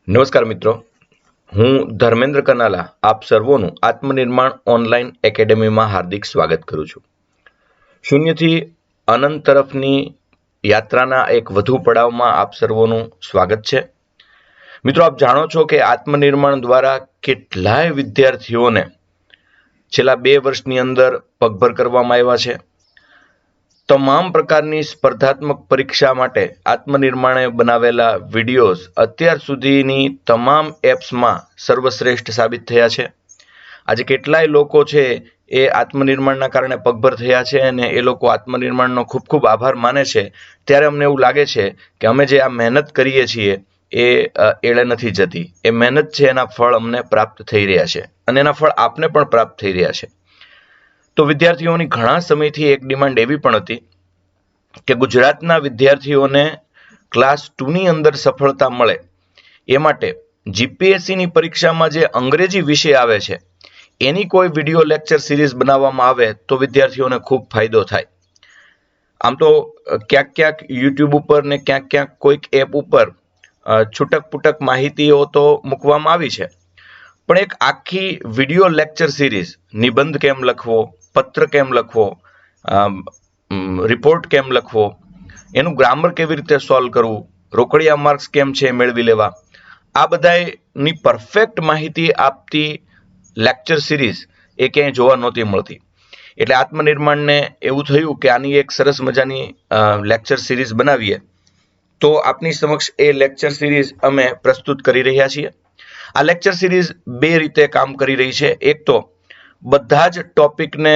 નમસ્કાર મિત્રો, હું ધર્મેન્દ્ર કનાલા આપ સર્વોનું આત્મનિર્માણ ઓનલાઈન એકેડેમીમાં હાર્દિક સ્વાગત કરું છું. શૂન્યથી અનંત તરફની યાત્રાના એક વધુ પડાવમાં આપ સર્વોનું સ્વાગત છે. મિત્રો, આપ જાણો છો કે આત્મનિર્માણ દ્વારા કેટલાય વિદ્યાર્થીઓને છેલ્લા 2 વર્ષની અંદર પગભર કરવામાં આવ્યા છે. તમામ પ્રકારની સ્પર્ધાત્મક પરીક્ષા માટે આત્મનિર્માણે બનાવેલા વિડીયોઝ અત્યાર સુધીની તમામ એપ્સમાં સર્વશ્રેષ્ઠ સાબિત થયા છે. આજે કેટલાય લોકો છે એ આત્મનિર્માણના કારણે પગભર થયા છે અને એ લોકો આત્મનિર્માણનો ખૂબ ખૂબ આભાર માને છે. ત્યારે અમને એવું લાગે છે કે અમે જે આ મહેનત કરીએ છીએ એ એળે નથી જતી. એ મહેનત છે એના ફળ અમને પ્રાપ્ત થઈ રહ્યા છે અને એના ફળ આપને પણ પ્રાપ્ત થઈ રહ્યા છે. તો વિદ્યાર્થીઓની ઘણા સમયથી એક ડિમાન્ડ એવી પણ હતી કે ગુજરાતના વિદ્યાર્થીઓને ક્લાસ 2ની અંદર સફળતા મળે એ માટે જીપીએસસીની પરીક્ષામાં જે અંગ્રેજી વિષય આવે છે એની કોઈ વિડીયો લેક્ચર સિરીઝ બનાવવામાં આવે તો વિદ્યાર્થીઓને ખૂબ ફાયદો થાય. આમ તો ક્યાંક ક્યાંક યુટ્યુબ ઉપર ને ક્યાંક ક્યાંક કોઈક એપ ઉપર છૂટક પૂટક માહિતીઓ તો મૂકવામાં આવી છે, પણ એક આખી વિડીયો લેક્ચર સિરીઝ, નિબંધ કેમ લખવો, પત્ર કેમ લખવો, રિપોર્ટ કેમ લખવો, એનું ગ્રામર કેવી રીતે સોલ્વ કરવું, રોકડિયા માર્ક્સ કેમ છે મેળવી લેવા, આ બધાની પરફેક્ટ માહિતી આપતી લેક્ચર સિરીઝ એ ક્યાંય જોવા નહોતી મળતી. એટલે આત્મનિર્માણને એવું થયું કે આની એક સરસ મજાની લેક્ચર સિરીઝ બનાવીએ. તો આપની સમક્ષ એ લેક્ચર સિરીઝ અમે પ્રસ્તુત કરી રહ્યા છીએ. આ લેક્ચર સિરીઝ 2 રીતે કામ કરી રહી છે. એક તો બધા જ ટોપિકને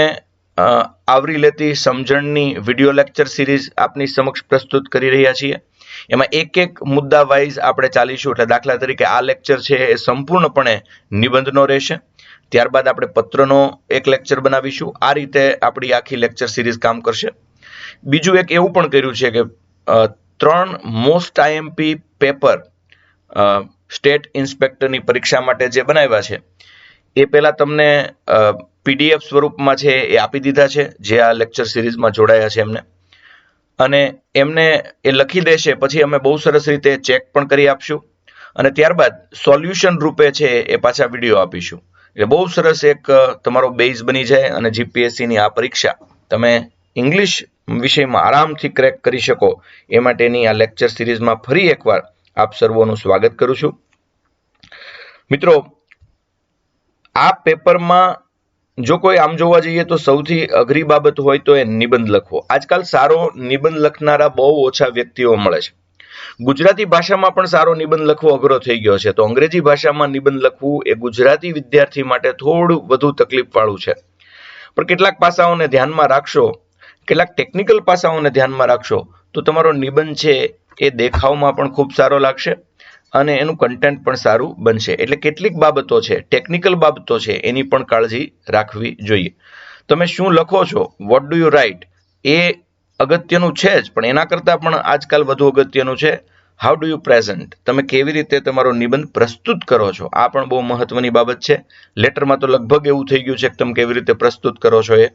આવરી લેતી સમજણની વિડીયો લેક્ચર સિરીઝ આપની સમક્ષ પ્રસ્તુત કરી રહ્યા છીએ. એમાં એક એક મુદ્દા વાઇઝ આપણે ચાલીશું. એટલે દાખલા તરીકે આ લેક્ચર છે એ સંપૂર્ણપણે નિબંધનો રહેશે. ત્યારબાદ આપણે પત્રનો એક લેક્ચર બનાવીશું. આ રીતે આપણી આખી લેક્ચર સિરીઝ કામ કરશે. બીજું એક એવું પણ કર્યું છે કે 3 મોસ્ટ આઈએમપી પેપર સ્ટેટ ઇન્સ્પેક્ટરની પરીક્ષા માટે જે બનાવ્યા છે એ પહેલા તમને પીડીએફ સ્વરૂપમાં છે એ આપી દીધા છે જે આ લેક્ચર સિરીઝમાં જોડાયા છે એમને, અને એમને એ લખી દેશે પછી અમે બહુ સરસ રીતે ચેક પણ કરી આપશું અને ત્યારબાદ સોલ્યુશન રૂપે છે એ પાછા વિડીયો આપીશું. એટલે બહુ સરસ એક તમારો બેઝ બની જાય અને જીપીએસસીની આ પરીક્ષા તમે ઇંગ્લિશ વિષયમાં આરામથી ક્રેક કરી શકો એ માટેની આ લેક્ચર સિરીઝમાં ફરી એકવાર આપ સર્વોનું સ્વાગત કરું છું. મિત્રો, આ પેપરમાં જો કોઈ આમ જોવા જઈએ તો સૌથી અઘરી બાબત હોય તો એ નિબંધ લખવો. આજકાલ સારો નિબંધ લખનારા બહુ ઓછા વ્યક્તિઓ મળે છે. ગુજરાતી ભાષામાં પણ સારો નિબંધ લખવો અઘરો થઈ ગયો છે, તો અંગ્રેજી ભાષામાં નિબંધ લખવું એ ગુજરાતી વિદ્યાર્થી માટે થોડું વધુ તકલીફવાળું છે. પણ કેટલાક પાસાઓને ધ્યાનમાં રાખશો, કેટલાક ટેકનિકલ પાસાઓને ધ્યાનમાં રાખશો તો તમારો નિબંધ છે એ દેખાવમાં પણ ખૂબ સારો લાગશે અને એનું કન્ટેન્ટ પણ સારું બનશે. એટલે કેટલીક બાબતો છે, ટેકનિકલ બાબતો છે, એની પણ કાળજી રાખવી જોઈએ. તમે શું લખો છો, વોટ ડુ યુ રાઇટ, એ અગત્યનું છે જ, પણ એના કરતાં પણ આજકાલ વધુ અગત્યનું છે હાઉ ડુ યુ પ્રેઝન્ટ, તમે કેવી રીતે તમારો નિબંધ પ્રસ્તુત કરો છો. આ પણ બહુ મહત્વની બાબત છે. લેટરમાં તો લગભગ એવું થઈ ગયું છે કે તમે કેવી રીતે પ્રસ્તુત કરો છો એ.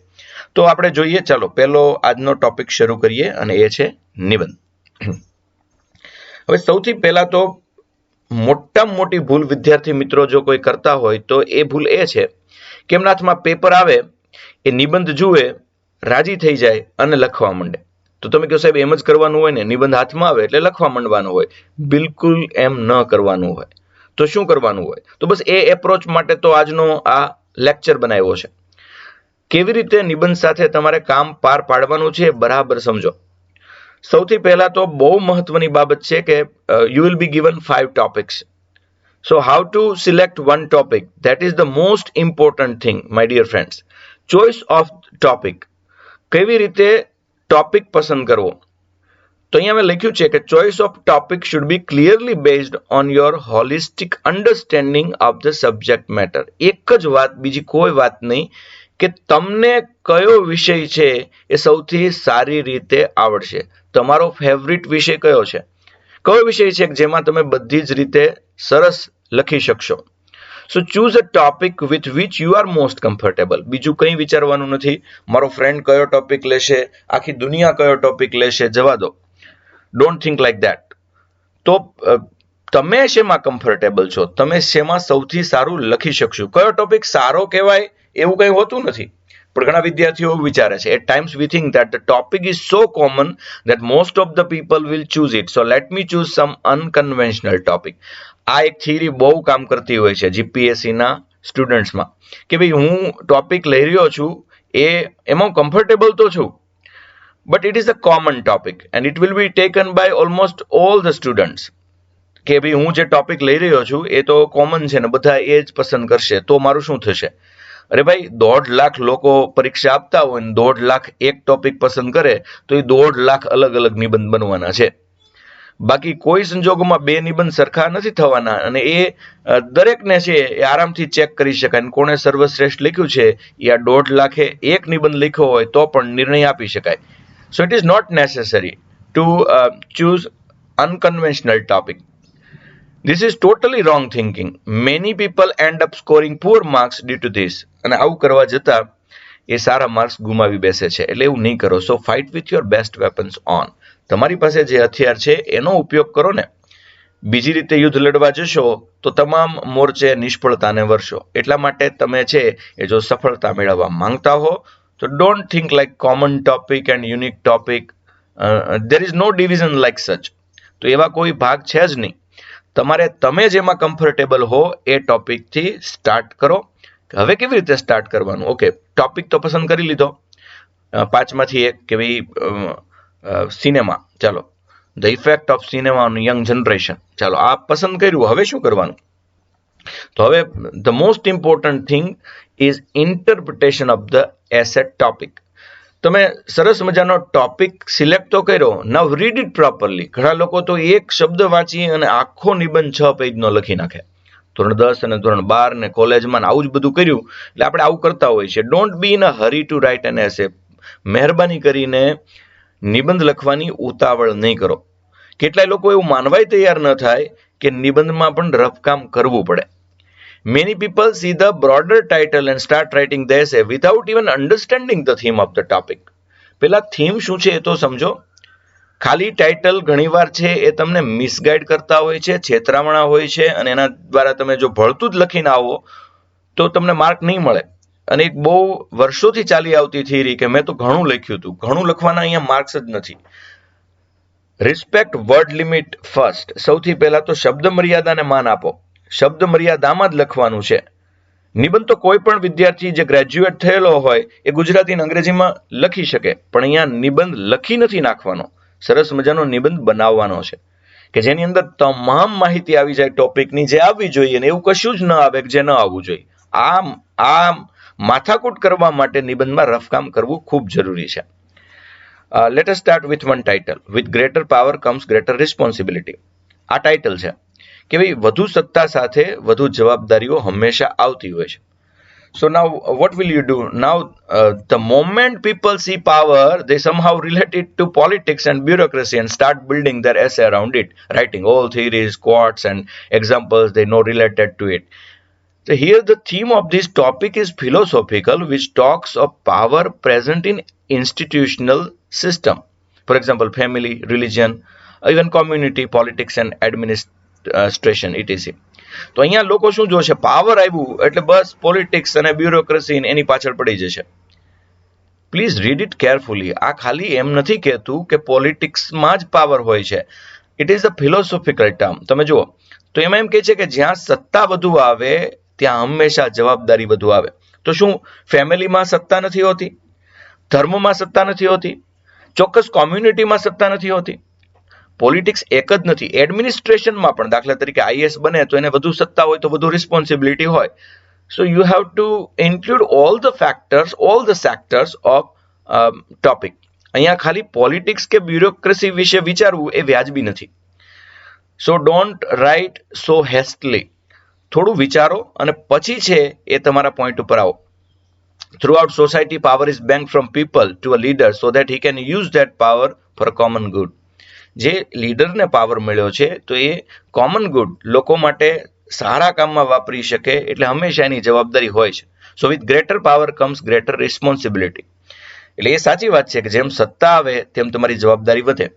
તો આપણે જોઈએ, ચાલો પહેલો આજનો ટોપિક શરૂ કરીએ અને એ છે નિબંધ. હવે સૌથી પહેલા તો મોટામાં મોટી ભૂલ વિદ્યાર્થી મિત્રો જો કોઈ કરતા હોય તો એ ભૂલ એ છે કે એમના હાથમાં પેપર આવે, એ નિબંધ જુએ, રાજી થઈ જાય અને લખવા માંડે. તો તમે કહો સાહેબ એમ જ કરવાનું હોય ને, નિબંધ હાથમાં આવે એટલે લખવા માંડવાનું હોય. બિલકુલ એમ ન કરવાનું હોય. તો શું કરવાનું હોય? તો બસ એ એપ્રોચ માટે તો આજનો આ લેક્ચર બનાવ્યો છે. કેવી રીતે નિબંધ સાથે તમારે કામ પાર પાડવાનું છે બરાબર સમજો. સૌથી પહેલા તો બહુ મહત્વની બાબત છે કે you will be given 5 topics. So how to select one topic? That is the most important thing, my dear friends. Choice of topic. કેવી રીતે ટોપિક પસંદ કરવો? તો અહીંયા મેં લખ્યું છે કે choice of topic should be clearly based on your holistic understanding of the subject matter. એક જ વાત, બીજી કોઈ વાત નહીં, કે તમને કયો વિષય છે એ સૌથી સારી રીતે આવડશે. તમારો ફેવરિટ વિષય કયો છે, કયો વિષય છે જેમાં તમે બધી જ રીતે સરસ લખી શકશો. So choose a topic with which you are most comfortable. બીજું કંઈ વિચારવાનું નથી, મારો ફ્રેન્ડ કયો ટોપિક લેશે, આખી દુનિયા કયો ટોપિક લેશે, જવા દો. Don't think like that. તો તમે શેમાં કમ્ફર્ટેબલ છો, તમે શેમાં સૌથી સારું લખી શકશો, કયો ટોપિક સારો કહેવાય એવું કંઈ હોતું નથી. પણ ઘણા વિદ્યાર્થીઓ એવું વિચારે છે. At times we think that the topic is so common that most of the people will choose it, so let me choose some unconventional topic. આ એક થિયરી બહુ કામ કરતી હોય છે જીપીએસસી ના સ્ટુડન્ટ્સમાં, કે ભાઈ હું ટોપિક લઈ રહ્યો છું એમાં કમ્ફર્ટેબલ તો છું, but it is a common topic and it will be taken by almost all the students. કે ભાઈ હું જે ટોપિક લઈ રહ્યો છું એ તો કોમન છે ને બધા એ જ પસંદ કરશે, તો મારું શું થશે? અરે ભાઈ, 1.5 લાખ લોકો પરીક્ષા આપતા હોય ને 1.5 લાખ એક ટોપિક પસંદ કરે તો એ 1.5 લાખ અલગ અલગ નિબંધ બનવાના છે. બાકી કોઈ સંજોગોમાં 2 નિબંધ સરખા નથી થવાના, અને એ દરેકને છે એ આરામથી ચેક કરી શકાય. અને કોણે સર્વશ્રેષ્ઠ લખ્યું છે એ આ 1.5 લાખે એક નિબંધ લખ્યો હોય તો પણ નિર્ણય આપી શકાય. So it is not necessary to choose unconventional topic. This is totally wrong thinking. Many people end up scoring poor marks due to this. અને આવું કરવા જતા એ સારા માર્ક્સ ગુમાવી બેસે છે. એટલે એવું નહીં કરો. So fight with your best weapons on. તમારી પાસે જે હથિયાર છે એનો ઉપયોગ કરો ને. બીજી રીતે યુદ્ધ લડવા જશો તો તમામ મોરચે નિષ્ફળતાને વરસો. એટલા માટે તમે છે એ જો સફળતા મેળવવા માંગતા હો તો don't think like common topic and unique topic. There is no division like such. તો એવા કોઈ ભાગ છે જ નહીં. તમે જેમાં કમ્ફર્ટેબલ હો એ ટોપિકથી સ્ટાર્ટ કરો. હવે કેવી રીતે સ્ટાર્ટ કરવાનું? ઓકે, ટોપિક તો પસંદ કરી લીધો, 5માંથી 1 કે ભાઈ સિનેમા. ચાલો, the effect of cinema on young generation. ચાલો, આ પસંદ કર્યું. હવે શું કરવાનું? તો હવે the most important thing is interpretation of the asset topic. તમે સરસ મજાનો ટોપિક સિલેક્ટ તો કર્યો, નાઉ રીડ ઇટ પ્રોપરલી. ઘણા લોકો તો એક શબ્દ વાંચી અને આખો નિબંધ 6 પેજનો લખી નાખે. ધોરણ 10 અને ધોરણ 12 ને કોલેજમાં આવું જ બધું કર્યું. એટલે આપણે આવું કરતા હોઈએ છીએ. Don't be in a hurry to write an essay. મહેરબાની કરીને નિબંધ લખવાની ઉતાવળ નહીં કરો. કેટલાય લોકો એવું માનવાય તૈયાર ન થાય કે નિબંધમાં પણ રફકામ કરવું પડે. Many people see the broader title and start writing the essay without even understanding the theme of the topic. પેલા થીમ શું છે એ તો સમજો. ખાલી ટાઇટલ ઘણીવાર છે એ તમને મિસગાઈડ કરતા હોય છે, છેતરામણા હોય છે, અને એના દ્વારા તમે જો ભળતું જ લખીને આવો તો તમને માર્ક નહીં મળે. અને એક બહુ વર્ષોથી ચાલી આવતી થિયરી કે મેં તો ઘણું લખ્યું હતું. ઘણું લખવાના અહીંયા માર્ક્સ જ નથી. Respect word limit first. સૌથી પહેલા તો શબ્દ મર્યાદાને માન આપો. શબ્દ મર્યાદામાં જ લખવાનું છે. નિબંધ તો કોઈ પણ વિદ્યાર્થી જે ગ્રેજ્યુએટ થયેલો હોય એ ગુજરાતી અને અંગ્રેજીમાં લખી શકે, પણ અહીંયા નિબંધ લખી નથી નાખવાનો. સરસ મજાનો નિબંધ બનાવવાનો છે કે જેની અંદર તમામ માહિતી આવી જાય ટોપિકની, જે આવવી જોઈએ, અને એવું કશું જ ન આવે કે જે ન આવવું જોઈએ. આ માથાકૂટ કરવા માટે નિબંધમાં રફકામ કરવું ખૂબ જરૂરી છે. Let us start with one title. With greater power comes greater responsibility. આ ટાઇટલ છે કે ભાઈ વધુ સત્તા સાથે વધુ જવાબદારીઓ હંમેશા આવતી હોય છે. So now what will you do? Now the moment people see power, they somehow relate it to politics and bureaucracy and start building their essay around it, writing all theories, quotes and examples they know related to it. So here the theme of this topic is philosophical, which talks of power present in institutional system. For example, family, religion, even community, politics and administration, etc. તો અહીંયા લોકો શું જોશે? Power આવ્યું એટલે બસ politics અને bureaucracy એની પાછળ પડી જશે. Please read it carefully. આ ખાલી એમ નથી કહેતું કે પોલિટિક્સમાં જ પાવર હોય છે. It is a philosophical term. તમે જુઓ તો એમાં એમ કહે છે કે જ્યાં સત્તા વધુ આવે ત્યાં હંમેશા જવાબદારી વધુ આવે. તો શું ફેમિલીમાં સત્તા નથી હોતી? ધર્મમાં સત્તા નથી હોતી? ચોક્કસ કોમ્યુનિટીમાં સત્તા નથી હોતી? પોલિટિક્સ એક જ નથી, એડમિનિસ્ટ્રેશનમાં પણ. દાખલા તરીકે આઈએસ બને તો એને વધુ સત્તા હોય તો વધુ રિસ્પોન્સિબિલિટી હોય. So you have two include all the factors, all the sectors of topic. અહીંયા ખાલી પોલિટિક્સ કે બ્યુરોક્રેસી વિશે વિચારવું એ વ્યાજબી નથી. સો ડોન્ટ રાઇટ સો હેસ્ટલી. થોડું વિચારો અને પછી છે એ તમારા પોઈન્ટ ઉપર આવો. Throughout society, power is banked from people to a leader so that he can use that power for a common good. જે લીડરને પાવર મળ્યો છે તો એ કોમન ગુડ, લોકો માટે સારા કામમાં વાપરી શકે, એટલે હંમેશા એની જવાબદારી હોય છે. સો with greater power comes greater responsibility. એટલે એ સાચી વાત છે કે જેમ સત્તા આવે તેમ તમારી જવાબદારી વધે.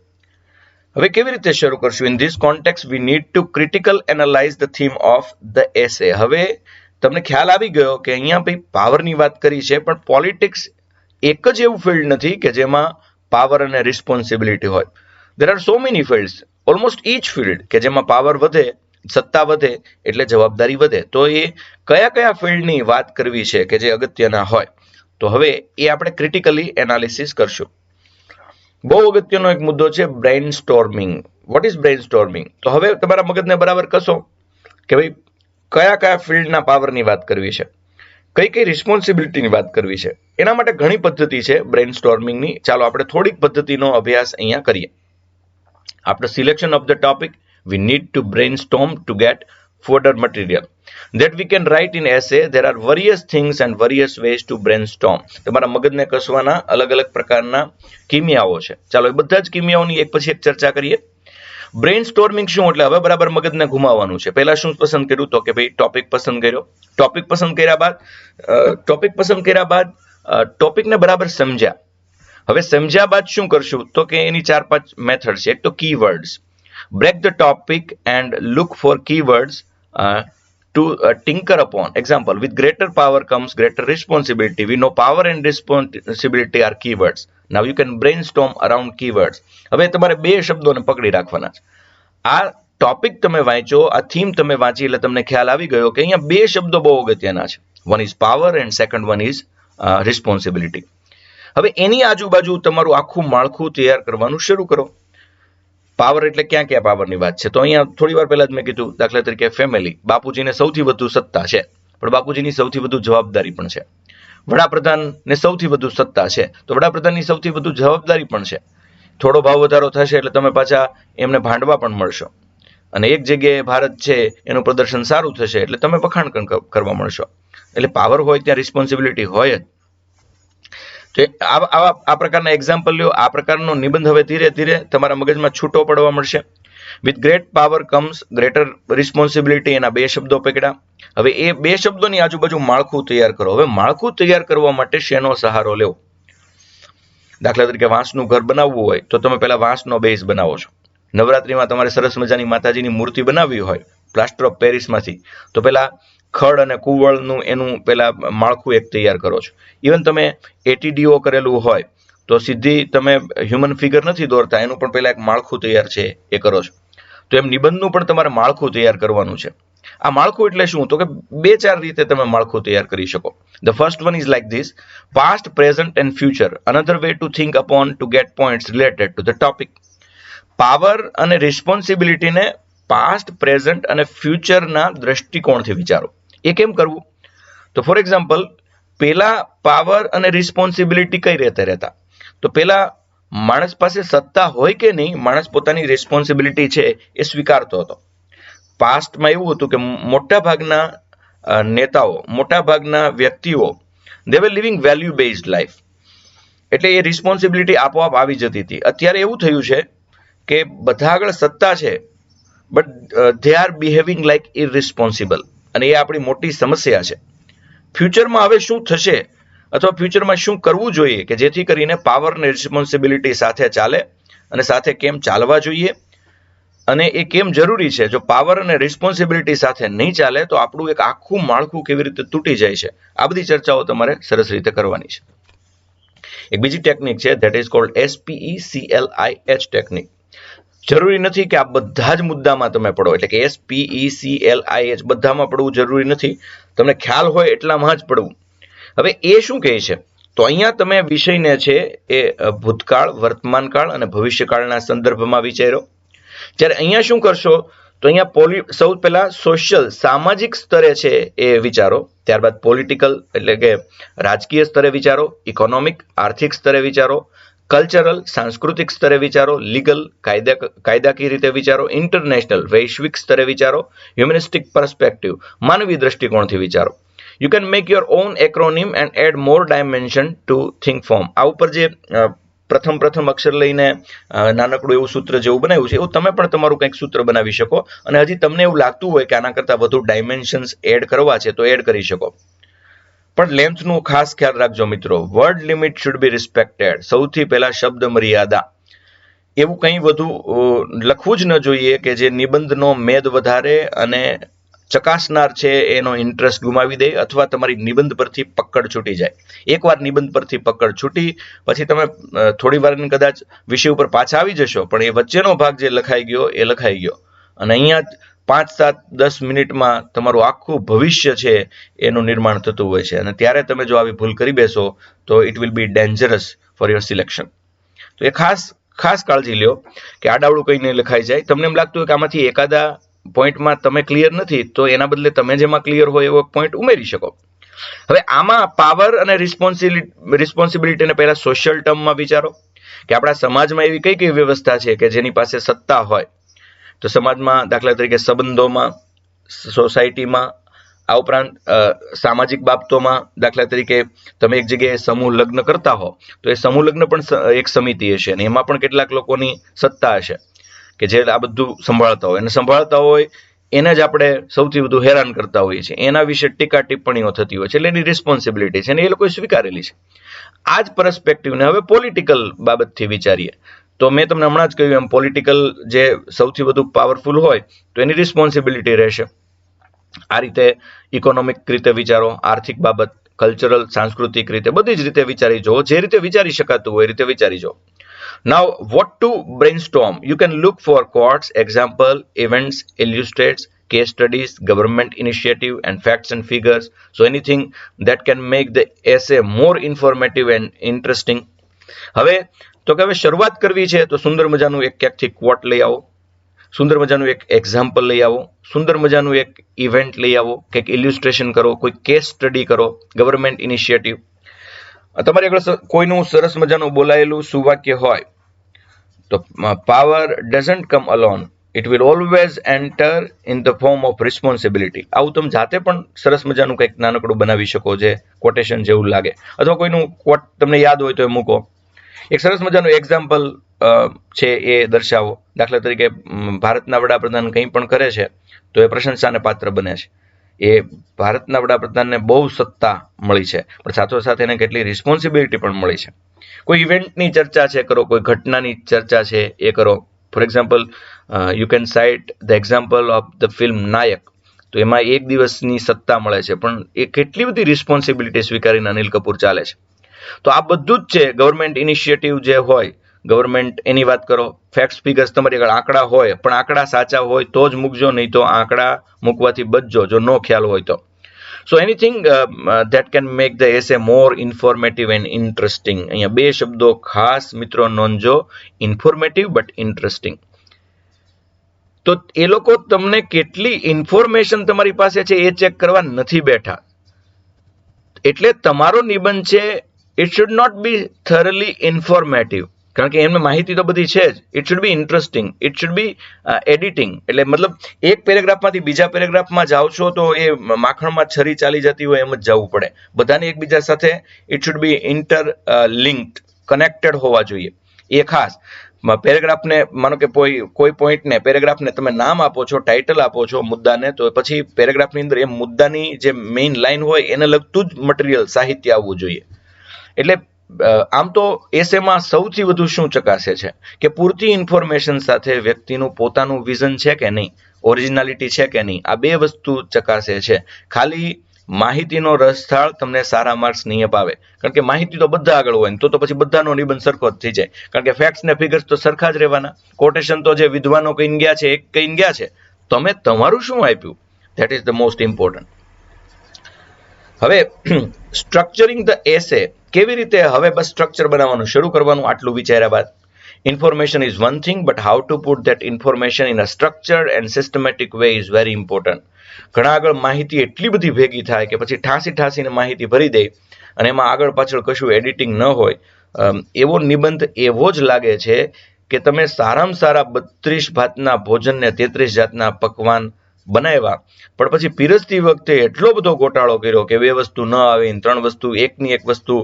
હવે કેવી રીતે શરૂ કરશું? In this context we need to critical analyse the theme of the essay. હવે તમને ખ્યાલ આવી ગયો કે અહીંયા ભાઈ પાવરની વાત કરી છે, પણ પોલિટિક્સ એક જ એવું ફિલ્ડ નથી કે જેમાં પાવર અને રિસ્પોન્સિબિલિટી હોય. There are so many fields, almost each field કે જેમાં પાવર વધે, સત્તા વધે એટલે જવાબદારી વધે. તો એ કયા કયા ફિલ્ડની વાત કરવી છે કે જે અગત્યના હોય, તો હવે એ આપણે ક્રિટિકલી એનાલિસિસ કરશું. બહુ અગત્યનો એક મુદ્દો છે brain storming. What is brain storming? તો હવે તમારા મગજને બરાબર કશો કે ભાઈ કયા કયા ફિલ્ડના પાવરની વાત કરવી છે, કઈ કઈ રિસ્પોન્સિબિલિટીની વાત કરવી છે. એના માટે ઘણી પદ્ધતિ છે બ્રેઇન સ્ટોર્મિંગની. ચાલો આપણે થોડીક પદ્ધતિનો અભ્યાસ અહીંયા કરીએ. After selection of the topic V need two brain storm two gate further material that we can write in essay. There are various things and various ways to brainstorm. તમારા મગજને કસવાના અલગ અલગ પ્રકારના કિમિયાઓ છે. ચાલો એ બધા જ કિમિયાઓની એક પછી એક ચર્ચા કરીએ. બ્રેઇન સ્ટોર્મિંગ શું? એટલે હવે બરાબર મગજને ઘુમાવવાનું છે. પહેલા શું પસંદ કર્યું? તો કે ભાઈ ટોપિક પસંદ કર્યો. ટોપિક પસંદ કર્યા બાદ ટોપિકને બરાબર સમજ્યા. હવે સમજ્યા બાદ શું કરશું? તો કે એની 4-5 મેથડ છે. એક તો keywords. Break the topic and look for keywords to tinker upon. Example, with greater power comes greater responsibility. We know power and responsibility are keywords. Now you can brainstorm around keywords. હવે તમારે બે શબ્દોને પકડી રાખવાના છે. આ topic તમે વાંચો, આ થીમ તમે વાંચી એટલે તમને ખ્યાલ આવી ગયો કે અહીંયા બે શબ્દો બહુ અગત્યના છે. One is power and second one is responsibility. હવે એની આજુબાજુ તમારું આખું માળખું તૈયાર કરવાનું શરૂ કરો. પાવર એટલે ક્યાં ક્યાં પાવરની વાત છે? તો અહીંયા થોડી વાર પહેલા જ મેં કીધું, દાખલા તરીકે ફેમિલી. બાપુજીને સૌથી વધુ સત્તા છે, પણ બાપુજીની સૌથી વધુ જવાબદારી પણ છે. વડાપ્રધાનને સૌથી વધુ સત્તા છે, તો વડાપ્રધાનની સૌથી વધુ જવાબદારી પણ છે. થોડો ભાવ વધારો થશે એટલે તમે પાછા એમને ભાંડવા પણ મળશો, અને એક જગ્યાએ ભારત છે એનું પ્રદર્શન સારું થશે એટલે તમે વખાણ કરવા મળશો. એટલે પાવર હોય ત્યાં રિસ્પોન્સિબિલિટી હોય જ. તો આ પ્રકારના એક્ઝામ્પલ લ્યો. આ પ્રકારનો નિબંધ હવે ધીરે ધીરે તમારા મગજમાં છૂટો પડવા મળશે. With great power comes greater responsibility. એના બે શબ્દો પકડ્યા. હવે એ બે શબ્દોની આજુબાજુ માળખું તૈયાર કરો. હવે માળખું તૈયાર કરવા માટે શેનો સહારો લેવો? દાખલા તરીકે વાંસનું ઘર બનાવવું હોય તો તમે પહેલા વાંસનો બેઝ બનાવો છો. નવરાત્રીમાં તમારે સરસ મજાની માતાજીની મૂર્તિ બનાવવી હોય પ્લાસ્ટર ઓફ પેરિસમાંથી, તો પહેલા ખડ અને કુવળનું એનું પેલા માળખું એક તૈયાર કરો છો. ઇવન તમે એટીડીઓ કરેલું હોય તો સીધી તમે હ્યુમન ફિગર નથી દોરતા, એનું પણ પહેલા એક માળખું તૈયાર છે એ કરો છો. તો એમ નિબંધનું પણ તમારે માળખું તૈયાર કરવાનું છે. આ માળખું એટલે શું? તો કે 2-4 રીતે તમે માળખું તૈયાર કરી શકો. The first one is like this: past, present and future. Another way to think upon to get points related to the topic. Power અને રિસ્પોન્સિબિલિટીને પાસ્ટ, પ્રેઝન્ટ અને ફ્યુચરના દ્રષ્ટિકોણથી વિચારો. એ કેમ કરવું? તો ફોર એક્ઝામ્પલ, પેલા પાવર અને રિસ્પોન્સિબિલિટી કઈ રીતે રહેતા? તો પેલા માણસ પાસે સત્તા હોય કે નહીં, માણસ પોતાની રિસ્પોન્સિબિલિટી છે એ સ્વીકારતો હતો. પાસ્ટમાં એવું હતું કે મોટા ભાગના નેતાઓ, મોટા ભાગના વ્યક્તિઓ, દે વર લિવિંગ વેલ્યુ બેઝડ લાઈફ, એટલે એ રિસ્પોન્સિબિલિટી આપોઆપ આવી જતી હતી. અત્યારે એવું થયું છે કે બધા આગળ સત્તા છે, but they are behaving like irresponsible, અને એ આપણી મોટી સમસ્યા છે. ફ્યુચરમાં હવે શું થશે અથવા ફ્યુચરમાં શું કરવું જોઈએ કે જેથી કરીને પાવર અને રિસ્પોન્સિબિલિટી સાથે ચાલે, અને સાથે કેમ ચાલવા જોઈએ, અને એ કેમ જરૂરી છે. જો પાવર અને રિસ્પોન્સિબિલિટી સાથે નહીં ચાલે તો આપણું એક આખું માળખું કેવી રીતે તૂટી જાય છે, આ બધી ચર્ચાઓ તમારે સરસ રીતે કરવાની છે. એક બીજી ટેકનિક છે, that is called SPECLIH technique. જરૂરી નથી કે આ બધા જ મુદ્દામાં તમે પડો, એટલે કે SPECLIH બધામાં પડવું જરૂરી નથી. તમને ખ્યાલ હોય એટલામાં જ પડવું. હવે એ શું કહે છે? તો અહીંયા તમે વિષયને છે એ ભૂતકાળ, વર્તમાનકાળ અને ભવિષ્યકાળના સંદર્ભમાં વિચારો. જ્યારે અહીંયા શું કરશો? તો અહીંયા સૌ પહેલા સોશિયલ, સામાજિક સ્તરે છે એ વિચારો. ત્યારબાદ પોલિટિકલ એટલે કે રાજકીય સ્તરે વિચારો, ઇકોનોમિક આર્થિક સ્તરે વિચારો, કલ્ચરલ સાંસ્કૃતિક સ્તરે વિચારો, લીગલ કાયદાકીય રીતે વિચારો, ઇન્ટરનેશનલ વૈશ્વિક સ્તરે વિચારો, હ્યુમનિસ્ટિક પર્સપેક્ટિવ માનવી દ્રષ્ટિકોણથી વિચારો. You can make your own acronym and add more dimension to think form. આ ઉપર જે પ્રથમ અક્ષર લઈને નાનકડું એવું સૂત્ર જેવું બનાવ્યું છે, એવું તમે પણ તમારું કંઈક સૂત્ર બનાવી શકો, અને હજી તમને એવું લાગતું હોય કે આના કરતાં વધુ ડાયમેન્શન્સ એડ કરવા છે તો એડ કરી શકો. પણ લેન્થનું ખાસ ખ્યાલ રાખજો મિત્રો. Word limit should be respected. સૌથી પહેલા શબ્દ મર્યાદા. એવું કંઈ વધુ લખવું જ ન જોઈએ કે જે નિબંધનો મેદ વધારે અને ચકાસનાર છે એનો ઇન્ટરેસ્ટ ગુમાવી દે અથવા તમારી નિબંધ પરથી પકડ છૂટી જાય. એકવાર નિબંધ પરથી પકડ છૂટી પછી તમે થોડી વાર કદાચ વિષય ઉપર પાછા આવી જશો, પણ એ વચ્ચેનો ભાગ જે લખાઈ ગયો એ લખાઈ ગયો, અને અહીંયા જ 5-7-10 મિનિટમાં તમારું આખું ભવિષ્ય છે એનું નિર્માણ થતું હોય છે. અને ત્યારે તમે જો આવી ભૂલ કરી બેસો તો it will be dangerous for your selection. તો એ ખાસ કાળજી લ્યો કે આડાવડું કંઈ નહીં લખાઈ જાય. તમને એમ લાગતું હોય કે આમાંથી એકાદા પોઈન્ટમાં તમે ક્લિયર નથી, તો એના બદલે તમે જેમાં ક્લિયર હોય એવો પોઈન્ટ ઉમેરી શકો. હવે આમાં પાવર અને રિસ્પોન્સિબિલિટીને પહેલા સોશિયલ ટર્મમાં વિચારો કે આપણા સમાજમાં એવી કઈ કઈ વ્યવસ્થા છે કે જેની પાસે સત્તા હોય. તો સમાજમાં દાખલા તરીકે સંબંધોમાં, સોસાયટીમાં, આ ઉપરાંત સામાજિક બાબતોમાં, દાખલા તરીકે તમે એક જગ્યાએ સમૂહ લગ્ન કરતા હો તો એ સમૂહ લગ્ન પણ એક સમિતિ હશે અને એમાં પણ કેટલાક લોકોની સત્તા હશે કે જે આ બધું સંભાળતા હોય, અને સંભાળતા હોય એને જ આપણે સૌથી વધુ હેરાન કરતા હોઈએ છીએ. એના વિશે ટીકા ટિપ્પણીઓ થતી હોય છે, એટલે એની રિસ્પોન્સિબિલિટી છે અને એ લોકોએ સ્વીકારેલી છે. આ જ પરસ્પેક્ટિવને હવે પોલિટિકલ બાબતથી વિચારીએ તો મેં તમને હમણાં જ કહ્યું એમ પોલિટિકલ જે સૌથી વધુ પાવરફુલ હોય તો એની રિસ્પોન્સિબિલિટી રહેશે. આ રીતે ઇકોનોમિક રીતે વિચારો, આર્થિક બાબત, કલ્ચરલ, સાંસ્કૃતિક રીતે બધી જ રીતે વિચારી જુઓ, જે રીતે વિચારી શકાતું હોય એ રીતે વિચારી જુઓ. Now, what to brainstorm? You can look for quotes, example, events, illustrates, case studies, government initiative, and facts and figures. So anything that can make the essay more informative and interesting. હવે તો કે હવે શરૂઆત કરવી છે તો સુંદર મજાનું એક ક્યાંકથી ક્વોટ લઈ આવો, સુંદર મજાનું એક એક્ઝામ્પલ લઈ આવો, સુંદર મજાનું એક ઇવેન્ટ લઈ આવો, કંઈક ઇલ્યુસ્ટ્રેશન કરો, કોઈ કેસ સ્ટડી કરો, ગવર્મેન્ટ ઇનિશિયેટિવ. તમારી આગળ કોઈનું સરસ મજાનું બોલાયેલું સુવાક્ય હોય તો power doesn't come alone, it will always enter in the form of responsibility. આવું તમે જાતે પણ સરસ મજાનું કંઈક નાનકડું બનાવી શકો જે કોટેશન જેવું લાગે, અથવા કોઈનું કોટ તમને યાદ હોય તો એ મૂકો. એક સરસ મજાનું એક્ઝામ્પલ છે એ દર્શાવો. દાખલા તરીકે ભારતના વડાપ્રધાન કંઈ પણ કરે છે તો એ પ્રશંસાને પાત્ર બને છે. એ ભારતના વડાપ્રધાનને બહુ સત્તા મળી છે, પણ સાથોસાથ એને કેટલી રિસ્પોન્સિબિલિટી પણ મળી છે. કોઈ ઇવેન્ટની ચર્ચા છે કરો, કોઈ ઘટનાની ચર્ચા છે એ કરો. For example you can cite the example of the film Nayak. તો એમાં એક દિવસની સત્તા મળે છે, પણ એ કેટલી બધી રિસ્પોન્સિબિલિટી સ્વીકારીને અનિલ કપૂર ચાલે છે. તો આ બધું જ છે ગવર્મેન્ટ ઇનિશિયેટિવ જે હોય, ગવર્મેન્ટ એની વાત કરો. ફેક્ટ્સ ફિગર્સ તમારી આગળ આંકડા હોય, પણ આંકડા સાચા હોય તો જ મૂકજો, નહીં તો આંકડા મૂકવાથી બચજો જો નો ખ્યાલ હોય તો. So anything that can make the essay more informative and interesting. અહીંયા બે શબ્દો ખાસ મિત્રો નોંધજો, ઇન્ફોર્મેટિવ બટ ઇન્ટરેસ્ટિંગ. તો એ લોકો તમને કેટલી ઇન્ફોર્મેશન તમારી પાસે છે એ ચેક કરવા નથી બેઠા. એટલે તમારો નિબંધ છે it should not be thoroughly informative, કારણ કે એમને માહિતી તો બધી છે જ. It should be interesting, it should be editing. એટલે મતલબ એક પેરેગ્રાફમાંથી બીજા પેરેગ્રાફમાં જાઓ છો તો એ માખણમાં છરી ચાલી જતી હોય એમ જ જવું પડે. બધાને એકબીજા સાથે it should B inter linked, connected હોવા જોઈએ. એ ખાસ પેરેગ્રાફને માનો કે કોઈ પોઈન્ટને પેરેગ્રાફને તમે નામ આપો છો, ટાઇટલ આપો છો મુદ્દાને, તો પછી પેરેગ્રાફની અંદર એ મુદ્દાની જે મેઇન લાઈન હોય એને લગતું જ મટીરિયલ, સાહિત્ય આવવું જોઈએ. એટલે આમ તો એસેમાં સૌથી વધુ શું ચકાસે છે કે પૂરતી ઇન્ફોર્મેશન સાથે વ્યક્તિનું પોતાનું વિઝન છે કે નહીં, ઓરિજિનાલિટી છે કે નહીં. આ બે વસ્તુ ચકાસે છે. ખાલી માહિતીનો રસથાળ તમને સારા માર્ક્સ નહીં અપાવે, કારણ કે માહિતી તો બધા આગળ હોય તો પછી બધાનો નિબંધ સરખો જ થઈ જાય, કારણ કે ફેક્ટ્સ ને ફિગર્સ તો સરખા જ રહેવાના. કોટેશન તો જે વિદ્વાનો કહીને ગયા છે એક કહીને ગયા છે, તમે તમારું શું આપ્યું, that is the most important. હવે સ્ટ્રક્ચરિંગ ધ એસે કેવી રીતે, હવે બસ સ્ટ્રક્ચર બનાવવાનું શરૂ કરવાનું. આટલું વિચાર્યા બાદ information is one thing, but how to put that information in a structured and systematic way is very important. ઘણા આગળ માહિતી એટલી બધી ભેગી થાય કે પછી ઠાંસીને માહિતી ભરી દે અને એમાં આગળ પાછળ કશું એડિટિંગ ન હોય. એવો નિબંધ એવો જ લાગે છે કે તમે સારામાં સારા 32 ભાતના ભોજનને 33 જાતના પકવાન બનાવ્યા, પણ પછી પીરસતી વખતે એટલો બધો ગોટાળો કર્યો કે 2 વસ્તુ ન આવી, 3 વસ્તુ, એકની એક વસ્તુ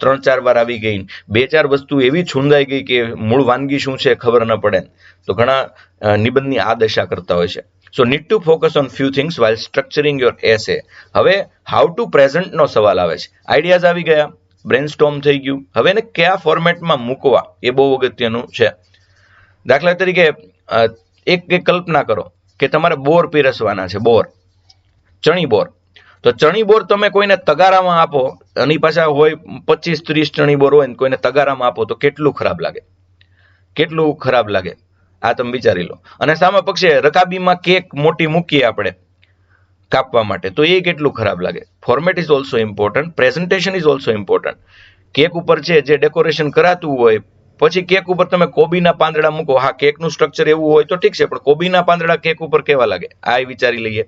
3-4 વાર આવી ગઈ, 2-4 વસ્તુ એવી છૂંદાઈ ગઈ કે મૂળ વાનગી શું છે ખબર ન પડે. તો ઘણા નિબંધની આ દશા કરતા હોય છે. So need to focus on few things while structuring your essay. હવે હાઉ ટુ પ્રેઝન્ટનો સવાલ આવે છે. આઈડિયાઝ આવી ગયા, બ્રેનસ્ટોર્મ થઈ ગયું, હવે એને કયા ફોર્મેટમાં મૂકવા એ બહુ અગત્યનું છે. દાખલા તરીકે એક કલ્પના કરો કે તમારે બોર પીરસવાના છે, બોર, ચણી બોર. તો ચણી બોર તમે કોઈને તગારામાં આપો, એની પાછા હોય 25-30 ચણી બોર હોય ને કોઈને તગારામાં આપો તો કેટલું ખરાબ લાગે, કેટલું ખરાબ લાગે, આ તમે વિચારી લો. અને સામા પક્ષે રકાબીમાં કેક મોટી મૂકીએ આપણે કાપવા માટે, તો એ કેટલું ખરાબ લાગે. Format is also important, presentation is also important. Cake ઉપર છે જે ડેકોરેશન કરાતું હોય, પછી કેક ઉપર તમે કોબીના પાંદડા મૂકો, હા કેકનું સ્ટ્રક્ચર એવું હોય તો ઠીક છે, પણ કોબીના પાંદડા કેક ઉપર કેવા લાગે, આ વિચારી લઈએ.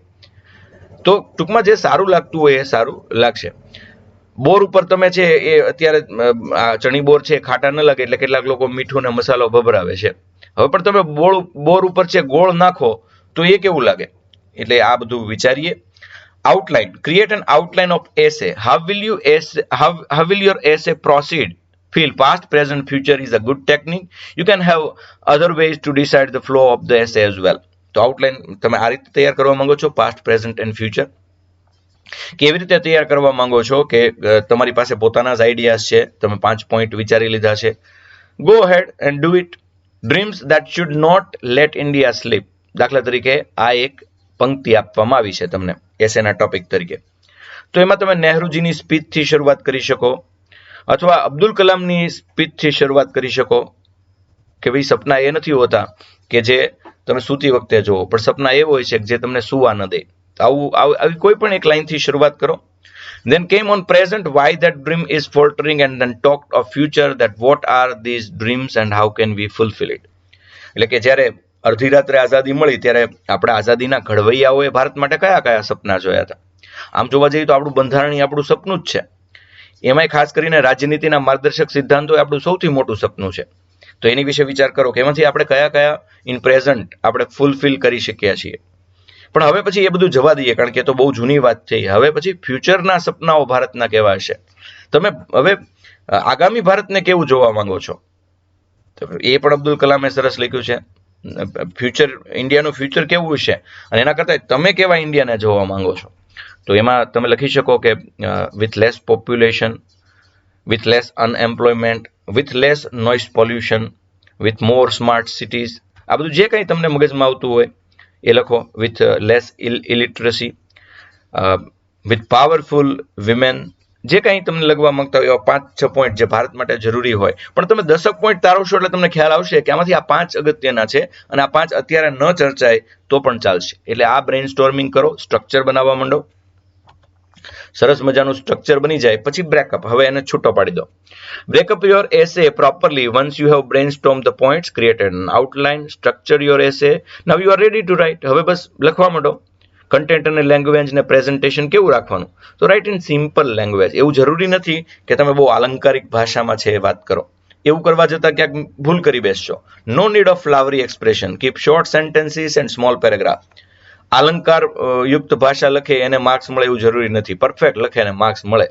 તો ટૂંકમાં જે સારું લાગતું હોય એ સારું લાગશે. બોર ઉપર તમે છે એ અત્યારે ચણી બોર છે ખાટા ન લાગે એટલે કેટલાક લોકો મીઠું ને મસાલો ભભરાવે છે. હવે પણ તમે બોર ઉપર છે ગોળ નાખો તો એ કેવું લાગે. એટલે આ બધું વિચારીએ. Outline, create an outline of essay. How will your essay proceed? Feel past, present, future is a good technique. You can have other ways to decide the flow of the essay as well. તો outline તમે આ રીતે તૈયાર કરવા માંગો છો, past, present and future. કેવી રીતે તૈયાર કરવા માંગો છો કે તમારી પાસે પોતાના જ આઈડિયાઝ છે, તમે 5 પોઈન્ટ વિચારી લીધા છે. Go ahead and do it. Dreams that should not let India sleep. દાખલા તરીકે આ એક પંક્તિ આપવામાં આવી છે તમને એસેના ટોપિક તરીકે. તો એમાં તમે નહેરુજીની સ્પીચથી શરૂઆત કરી શકો, અથવા અબ્દુલ કલામની સ્પીચથી શરૂઆત કરી શકો કે ભાઈ સપના એ નથી હોતા કે જે તમે સૂતી વખતે જોવો, પણ સપના એ હોય છે કે જે તમને સુવા ન દે. આવી કોઈ પણ એક લાઈનથી શરૂઆત કરો. Then came on present, why that dream is faltering, and then talked of future, that what are these dreams and how can we fulfill it. એટલે કે જ્યારે અડધી રાત્રે આઝાદી મળી ત્યારે આપણે આઝાદીના ઘડવૈયાઓએ ભારત માટે કયા કયા સપના જોયા હતા. આમ જોવા જઈએ તો આપણું બંધારણ આપણું સપનું જ છે. એમાંય ખાસ કરીને રાજનીતિના માર્ગદર્શક સિદ્ધાંતો આપણું સૌથી મોટું સપનું છે. તો એની વિશે વિચાર કરો કે એમાંથી આપણે કયા કયા ઇન પ્રેઝન્ટ આપણે ફૂલફિલ કરી શક્યા છીએ. પણ હવે પછી એ બધું જવા દઈએ, કારણ કે તો બહુ જૂની વાત થઈ. હવે પછી ફ્યુચરના સપનાઓ ભારતના કેવા હશે, તમે હવે આગામી ભારતને કેવું જોવા માંગો છો, એ પણ અબ્દુલ કલામે સરસ લખ્યું છે. ફ્યુચર, ઇન્ડિયાનું ફ્યુચર કેવું છે અને એના કરતા તમે કેવા ઇન્ડિયાને જોવા માંગો છો. તો એમાં તમે લખી શકો કે with less population, with less unemployment, with less noise pollution, with more smart cities. આ બધું જે કંઈ તમને મગજમાં આવતું હોય એ લખો. With less illiteracy, with powerful women, જે કંઈ તમને લખવા માંગતા હોય એવા 5-6 પોઈન્ટ જે ભારત માટે જરૂરી હોય. પણ તમે 10 પોઈન્ટ તારવશો એટલે તમને ખ્યાલ આવશે કે આમાંથી આ 5 અગત્યના છે અને આ 5 અત્યારે ન ચર્ચાય તો પણ ચાલશે. એટલે આ બ્રેઇન સ્ટોર્મિંગ કરો, સ્ટ્રક્ચર બનાવવા માંડો. સરસ મજાનું સ્ટ્રક્ચર બની જાય પછી બ્રેકઅપ. હવે એને છૂટો પાડી દો. Break up your essay properly once you have brainstorm the points, created an outline, structure your essay. Now you are ready to write. હવે બસ લખવા માંડો. કન્ટેન્ટ અને લેંગ્વેજ ને પ્રેઝન્ટેશન કેવું રાખવાનું, તો રાઇટ ઇન સિમ્પલ લેંગ્વેજ. એવું જરૂરી નથી કે તમે બહુ આલંકારિક ભાષામાં છે વાત કરો. એવું કરવા જતાં ક્યાંક ભૂલ કરી બેસશો. No need of flowery expression, keep short sentences and small paragraph. અલંકાર યુક્ત ભાષા લખે એને માર્ક્સ મળે એવું જરૂરી નથી. પરફેક્ટ લખે એને માર્ક્સ મળે.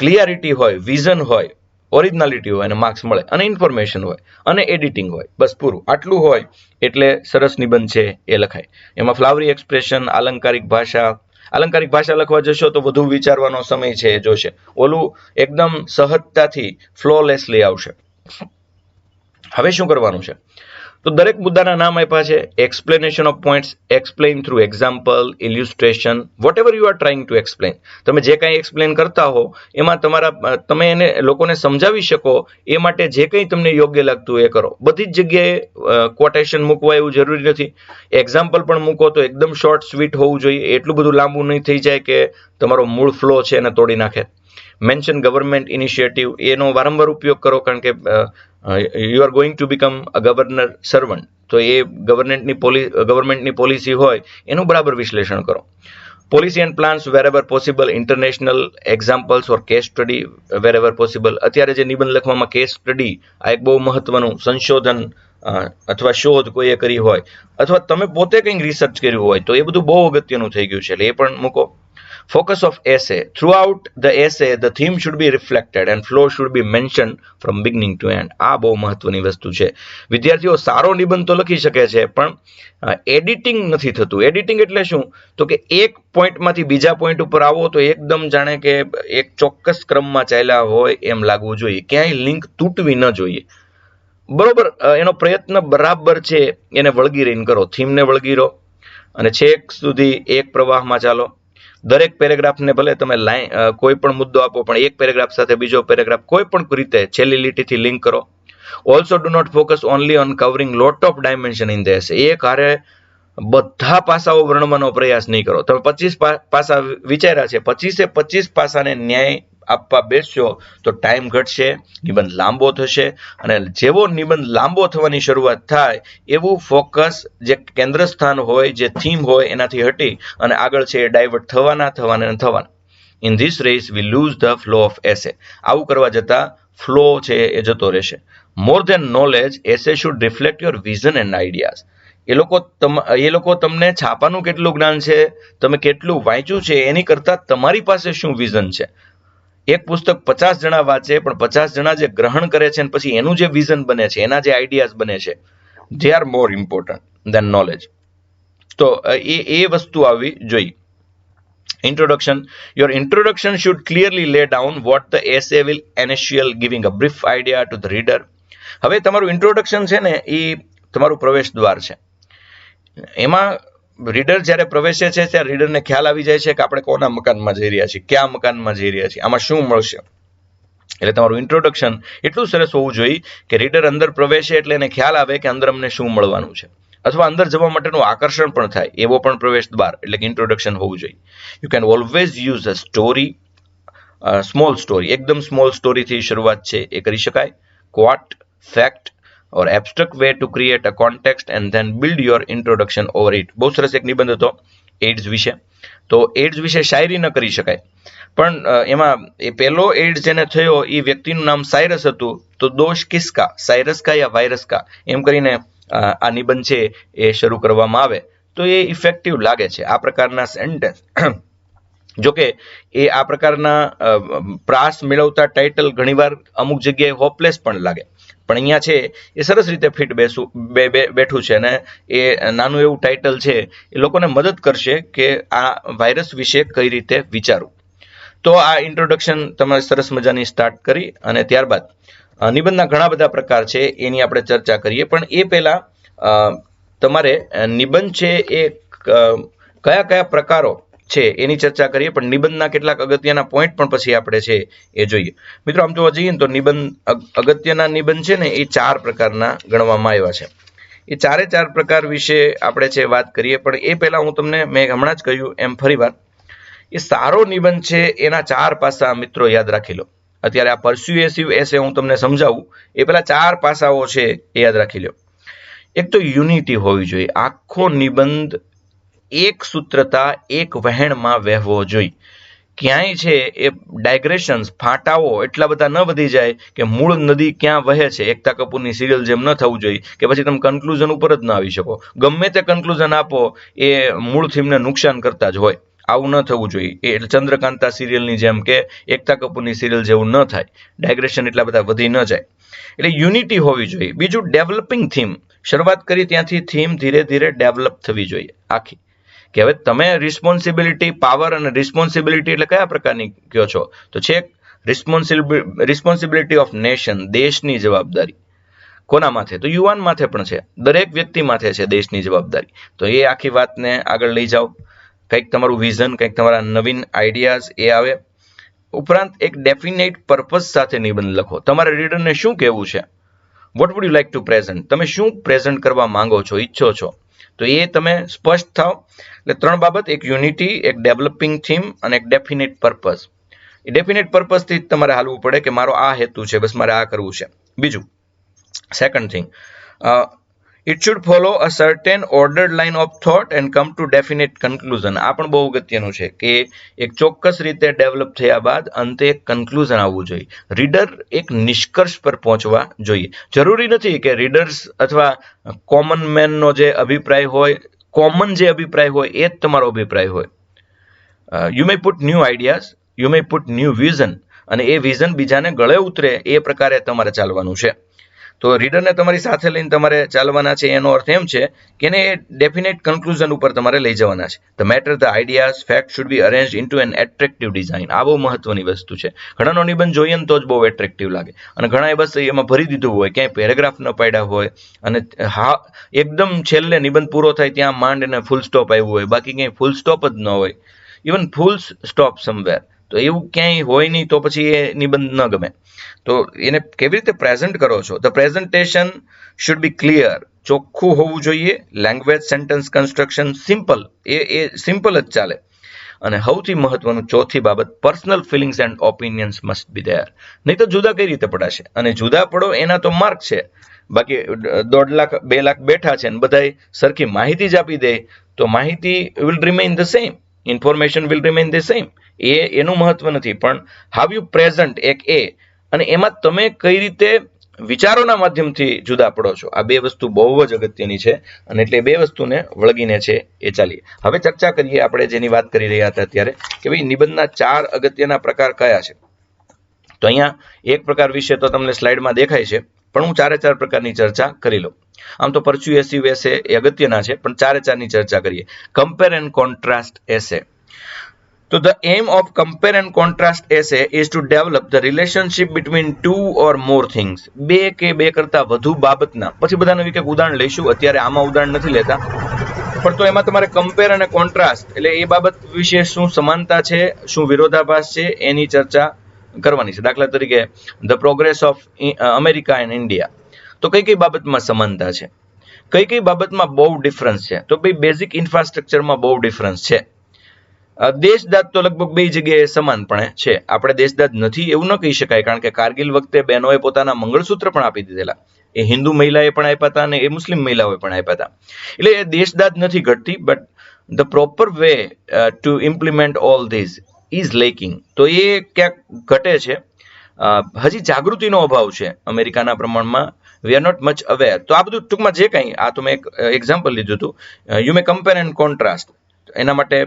ક્લિયરિટી હોય, વિઝન હોય, ઓરિજિનાલિટી હોય અને માર્ક્સ મળે, અને ઇન્ફોર્મેશન હોય અને એડિટિંગ હોય, બસ પૂરું. આટલું હોય એટલે સરસ નિબંધ છે એ લખાય. એમાં ફ્લાવરી એક્સપ્રેશન, આલંકારિક ભાષા લખવા જશો તો વધુ વિચારવાનો સમય છે એ જોશે. ઓલું એકદમ સહજતાથી ફ્લોલેસલી આવશે. હવે શું કરવાનું છે, તો દરેક મુદ્દાના નામ આપ્યા છે. Explanation of points, explain through example, illustration, whatever you are trying to explain. તમે જે કાંઈ એક્સપ્લેન કરતા હો એમાં તમે એને લોકોને સમજાવી શકો એ માટે જે કંઈ તમને યોગ્ય લાગતું એ કરો. બધી જ જગ્યાએ કોટેશન મૂકવા એવું જરૂરી નથી. એક્ઝામ્પલ પણ મૂકો તો એકદમ શોર્ટ સ્વીટ હોવું જોઈએ. એટલું બધું લાંબુ નહીં થઈ જાય કે તમારો મૂળ ફ્લો છે એને તોડી નાખે. મેન્શન ગવર્મેન્ટ ઇનિશિયેટિવ, એનો વારંવાર ઉપયોગ કરો, કારણ કે you are going to become a governor servant. તો એ ગવર્મેન્ટની પોલિસી હોય એનું બરાબર વિશ્લેષણ કરો. Policy and plans વેરેવર possible, international examples or case study વેરેવર possible. અત્યારે જે નિબંધ લખવામાં કેસ સ્ટડી આ એક બહુ મહત્વનું સંશોધન અથવા શોધ કોઈએ કરી હોય અથવા તમે પોતે કંઈક રિસર્ચ કર્યું હોય તો એ બધું બહુ અગત્યનું થઈ ગયું છે, એટલે એ પણ મૂકો. Focus of essay. Throughout the essay, the theme should be reflected and flow should be mentioned from beginning to end. આ બહુ મહત્વની વસ્તુ છે. વિદ્યાર્થીઓ સારો નિબંધ તો લખી શકે છે પણ એડિટિંગ નથી થતું. એડિટિંગ એટલે શું, તો કે એક પોઈન્ટમાંથી બીજા પોઈન્ટ ઉપર આવો તો એકદમ જાણે કે એક ચોક્કસ ક્રમમાં ચાલ્યા હોય એમ લાગવું જોઈએ. ક્યાંય લિંક તૂટવી ન જોઈએ. બરોબર એનો પ્રયત્ન બરાબર છે એને વળગી રહીને કરો, થીમને વળગી રહો અને છેક સુધી એક પ્રવાહમાં ચાલો. દરેક પેરેગ્રાફને ભલે તમે કોઈ પણ મુદ્દો આપો પણ એક પેરેગ્રાફ સાથે બીજો પેરેગ્રાફ કોઈ પણ રીતે છેલ્લી લીટીથી લિંક કરો. Also do not focus only on covering lot of dimension in these. એક હારે બધા પાસાઓ વર્ણવાનો પ્રયાસ નહીં કરો. તમે 25 પાસા વિચાર્યા છે, 25 પાસાને ન્યાય આપવા બેસશો તો ટાઈમ ઘટશે, નિબંધ લાંબો થશે અને જેવો નિબંધ લાંબો થવાની શરૂઆત થાય એવું ફોકસ જે કેન્દ્ર સ્થાન હોય, જે થીમ હોય એનાથી હટી અને આગળ છે એ ડાયવર્ટ થવાના. In this race we lose the flow of essay. આવું કરવા જતાં ફ્લો છે એ જતો રહેશે. More than knowledge, essay should reflect your vision and ideas. એ લોકો તમને છાપાનું કેટલું જ્ઞાન છે, તમે કેટલું વાંચ્યું છે એની કરતાં તમારી પાસે શું વિઝન છે. એક પુસ્તક 50 જણા વાંચે પણ 50 જણા જે ગ્રહણ કરે છે અને પછી એનું જે વિઝન બને છે, એના જે આઈડિયાઝ બને છે, they are more important then knowledge. તો એ વસ્તુ આવવી જોઈએ. Introduction. Your introduction should clearly lay down what the essay will initial, giving a brief idea to the reader. હવે તમારું ઇન્ટ્રોડક્શન છે ને એ તમારું પ્રવેશ દ્વાર છે. એમાં રીડર જ્યારે પ્રવેશે છે ત્યારે રીડરને ખ્યાલ આવી જાય છે કે આપણે કોના મકાનમાં જઈ રહ્યા છીએ, ક્યાં મકાનમાં જઈ રહ્યા છીએ, આમાં શું મળશે. એટલે તમારું ઇન્ટ્રોડક્શન એટલું સરસ હોવું જોઈએ કે રીડર અંદર પ્રવેશે એટલે એને ખ્યાલ આવે કે અંદર અમને શું મળવાનું છે, અથવા અંદર જવા માટેનું આકર્ષણ પણ થાય એવો પણ પ્રવેશ દ્વાર એટલે કે ઇન્ટ્રોડક્શન હોવું જોઈએ. You can always use a story, small story, એકદમ સ્મોલ સ્ટોરીથી શરૂઆત છે એ કરી શકાય. Quote, fact or abstract way to create a context and then build your introduction over it. બહુ સરસ એક નિબંધ હતો એડ્સ વિશે. તો એડ્સ વિશે શાયરી ન કરી શકાય, પણ એમાં એ પહેલો એડ્સ જેને થયો એ વ્યક્તિનું નામ સાયરસ હતું. તો દોષ કિસકા, સાયરસ કા યા વાયરસ કા, એમ કરીને આ નિબંધ છે એ શરૂ કરવામાં આવે તો એ ઇફેક્ટિવ લાગે છે. આ પ્રકારના સેન્ટેન્સ, જોકે એ આ પ્રકારના પ્રાસ મેળવતા ટાઇટલ ઘણીવાર અમુક જગ્યાએ હોપલેસ પણ લાગે, પણ અહીંયા છે એ સરસ રીતે ફિટ બેઠું છે અને એ નાનું એવું ટાઇટલ છે એ લોકોને મદદ કરશે કે આ વાયરસ વિશે કઈ રીતે વિચારવું. તો આ ઇન્ટ્રોડક્શન તમે સરસ મજાની સ્ટાર્ટ કરી અને ત્યારબાદ નિબંધના ઘણા બધા પ્રકાર છે એની આપણે ચર્ચા કરીએ. પણ એ પહેલા તમારે નિબંધ છે એ કયા કયા પ્રકારો છે એની ચર્ચા કરીએ, પણ નિબંધના કેટલાક અગત્યના પોઈન્ટ પણ પછી આપણે છે એ જોઈએ. મિત્રો આમ જોવા જઈએ તો અગત્યના નિબંધ છે ને એ 4 પ્રકારના ગણવામાં આવ્યા છે. એ 4 પ્રકાર વિશે આપણે છે વાત કરીએ, પણ એ પહેલા મેં હમણાં જ કહ્યું એમ ફરીવાર, એ સારો નિબંધ છે એના 4 પાસા મિત્રો યાદ રાખી લો. અત્યારે આ પર્સ્યુએસિવ એસે હું તમને સમજાવું એ પહેલા 4 પાસાઓ છે એ યાદ રાખી લો. એક તો યુનિટી હોવી જોઈએ. આખો નિબંધ એક સૂત્રતા, એક વહેણમાં વહેવો જોઈએ. ક્યાંય છે એ ડાયગ્રેશન્સ, ફાટાઓ એટલા બધા ન વધી જાય કે મૂળ નદી ક્યાં વહે છે, એકતા કપૂરની સિરિયલ જેમ ન થવું જોઈએ કે પછી તમે કન્ક્લુઝન ઉપર જ ન આવી શકો. ગમે તે કન્ક્લુઝન આપો એ મૂળ થીમને નુકસાન કરતા જ હોય. આવું ન થવું જોઈએ. એટલે ચંદ્રકાંતા સિરિયલની જેમ કે એકતા કપૂરની સિરિયલ જેવું ન થાય, ડાયગ્રેશન એટલા બધા વધી ન જાય. એટલે યુનિટી હોવી જોઈએ. બીજું ડેવલપિંગ થીમ. શરૂઆત કરી ત્યાંથી થીમ ધીરે ધીરે ડેવલપ થવી જોઈએ આખી, કે હવે તમે રિસ્પોન્સિબિલિટી, પાવર અને રિસ્પોન્સિબિલિટી એટલે કયા પ્રકારની કહો છો, તો છે રિસ્પોન્સિબિલિટી ઓફ નેશન, દેશની જવાબદારી. કોના માથે? તો યુવાન માથે પણ છે, દરેક વ્યક્તિ માથે છે દેશની જવાબદારી. તો એ આખી વાતને આગળ લઈ જાઓ. કંઈક તમારું વિઝન, કંઈક તમારા નવીન આઈડિયાઝ એ આવે. ઉપરાંત એક ડેફિનેટ પર્પઝ સાથે નિબંધ લખો. તમારે રીડરને શું કહેવું છે, what would you like to present, તમે શું પ્રેઝન્ટ કરવા માંગો છો, ઈચ્છો છો, તો એ તમે સ્પષ્ટ થાઓ. એટલે 3 બાબત, એક યુનિટી, એક ડેવલપિંગ થીમ અને એક ડેફિનેટ પર્પઝ. એ ડેફિનેટ પર્પઝથી જ તમારે હાલવું પડે કે મારો આ હેતુ છે, બસ મારે આ કરવું છે. બીજું, second thing, it should follow a certain ordered line of thought and come to definite conclusion. આ પણ બહુ અગત્યનું છે કે એક ચોક્કસ રીતે ડેવલપ થયા બાદ અંતે એક કન્ક્લુઝન આવવું જોઈએ. રીડર એક નિષ્કર્ષ પર પહોંચવા જોઈએ. જરૂરી નથી કે રીડર્સ અથવા કોમન મેનનો જે અભિપ્રાય હોય, કોમન જે અભિપ્રાય હોય એ જ તમારો અભિપ્રાય હોય. You may put new ideas, you may put new vision, અને એ વિઝન બીજાને ગળે ઉતરે એ પ્રકારે તમારે ચાલવાનું છે. તો રીડરને તમારી સાથે લઈને તમારે ચાલવાના છે, એનો અર્થ એમ છે કે એને એ ડેફિનેટ કન્ક્લુઝન ઉપર તમારે લઈ જવાના છે. The matter the ideas fact should be arrange into an attractive design. આ બહુ મહત્વની વસ્તુ છે. ઘણાનો નિબંધ જોઈએ ને તો જ બહુ એટ્રેક્ટિવ લાગે, અને ઘણાએ બસ એમાં ભરી દીધું હોય, ક્યાંય પેરેગ્રાફ ન પાડ્યા હોય, અને હા એકદમ છેલ્લે નિબંધ પૂરો થાય ત્યાં માંડ એને ફૂલ સ્ટોપ આવ્યું હોય, બાકી ક્યાંય ફૂલ સ્ટોપ જ ન હોય, ઇવન ફૂલ સ્ટોપ સમવેર, તો એવું ક્યાંય હોય નહીં, તો પછી એ નિબંધ ન ગમે. તો એને કેવી રીતે પ્રેઝન્ટ કરો છો? The presentation should be clear, ચોખ્ખું હોવું જોઈએ. લેંગ્વેજ, સેન્ટેન્સ કન્સ્ટ્રક્શન સિમ્પલ, એ સિમ્પલ જ ચાલે. અને સૌથી મહત્વનું ચોથી બાબત, personal feelings and opinions must be there. નહીં તો જુદા કઈ રીતે પડાશે? અને જુદા પડો એના તો માર્ક છે, બાકી 1.5 લાખ 2 લાખ બેઠા છે ને બધાય સરખી માહિતી જ આપી દે, તો માહિતી will remain the same, information will remain the same. એનું મહત્વ નથી, પણ હાવ યુ પ્રેઝન્ટ એક અને એમાં તમે કઈ રીતે વિચારોના માધ્યમથી જુદા પડો છો, આ બે વસ્તુ બહુ જ અગત્યની છે. અને એટલે બે વસ્તુને વળગીને છે એ ચાલીએ. હવે ચર્ચા કરીએ આપણે જેની વાત કરી રહ્યા હતા અત્યારે, કે ભાઈ નિબંધના 4 અગત્યના પ્રકાર કયા છે. તો અહીંયા એક પ્રકાર વિશે તો તમને સ્લાઇડમાં દેખાય છે, પણ હું 4 પ્રકારની ચર્ચા કરી લઉં. આમ તો પરસ્યુએસિવ એસે એ અગત્યના છે, પણ 4ની ચર્ચા કરીએ. કમ્પેર એન્ડ કોન્ટ્રાસ્ટ એસે. તો the aim of compare and contrast essay is to develop the relationship between 2 or more things. બે કે બે કરતા વધુ બાબતના, પછી બધાનું એક ઉદાહરણ લઈશું, અત્યારે આમાં ઉદાહરણ નથી લેતા, પણ તો એમાં તમારે કમ્પેર અને કોન્ટ્રાસ્ટ એટલે એ બાબત વિશે શું સમાનતા છે, શું વિરોધાભાસ છે, એની ચર્ચા કરવાની છે. દાખલા તરીકે the progress of America and India, તો કઈ કઈ બાબતમાં સમાનતા છે, કઈ કઈ બાબતમાં બહુ ડિફરન્સ છે? તો ભાઈ બેઝિક ઇન્ફ્રાસ્ટ્રક્ચરમાં બહુ ડિફરન્સ છે. દેશદાદ તો લગભગ બે જગ્યાએ સમાનપણે છે. આપણે દેશદાદ નથી એવું ન કહી શકાય, કારણ કે કારગિલ વખતે બહેનોએ પોતાના મંગળસૂત્ર પણ આપી દીધેલા. એ હિન્દુ મહિલાએ પણ આપ્યા હતા અને એ મુસ્લિમ મહિલાઓએ પણ આપ્યા હતા. એટલે એ દેશદાદ નથી ઘટતી, but the proper way to implement all these is lacking. તો એ ક્યાંક ઘટે છે. હજી જાગૃતિનો અભાવ છે અમેરિકાના પ્રમાણમાં. We are not much aware. તો આ બધું ટૂંકમાં જે કંઈ, આ તો મેં એક એક્ઝામ્પલ લીધું હતું. You may compare and contrast. એના માટે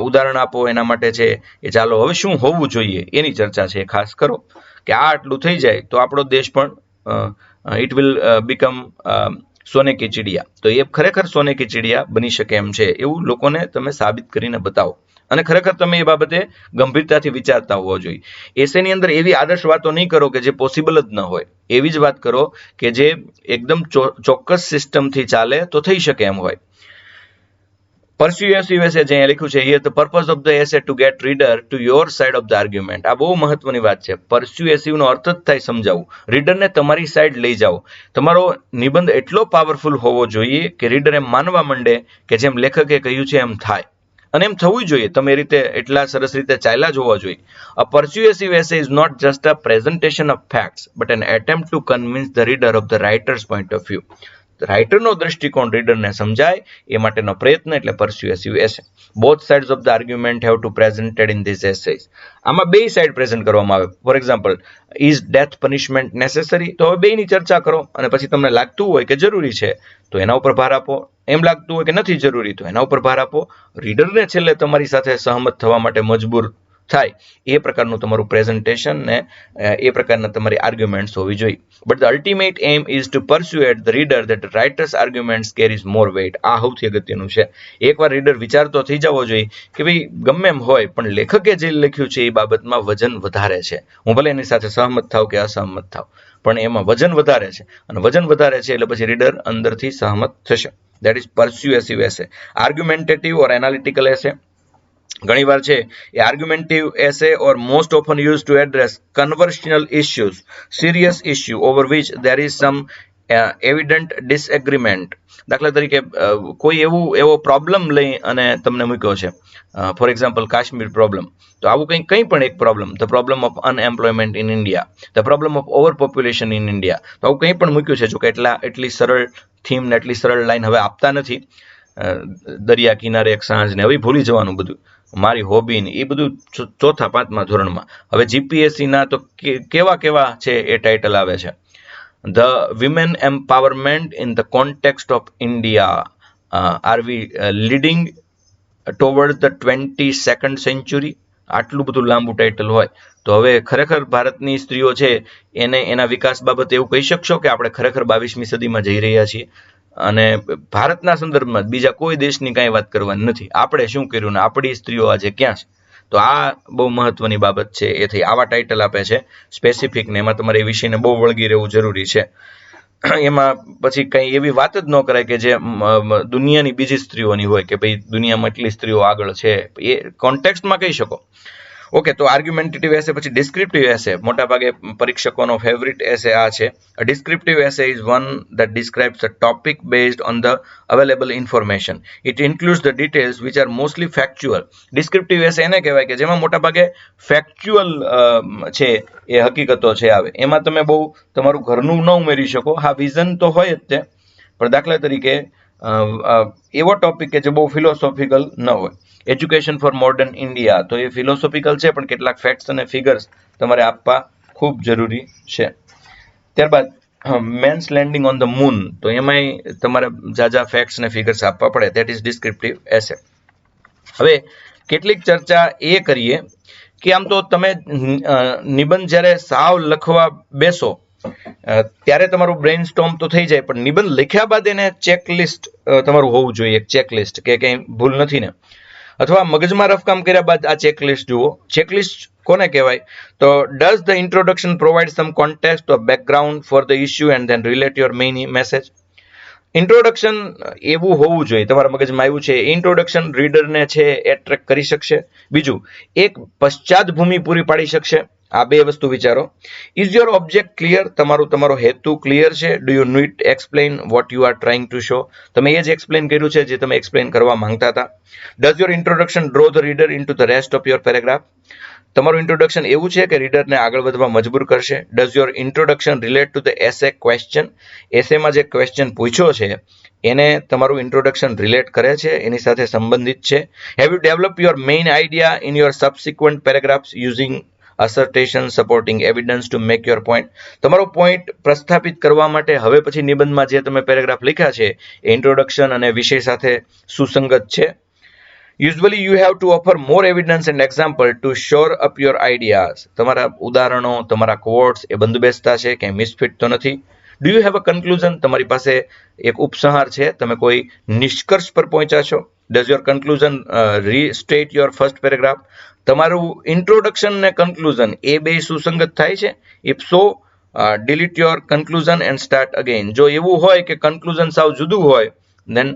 ઉદાહરણ આપો, એના માટે છે એ ચાલો હવે શું હોવું જોઈએ એની ચર્ચા છે ખાસ કરો, કે આ આટલું થઈ જાય તો આપણો દેશ પણ ઇટ વિલ બીકમ સોને કી ચિડિયા. તો એ ખરેખર સોને કી ચિડિયા બની શકે એમ છે, એવું લોકોને તમે સાબિત કરીને બતાવો. અને ખરેખર તમે એ બાબતે ગંભીરતાથી વિચારતા હોવો જોઈએ. એસેની અંદર એવી આદર્શ વાતો નહીં કરો કે જે પોસિબલ જ ન હોય, એવી જ વાત કરો કે જે એકદમ ચોક્કસ સિસ્ટમથી ચાલે તો થઈ શકે એમ હોય. પરસ્યુએસિવ એસે જે લખ્યું છે, here the purpose of the essay to get reader to your side of the argument. આ બહુ મહત્વની વાત છે. પરસ્યુએસિવનો અર્થ જ થાય સમજાવવું, રીડરને તમારી સાઈડ લઈ જાઓ. તમારો નિબંધ એટલો પાવરફુલ હોવો જોઈએ કે રીડર એમ માનવા માંડે કે જેમ લેખકે કહ્યું છે એમ થાય, અને એમ થવું જોઈએ. તમે એ રીતે એટલા સરસ રીતે ચાલ્યા જ હોવા જોઈએ. A persuasive essay is not just a presentation of facts, but an attempt to convince the reader of the writer's point of view. રાઇટરનો દ્રષ્ટિકોણ રીડરને સમજાય એ માટેનો પ્રયત્ન એટલે persuasive essay. Both sides of the argument have to presented in this essays. આમાં બે સાઇડ પ્રેઝન્ટ કરવામાં આવે. For example, is death punishment necessary? તો હવે બેની ચર્ચા કરો, અને પછી તમને લાગતું હોય કે જરૂરી છે તો એના ઉપર ભાર આપો, એમ લાગતું હોય કે નથી જરૂરી તો એના ઉપર ભાર આપો. રીડરને છેલ્લે તમારી સાથે સહમત થવા માટે મજબૂર થાય એ પ્રકારનું તમારું પ્રેઝન્ટેશન ને એ પ્રકારના તમારી આર્ગ્યુમેન્ટ્સ હોવી જોઈએ. But the ultimate aim is to persuade the reader that writer's arguments carries more weight. આ સૌથી અગત્યનું છે. એકવાર રીડર વિચારતો થઈ જવો જોઈએ કે ભાઈ ગમે એમ હોય પણ લેખકે જે લખ્યું છે એ બાબતમાં વજન વધારે છે. હું ભલે એની સાથે સહમત થાવ કે અસહમત થાવ, પણ એમાં વજન વધારે છે, અને વજન વધારે છે એટલે પછી રીડર અંદરથી સહમત થશે. That is persuasive essay. Argumentative or analytical essay. ઘણી વાર છે એ argumentative essay or most often use to address conversational issues, serious issue over which there is some evident disagreement. દાખલા તરીકે કોઈ એવો પ્રોબ્લેમ લઈ અને તમને મૂક્યો છે, ફોર એક્ઝામ્પલ કાશ્મીર પ્રોબ્લેમ. તો આવું કંઈ પણ એક problem, the problem of unemployment in India, the problem of over population in India. તો આવું કંઈ પણ મૂક્યું છે. જો કે એટલી સરળ થીમ ને એટલી સરળ લાઈન હવે આપતા નથી. દરિયા કિનારે એક સાંજ ને હવે ભૂલી જવાનું બધું, મારી હોબી ને એ બધું 4થા 5મા ધોરણમાં. હવે જીપીએસસી ના તો કેવા કેવા છે એ ટાઇટલ આવે છે. The women empowerment in the context of India, are we leading toward the 22nd century? આટલું બધું લાંબુ ટાઇટલ હોય તો હવે ખરેખર ભારતની સ્ત્રીઓ છે એને એના વિકાસ બાબતે એવું કહી શકશો કે આપણે ખરેખર 22મી સદીમાં જઈ રહ્યા છીએ? અને ભારતના સંદર્ભમાં બીજા કોઈ દેશની કાંઈ વાત કરવાની નથી. આપણે શું કર્યું ને આપણી સ્ત્રીઓ આજે ક્યાં છે? તો આ બહુ મહત્વની બાબત છે. એ થઈ આવા ટાઇટલ આપે છે સ્પેસિફિક ને એમાં તમારે એ વિષયને બહુ વળગી રહેવું જરૂરી છે. એમાં પછી કઈ એવી વાત જ ન કરાય કે જે દુનિયાની બીજી સ્ત્રીઓની હોય કે ભાઈ દુનિયામાં એટલી સ્ત્રીઓ આગળ છે, એ કોન્ટેક્સ્ટમાં કહી શકો. ઓકે, તો આર્ગ્યુમેન્ટેટિવ એસે પછી ડિસ્ક્રિપ્ટિવ એસે મોટાભાગે પરીક્ષકોનો ફેવરિટ એસે આ છે. A descriptive essay is one that describes a topic based on the available information. It includes the details which are mostly factual. Descriptive essay એને કહેવાય કે જેમાં મોટાભાગે ફેક્ચ્યુઅલ છે એ હકીકતો છે આવે. એમાં તમે બહુ તમારું ઘરનું ન ઉમેરી શકો. હા, વિઝન તો હોય જ તે, પણ દાખલા તરીકે એવો ટોપિક કે જે બહુ ફિલોસોફિકલ ન હોય. એજ્યુકેશન ફોર મોડર્ન ઇન્ડિયા, તો એ ફિલોસોફિકલ છે પણ કેટલાક ફેક્ટ્સ અને ફિગર્સ તમારે આપવા ખૂબ જરૂરી છે. ત્યારબાદ man's landing on the moon, તો એમાંય તમારે જાજા ફેક્ટ્સ અને ફિગર્સ આપવા પડે. That is descriptive essay. હવે કેટલીક ચર્ચા એ કરીએ કે આમ તો તમે નિબંધ જ્યારે સાવ લખવા બેસો ત્યારે તમારું બ્રેઇન સ્ટોર્મ તો થઈ જાય, પણ નિબંધ લખ્યા બાદ એને ચેકલિસ્ટ તમારું હોવું જોઈએ. એક ચેકલિસ્ટ કે કંઈ ભૂલ નથી ને, અથવા મગજમાં રફકામ કર્યા બાદ આ ચેકલિસ્ટ જુઓ. ચેકલિસ્ટ કોને કહેવાય? તો does the introduction provide some context or background for the issue and then relate your main message. Introduction એવું હોવું જોઈએ, તમારા મગજમાં આવ્યું છે ઇન્ટ્રોડક્શન રીડરને છે એટ્રેક્ટ કરી શકશે. બીજું, એક પશ્ચાદભૂમિ પૂરી પાડી શકશે. આ બે વસ્તુ વિચારો. Is your object clear? તમારો હેતુ ક્લિયર છે? Do you need explain what you are trying to show? તમે એ જ એક્સપ્લેન કર્યું છે જે તમે એક્સપ્લેન કરવા માંગતા હતા. Does your introduction draw the reader into the rest of your paragraph? તમારું ઇન્ટ્રોડક્શન એવું છે કે રીડરને આગળ વધવા મજબૂર કરશે. Does your introduction relate to the essay question? એસેમાં જે ક્વેશ્ચન પૂછ્યો છે એને તમારું ઇન્ટ્રોડક્શન રિલેટ કરે છે, એની સાથે સંબંધિત છે. Have you develop your main idea in your subsequent paragraphs using assertion supporting evidence to make your point? તમારો પોઈન્ટ પ્રસ્થાપિત કરવા માટે હવે પછી નિબંધમાં જે તમે પેરેગ્રાફ લખ્યા છે એ ઇન્ટ્રોડક્શન અને વિષય સાથે સુસંગત છે. Usually you have to offer more evidence and example to shore up your ideas. તમારા ઉદાહરણો, તમારા કોટ્સ એ બંધબેસતા છે, ક્યાંય મિસફિટ તો નથી. Do you have a conclusion? તમારી પાસે એક ઉપસંહાર છે, તમે કોઈ નિષ્કર્ષ પર પહોંચ્યા છો. Does your conclusion restate your first paragraph? તમારું ઇન્ટ્રોડક્શન ને કન્ક્લુઝન એ બે સુસંગત થાય છે? If so, delete your conclusion and start again. જો એવું હોય કે કન્ક્લુઝન સાવ જુદું હોય, then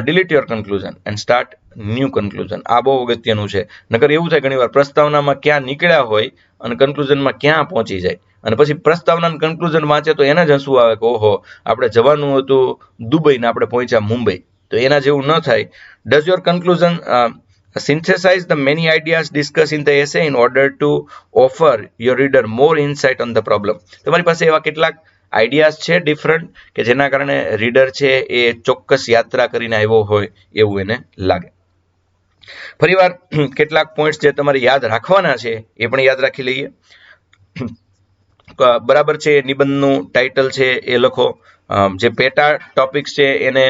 delete your conclusion and start new conclusion. આ બહુ અગત્યનું છે. નકર એવું થાય ઘણીવાર પ્રસ્તાવનામાં ક્યાં નીકળ્યા હોય અને કન્ક્લુઝનમાં ક્યાં પહોંચી જાય, અને પછી પ્રસ્તાવના કન્ક્લુઝન વાંચે તો એને જ હસવું આવે કે ઓહો, આપણે જવાનું હતું દુબઈ ને આપણે પહોંચ્યા મુંબઈ. તો એના જેવું ન થાય. Does your conclusion synthesize the many ideas discussed in the essay in order to offer your reader more insight on the problem? તમારી પાસે એવા કેટલાક આઈડિયાઝ છે ડિફરન્ટ કે જેના કારણે રીડર છે એ ચોક્કસ યાત્રા કરીને આવ્યો હોય એવું એને લાગે. ફરીવાર કેટલાક પોઈન્ટ્સ જે તમારે યાદ રાખવાના છે એ પણ યાદ રાખી લઈએ. બરાબર છે, નિબંધનું ટાઇટલ છે એ લખો. જે પેટા ટોપિક્સ છે એને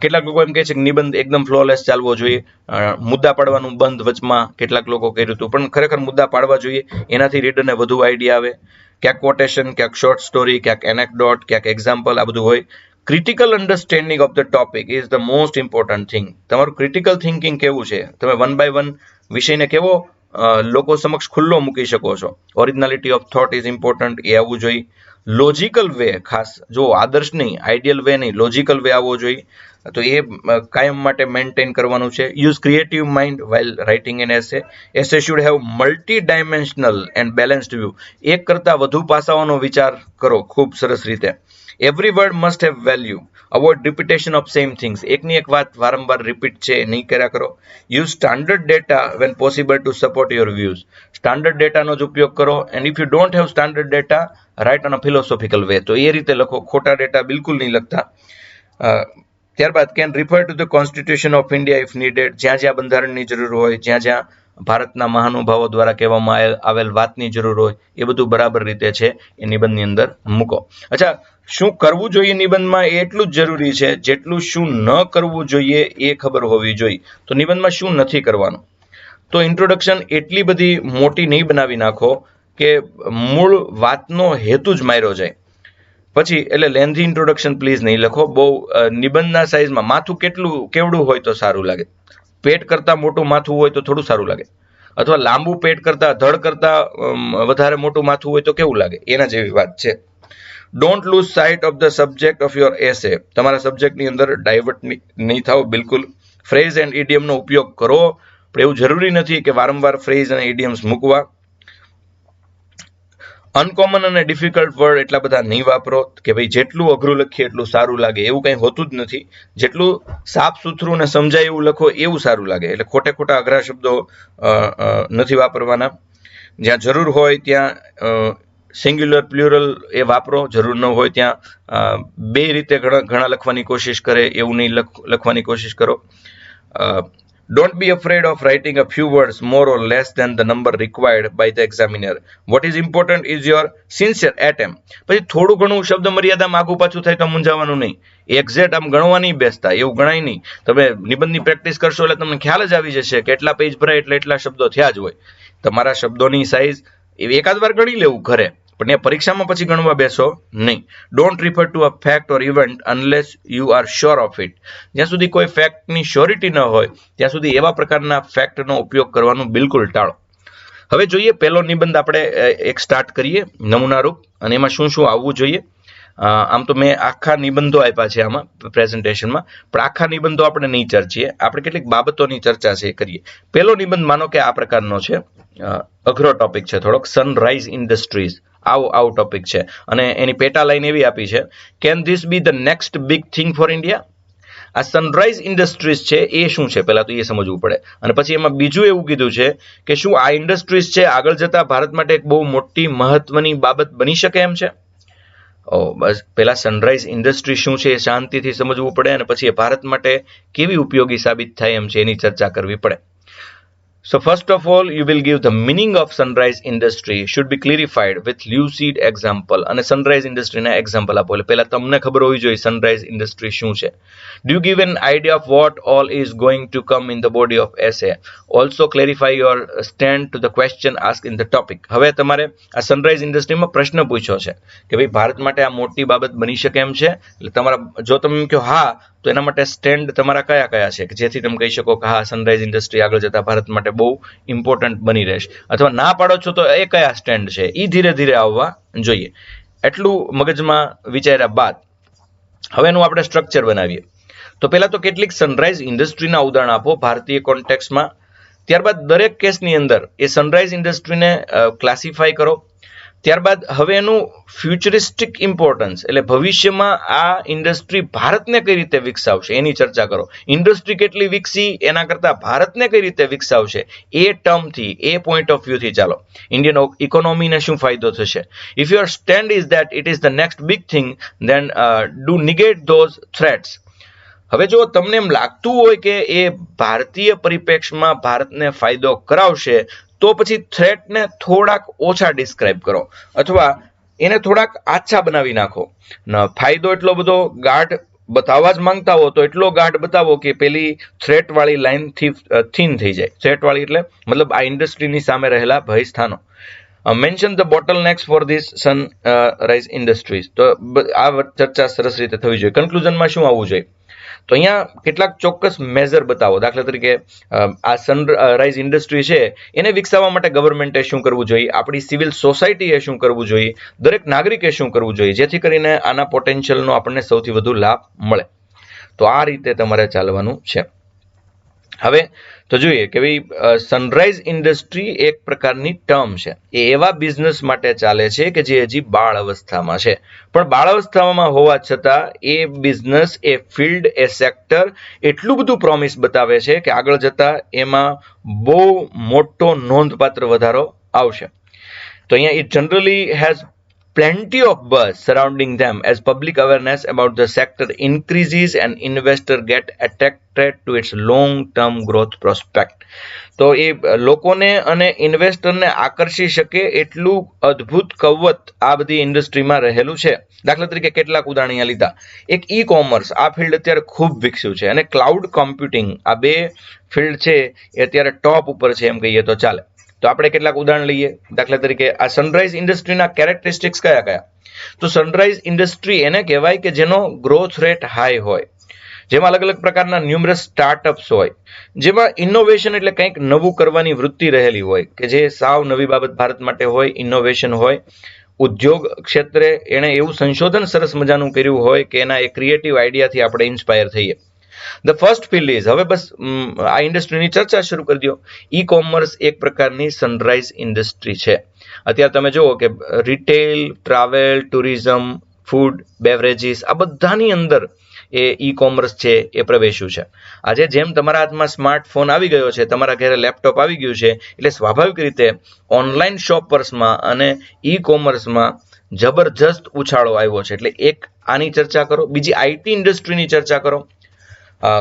કેટલાક લોકો એમ કહે છે કે નિબંધ એકદમ ફ્લોલેસ ચાલવો જોઈએ, મુદ્દા પાડવાનું બંધ વચમાં કેટલાક લોકો કર્યું હતું, પણ ખરેખર મુદ્દા પાડવા જોઈએ, એનાથી રીડરને વધુ આઈડિયા આવે. ક્યાંક કોટેશન, ક્યાંક શોર્ટ સ્ટોરી, ક્યાંક એનેક્ડોટ, ક્યાંક એક્ઝામ્પલ, આ બધું હોય. Critical understanding of the topic is the most important thing. તમારું ક્રિટિકલ થિંકિંગ કેવું છે? તમે વન બાય વન વિષયને કેવો લોકો સમક્ષ ખુલ્લો મૂકી શકો છો. Originality of thought is important, એ આવવું જોઈએ. લોજિકલ વે, ખાસ જો આદર્શ નહીં, આઈડિયલ વે નહીં, લોજિકલ વે આવવો જોઈએ. તો એ કાયમ માટે મેન્ટેન કરવાનું છે. Use creative mind while writing an essay. Essay should have multi dimensional and balanced view. એક કરતાં વધુ પાસાઓનો વિચાર કરો ખૂબ સરસ રીતે. Every word must have value. Avoid repetition of same things. એકની એક વાત વારંવાર રિપીટ છે નહીં કર્યા કરો. Use standard data when possible to support your views. Standard ડેટાનો જ ઉપયોગ કરો. And if you don't have standard data, write on a philosophical way. તો એ રીતે લખો, ખોટા ડેટા બિલકુલ નહીં લખતા. ત્યારબાદ can refer to the constitution of India if needed. જ્યાં જ્યાં બંધારણની જરૂર હોય, જ્યાં જ્યાં ભારતના મહાનુભાવો દ્વારા કહેવામાં આવેલ વાતની જરૂર હોય, એ બધું બરાબર રીતે છે એ નિબંધની અંદર મૂકો. અચ્છા, શું કરવું જોઈએ નિબંધમાં એ એટલું જ જરૂરી છે જેટલું શું ન કરવું જોઈએ એ ખબર હોવી જોઈએ. તો નિબંધમાં શું નથી કરવાનું? તો ઇન્ટ્રોડક્શન એટલી બધી મોટી નહીં બનાવી નાખો કે મૂળ વાતનો હેતુ જ માર્યો જાય. પછી એટલે લેન્ધી ઇન્ટ્રોડક્શન પ્લીઝ નહીં લખો. બહુ નિબંધના સાઇઝમાં માથું કેવડું હોય તો સારું લાગે? પેટ કરતાં મોટું માથું હોય તો થોડું સારું લાગે, અથવા લાંબુ પેટ કરતાં ધડ કરતાં વધારે મોટું માથું હોય તો કેવું લાગે? એના જેવી વાત છે. Don't lose sight of the subject of your essay. તમારા સબ્જેક્ટની અંદર ડાયવર્ટ નહીં થાવ બિલકુલ. ફ્રેઝ એન્ડ ઇડિયમનો ઉપયોગ કરો, પણ એવું જરૂરી નથી કે વારંવાર ફ્રેઝ અને ઇડિયમ્સ મૂકવા. અનકોમન અને ડિફિકલ્ટ વર્ડ એટલા બધા નહીં વાપરો કે ભાઈ જેટલું અઘરું લખીએ એટલું સારું લાગે, એવું કંઈ હોતું જ નથી. જેટલું સાફ સુથરું ને સમજાય એવું લખો એવું સારું લાગે. એટલે ખોટા અઘરા શબ્દો નથી વાપરવાના. જ્યાં જરૂર હોય ત્યાં સિંગ્યુલર પ્લ્યુરલ એ વાપરો, જરૂર ન હોય ત્યાં બે રીતે ઘણા લખવાની કોશિશ કરે એવું નહીં લખવાની કોશિશ કરો. Don't be afraid of writing a few words more or less than the number required by the examiner. What is important is your sincere attempt. પછી થોડું ઘણું શબ્દ મર્યાદામાં આગું પાછું થાય તો મૂંઝાવાનું નહીં. એક્ઝેક્ટ આમ ગણવા નહીં બેસતા, એવું ગણાય નહીં. તમે નિબંધની પ્રેક્ટિસ કરશો એટલે તમને ખ્યાલ જ આવી જશે કે એટલા પેજ ભરાય એટલે એટલા શબ્દો થયા જ હોય. તમારા શબ્દોની સાઇઝ એકાદ વાર ગણી લેવું ઘરે, પણ એ પરીક્ષામાં પછી ગણવા બેસો નહીં. Don't refer to a fact or event unless you are sure of it. જ્યાં સુધી કોઈ ફેક્ટની શ્યોરિટી ન હોય ત્યાં સુધી એવા પ્રકારના ફેક્ટનો ઉપયોગ કરવાનું બિલકુલ ટાળો. હવે જોઈએ પહેલો નિબંધ આપણે એક સ્ટાર્ટ કરીએ નમૂનારૂપ, અને એમાં શું શું આવવું જોઈએ. આમ તો મેં આખા નિબંધો આપ્યા છે આમાં પ્રેઝન્ટેશનમાં, પણ આખા નિબંધો આપણે નહીં ચર્ચીએ. આપણે કેટલીક બાબતોની ચર્ચા છે એ કરીએ. પહેલો નિબંધ માનો કે આ પ્રકારનો છે, અઘરો ટોપિક છે થોડોક. સનરાઈઝ ઇન્ડસ્ટ્રીઝ આવો ટોપિક છે, અને એની પેટા લાઈન એવી આપી છે, can this B the next big thing for India. આ સનરાઈઝ ઇન્ડસ્ટ્રીઝ છે એ શું છે પહેલા તો એ સમજવું પડે. અને પછી એમાં બીજું એવું કીધું છે કે શું આ ઇન્ડસ્ટ્રીઝ છે આગળ જતા ભારત માટે એક બહુ મોટી મહત્વની બાબત બની શકે એમ છે. બસ પહેલા સનરાઈઝ ઇન્ડસ્ટ્રી શું છે એ શાંતિથી સમજવું પડે, અને પછી એ ભારત માટે કેવી ઉપયોગી સાબિત થાય એમ છે એની ચર્ચા કરવી પડે. So first of all, you will give the meaning of sunrise industry should be clarified with lucid example. અને sunrise industry ના example આપો. એટલે પહેલા તમને ખબર હોવી જોઈએ sunrise industry શું છે. Do you give an idea of what all is going to come in the body of essay? Also clarify your stand to the question asked in the topic. હવે તમારે આ sunrise industry માં પ્રશ્ન પૂછ્યો છે કે ભાઈ ભારત માટે આ મોટી બાબત બની શકે એમ છે. એટલે તમારા જો તમે એમ કહો હા, તો એના માટે સ્ટેન્ડ તમારા કયા છે કે જેથી તમે કહી શકો કે હા સનરાઈઝ ઇન્ડસ્ટ્રી આગળ જતા ભારત માટે બહુ ઇમ્પોર્ટન્ટ બની રહેશે. અથવા ના પાડો છો તો એ કયા સ્ટેન્ડ છે એ ધીરે ધીરે આવવા જોઈએ. એટલું મગજમાં વિચાર્યા બાદ હવે એનું આપણે સ્ટ્રક્ચર બનાવીએ. તો પહેલા તો કેટલીક સનરાઈઝ ઇન્ડસ્ટ્રીના ઉદાહરણ આપો ભારતીય કોન્ટેક્સમાં. ત્યારબાદ દરેક કેસની અંદર એ સનરાઈઝ ઇન્ડસ્ટ્રીને ક્લાસિફાય કરો. ત્યારબાદ હવે એનું ફ્યુચરિસ્ટિક ઇમ્પોર્ટન્સ એટલે ભવિષ્યમાં આ ઇન્ડસ્ટ્રી ભારતને કઈ રીતે વિકસાવશે એની ચર્ચા કરો. ઇન્ડસ્ટ્રી કેટલી વિકસી એના કરતાં ભારતને કઈ રીતે વિકસાવશે એ ટર્મથી, એ પોઈન્ટ ઓફ વ્યૂથી ચાલો. ઇન્ડિયન ઇકોનોમીને શું ફાયદો થશે. If your stand is that it is the next big thing, then do negate those threats. હવે જો તમને એમ લાગતું હોય કે એ ભારતીય પરિપ્રેક્ષમાં ભારતને ફાયદો કરાવશે, તો પછી થ્રેટને થોડાક ઓછા ડિસ્ક્રાઇબ કરો, અથવા એને થોડાક આછા બનાવી નાખો. ફાયદો એટલો બધો ગાઢ બતાવવા જ માંગતા હો તો એટલો ગાઢ બતાવો કે પેલી થ્રેટ વાળી લાઈન થીન થઈ જાય. થ્રેટ વાળી એટલે મતલબ આ ઇન્ડસ્ટ્રીની સામે રહેલા ભય સ્થાનો. Mention the bottlenecks for this sunrise industries. તો આ ચર્ચા સરસ રીતે થવી જોઈએ. કન્ક્લુઝનમાં શું આવવું જોઈએ, તો અહીંયા કેટલાક ચોક્કસ મેજર બતાવો. દાખલા તરીકે આ સનરાઈઝ ઇન્ડસ્ટ્રી છે એને વિકસાવવા માટે ગવર્મેન્ટે શું કરવું જોઈએ, આપણી સિવિલ સોસાયટીએ શું કરવું જોઈએ, દરેક નાગરિકે શું કરવું જોઈએ, જેથી કરીને આના પોટેન્શિયલનો આપણને સૌથી વધુ લાભ મળે. તો આ રીતે તમારે ચાલવાનું છે. હવે તો જોઈએ કે ભાઈ સનરાઈઝ ઇન્ડસ્ટ્રી એક પ્રકારની ટર્મ છે. એ એવા બિઝનેસ માટે ચાલે છે કે જે હજી બાળ અવસ્થામાં છે, પણ બાળ અવસ્થામાં હોવા છતાં એ બિઝનેસ, એ ફિલ્ડ, એ સેક્ટર એટલું બધું પ્રોમિસ બતાવે છે કે આગળ જતા એમાં બહુ મોટો નોંધપાત્ર વધારો આવશે. તો અહીંયા it generally has plenty of buzz surrounding them as public awareness about the sector increases and investors get attracted to its long term growth prospect. તો એ લોકોને અને ઇન્વેસ્ટરને આકર્ષી શકે એટલું અદ્ભુત કવત આ બધી ઇન્ડસ્ટ્રીમાં રહેલું છે. દાખલા તરીકે કેટલાક ઉદાહરણ અહીંયા લીધા. એક ઈ કોમર્સ આ ફિલ્ડ અત્યારે ખૂબ વિકસ્યું છે, અને ક્લાઉડ કોમ્પ્યુટિંગ આ બે ફિલ્ડ છે એ અત્યારે ટોપ ઉપર છે એમ કહીએ તો ચાલે. તો આપણે કેટલાક ઉદાહરણ લઈએ. દાખલા તરીકે આ સનરાઈઝ ઇન્ડસ્ટ્રીના કેરેક્ટરિસ્ટિક્સ કયા કયા? તો સનરાઈઝ ઇન્ડસ્ટ્રી એને કહેવાય કે જેનો ગ્રોથ રેટ હાઈ હોય, જેમાં અલગ અલગ પ્રકારના ન્યુમરસ સ્ટાર્ટઅપ્સ હોય, જેમાં ઇનોવેશન એટલે કંઈક નવું કરવાની વૃત્તિ રહેલી હોય, કે જે સાવ નવી બાબત ભારત માટે હોય, ઇનોવેશન હોય. ઉદ્યોગ ક્ષેત્રે એણે એવું સંશોધન સરસ મજાનું કર્યું હોય કે એના એ ક્રિએટિવ આઈડિયાથી આપણે ઇન્સ્પાયર થઈએ. ધ ફર્સ્ટ ફિલ્ડ ઇઝ, હવે બસ આ ઇન્ડસ્ટ્રીની ચર્ચા શરૂ કરી દો. ઈ કોમર્સ એક પ્રકારની સનરાઈઝ ઇન્ડસ્ટ્રી છે. અત્યારે તમે જુઓ કે retail, travel, tourism, food, beverages આ બધાની અંદર એ ઈ કોમર્સ છે એ પ્રવેશ્યું છે. આજે જેમ તમારા હાથમાં સ્માર્ટફોન આવી ગયો છે, તમારા ઘરે લેપટોપ આવી ગયું છે, એટલે સ્વાભાવિક રીતે ઓનલાઈન શોપર્સમાં અને ઈ કોમર્સમાં જબરજસ્ત ઉછાળો આવ્યો છે. એટલે એક આની ચર્ચા કરો. બીજી આઈટી ઇન્ડસ્ટ્રીની ચર્ચા કરો.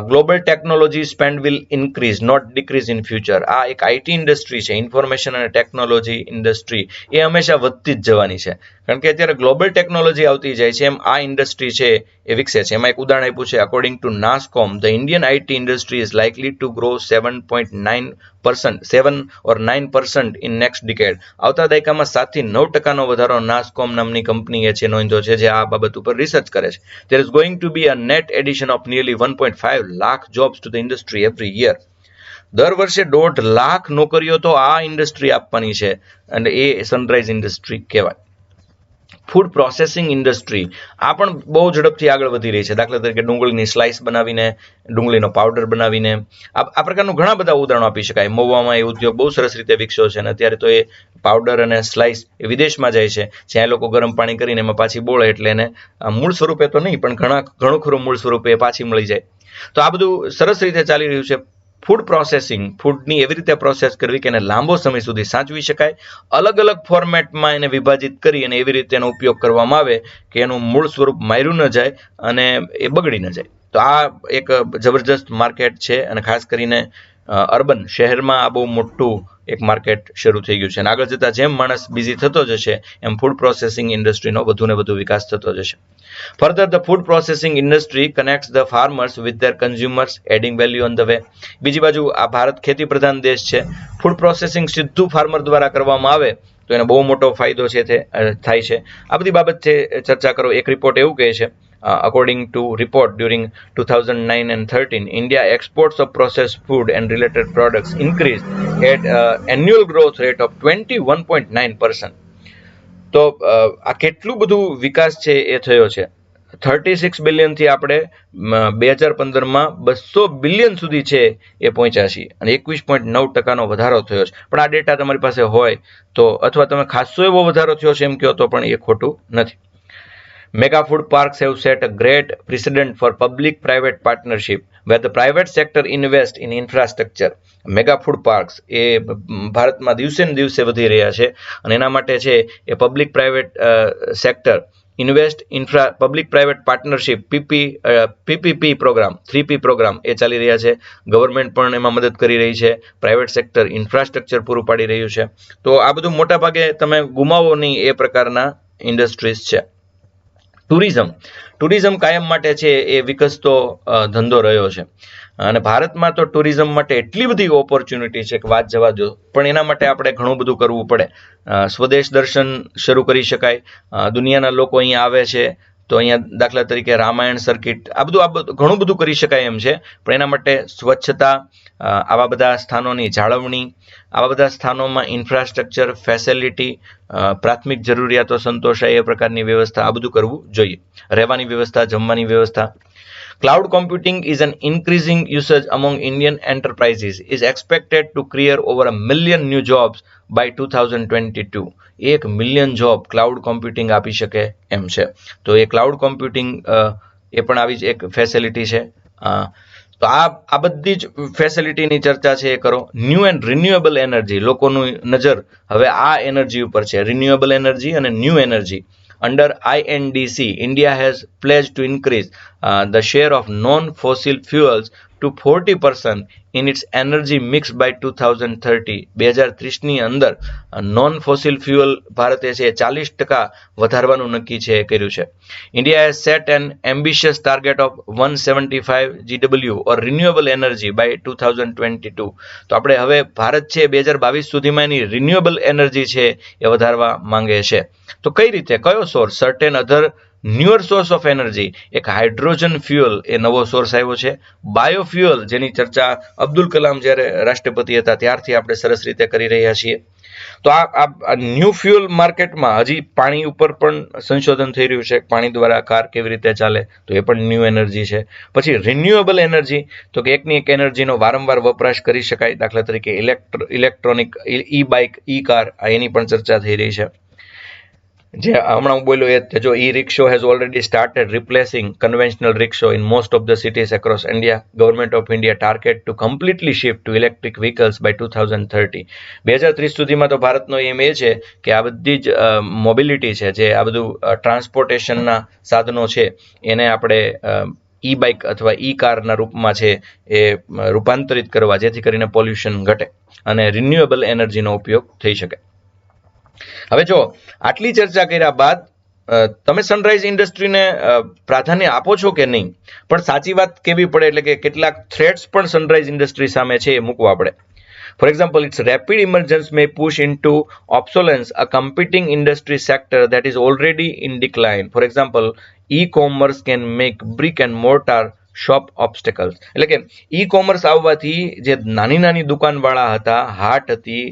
Global technology spend will increase not decrease in future. આ એક આઈટી ઇન્ડસ્ટ્રી છે, ઇન્ફોર્મેશન અને ટેકનોલોજી ઇન્ડસ્ટ્રી, એ હંમેશા વધતી જ જવાની છે. કારણ કે અત્યારે ગ્લોબલ ટેકનોલોજી આવતી જાય છે એમ આ ઇન્ડસ્ટ્રી છે એ વિકસે છે. એમાં એક ઉદાહરણ આપ્યું છે, according to NASSCOM the Indian IT industry is likely two grow 7.9% in next decade. આવતા દાયકામાં 7 થી 9% વધારો નાસ્કોમ નામની કંપનીએ છે નોંધ્યો છે, જે આ બાબત ઉપર રિસર્ચ કરે છે. There is going to be a net addition of nearly 1.5 lakh jobs to the industry every year. દર વર્ષે 1.5 લાખ નોકરીઓ તો આ ઇન્ડસ્ટ્રી આપવાની છે, અને એ સનરાઈઝ ઇન્ડસ્ટ્રી કહેવાય. ફૂડ પ્રોસેસિંગ ઇન્ડસ્ટ્રી આ પણ બહુ ઝડપથી આગળ વધી રહી છે. દાખલા તરીકે ડુંગળીની સ્લાઇસ બનાવીને, ડુંગળીનો પાવડર બનાવીને, આ પ્રકારનું ઘણા બધા ઉદાહરણો આપી શકાય. મહુવામાં એ ઉદ્યોગ બહુ સરસ રીતે વિકસ્યો છે, અને અત્યારે તો એ પાવડર અને સ્લાઇસ એ વિદેશમાં જાય છે, જ્યાં લોકો ગરમ પાણી કરીને એમાં પાછી બોળે એટલે એને મૂળ સ્વરૂપે તો નહીં પણ ઘણું ખરું મૂળ સ્વરૂપે પાછી મળી જાય. તો આ બધું સરસ રીતે ચાલી રહ્યું છે. ફૂડ પ્રોસેસિંગ, ફૂડની એવી રીતે પ્રોસેસ કરવી કે એને લાંબો સમય સુધી સાચવી શકાય, અલગ અલગ ફોર્મેટમાં એને વિભાજિત કરી અને એવી રીતે એનો ઉપયોગ કરવામાં આવે કે એનું મૂળ સ્વરૂપ માર્યું ન જાય અને એ બગડી ન જાય. તો આ એક જબરજસ્ત માર્કેટ છે, અને ખાસ કરીને અર્બન શહેરમાં આ બહુ મોટું એક માર્કેટ શરૂ થઈ ગયું છે. અને આગળ જતાં જેમ માણસ બિઝી થતો જશે એમ ફૂડ પ્રોસેસિંગ ઇન્ડસ્ટ્રીનો વધુ ને વધુ વિકાસ થતો જશે. Further, the food processing industry connects the farmers with their consumers, adding value on the way. બીજી બાજુ આ ભારત ખેતી પ્રધાન દેશ છે. ફૂડ પ્રોસેસિંગ સીધું ફાર્મર દ્વારા કરવામાં આવે તો એને બહુ મોટો ફાયદો છે તે થાય છે. આ બધી બાબત છે ચર્ચા કરો. એક રિપોર્ટ એવું કહે છે, according to report during 2009 and 13, India exports of processed food and related products increased at annual growth rate of 21.9%. તો આ કેટલું બધું વિકાસ છે એ થયો છે. 36 બિલિયનથી આપણે 2015માં 200 બિલિયન સુધી છે એ પહોંચ્યા છીએ, અને 21.9%નો વધારો થયો છે. પણ આ ડેટા તમારી પાસે હોય તો, અથવા તમે ખાસો એવો વધારો થયો છે એમ કહો તો પણ એ ખોટું નથી. Mega food parks have set a great precedent for public-private partnership, where the private sector invests in infrastructure. Mega food parks એ ભારતમાં દિવસે ને દિવસે વધી રહ્યા છે, અને એના માટે છે એ public private sector invest public private partnership PPP programme 3P programme એ ચાલી રહ્યા છે. ગવર્મેન્ટ પણ એમાં મદદ કરી રહી છે, પ્રાઇવેટ સેક્ટર ઇન્ફ્રાસ્ટ્રક્ચર પૂરું પાડી રહ્યું છે. તો આ બધું મોટા ભાગે તમે ગુમાવો નહીં એ પ્રકારના ઇન્ડસ્ટ્રીઝ છે. ટુરિઝમ કાયમ માટે છે એ વિકસતો ધંધો રહ્યો છે, અને ભારતમાં તો ટુરિઝમ માટે એટલી બધી ઓપોર્ચ્યુનિટી છે કે વાત જવા દો. પણ એના માટે આપણે ઘણું બધું કરવું પડે. સ્વદેશ દર્શન શરૂ કરી શકાય. દુનિયાના લોકો અહીંયા આવે છે તો અહીંયા દાખલા તરીકે રામાયણ સર્કિટ, આ બધું ઘણું બધું કરી શકાય એમ છે. પણ એના માટે સ્વચ્છતા, આવા બધા સ્થાનોની જાળવણી, આવા બધા સ્થાનોમાં ઇન્ફ્રાસ્ટ્રક્ચર, ફેસિલિટી, પ્રાથમિક જરૂરિયાતો સંતોષાય એ પ્રકારની વ્યવસ્થા, આ બધું કરવું જોઈએ. રહેવાની વ્યવસ્થા, જમવાની વ્યવસ્થા. Cloud computing is an increasing usage among Indian enterprises, is expected to create over 1 million new jobs by 2022. 1 million job cloud computing આપી શકે એમ છે. તો એ ક્લાઉડ કોમ્પ્યુટિંગ એ પણ આવી જ એક ફેસિલિટી છે. તો આ બધી જ ફેસિલિટીની ચર્ચા છે એ કરો. ન્યૂ એન્ડ રિન્યુએબલ એનર્જી, લોકોનું નજર હવે આ એનર્જી ઉપર છે, રિન્યુએબલ એનર્જી અને new energy. under INDC, India has pledged to increase the share of non-fossil fuels to 40% in its energy mix by 2030. 2030ની અંદર નોન ફોસિલ ફ્યુઅલ ભારતે છે 40% વધારવાનું નક્કી છે કર્યું છે. India has set an ambitious target of 175 GW or renewable energy by 2022. તો આપણે હવે ભારત છે 2022 સુધીમાં એની રિન્યુએબલ એનર્જી છે એ વધારવા માંગે છે. તો કઈ રીતે, કયો source? Certain other newer source of energy, એક હાઇડ્રોજન ફ્યુઅલ એ નવો સોર્સ આવ્યો છે. બાયોફ્યુઅલ, જેની ચર્ચા અબ્દુલ કલામ જ્યારે રાષ્ટ્રપતિ હતા ત્યારથી આપણે સરસ રીતે કરી રહ્યા છીએ. તો આ ન્યૂ ફ્યુઅલ માર્કેટમાં હજી પાણી ઉપર પણ સંશોધન થઈ રહ્યું છે. પાણી દ્વારા કાર કેવી રીતે ચાલે, તો એ પણ ન્યૂ એનર્જી છે. પછી રિન્યુએબલ એનર્જી, તો કે એકની એક એનર્જીનો વારંવાર વપરાશ કરી શકાય, દાખલા તરીકે ઇલેક્ટ્રોનિક ઈ બાઇક, ઈ કાર, એની પણ ચર્ચા થઈ રહી છે. જે હમણાં હું બોલ્યો એ જો e rickshaw has already started replacing conventional rickshaw in most of the cities across India. Government of India target to completely shift to electric vehicles by 2030. 2030 સુધીમાં તો ભારતનો એમ એ છે કે આ બધી જ મોબિલિટી છે, જે આ બધું ટ્રાન્સપોર્ટેશનના સાધનો છે, એને આપણે ઈ બાઇક અથવા ઈ કારના રૂપમાં છે એ રૂપાંતરિત કરવા, જેથી કરીને પોલ્યુશન ઘટે અને રિન્યુએબલ એનર્જીનો ઉપયોગ થઈ શકે. હવે જો આટલી ચર્ચા કર્યા બાદ તમે સનરાઈઝ ઇન્ડસ્ટ્રીને પ્રાધાન્ય આપો છો કે નહીં, પણ સાચી વાત કેવી પડે, એટલે કે કેટલાક થ્રેટ્સ પણ સનરાઈઝ ઇન્ડસ્ટ્રી સામે છે એ મૂકવા પડે. For example, its rapid emergence may push into obsolescence a competing industry sector that is already in decline. For example, e-commerce can make brick and mortar shop obstacles, એટલે કે e commerce આવવાથી જે નાની નાની દુકાનવાળા હતા, હાટ હતી,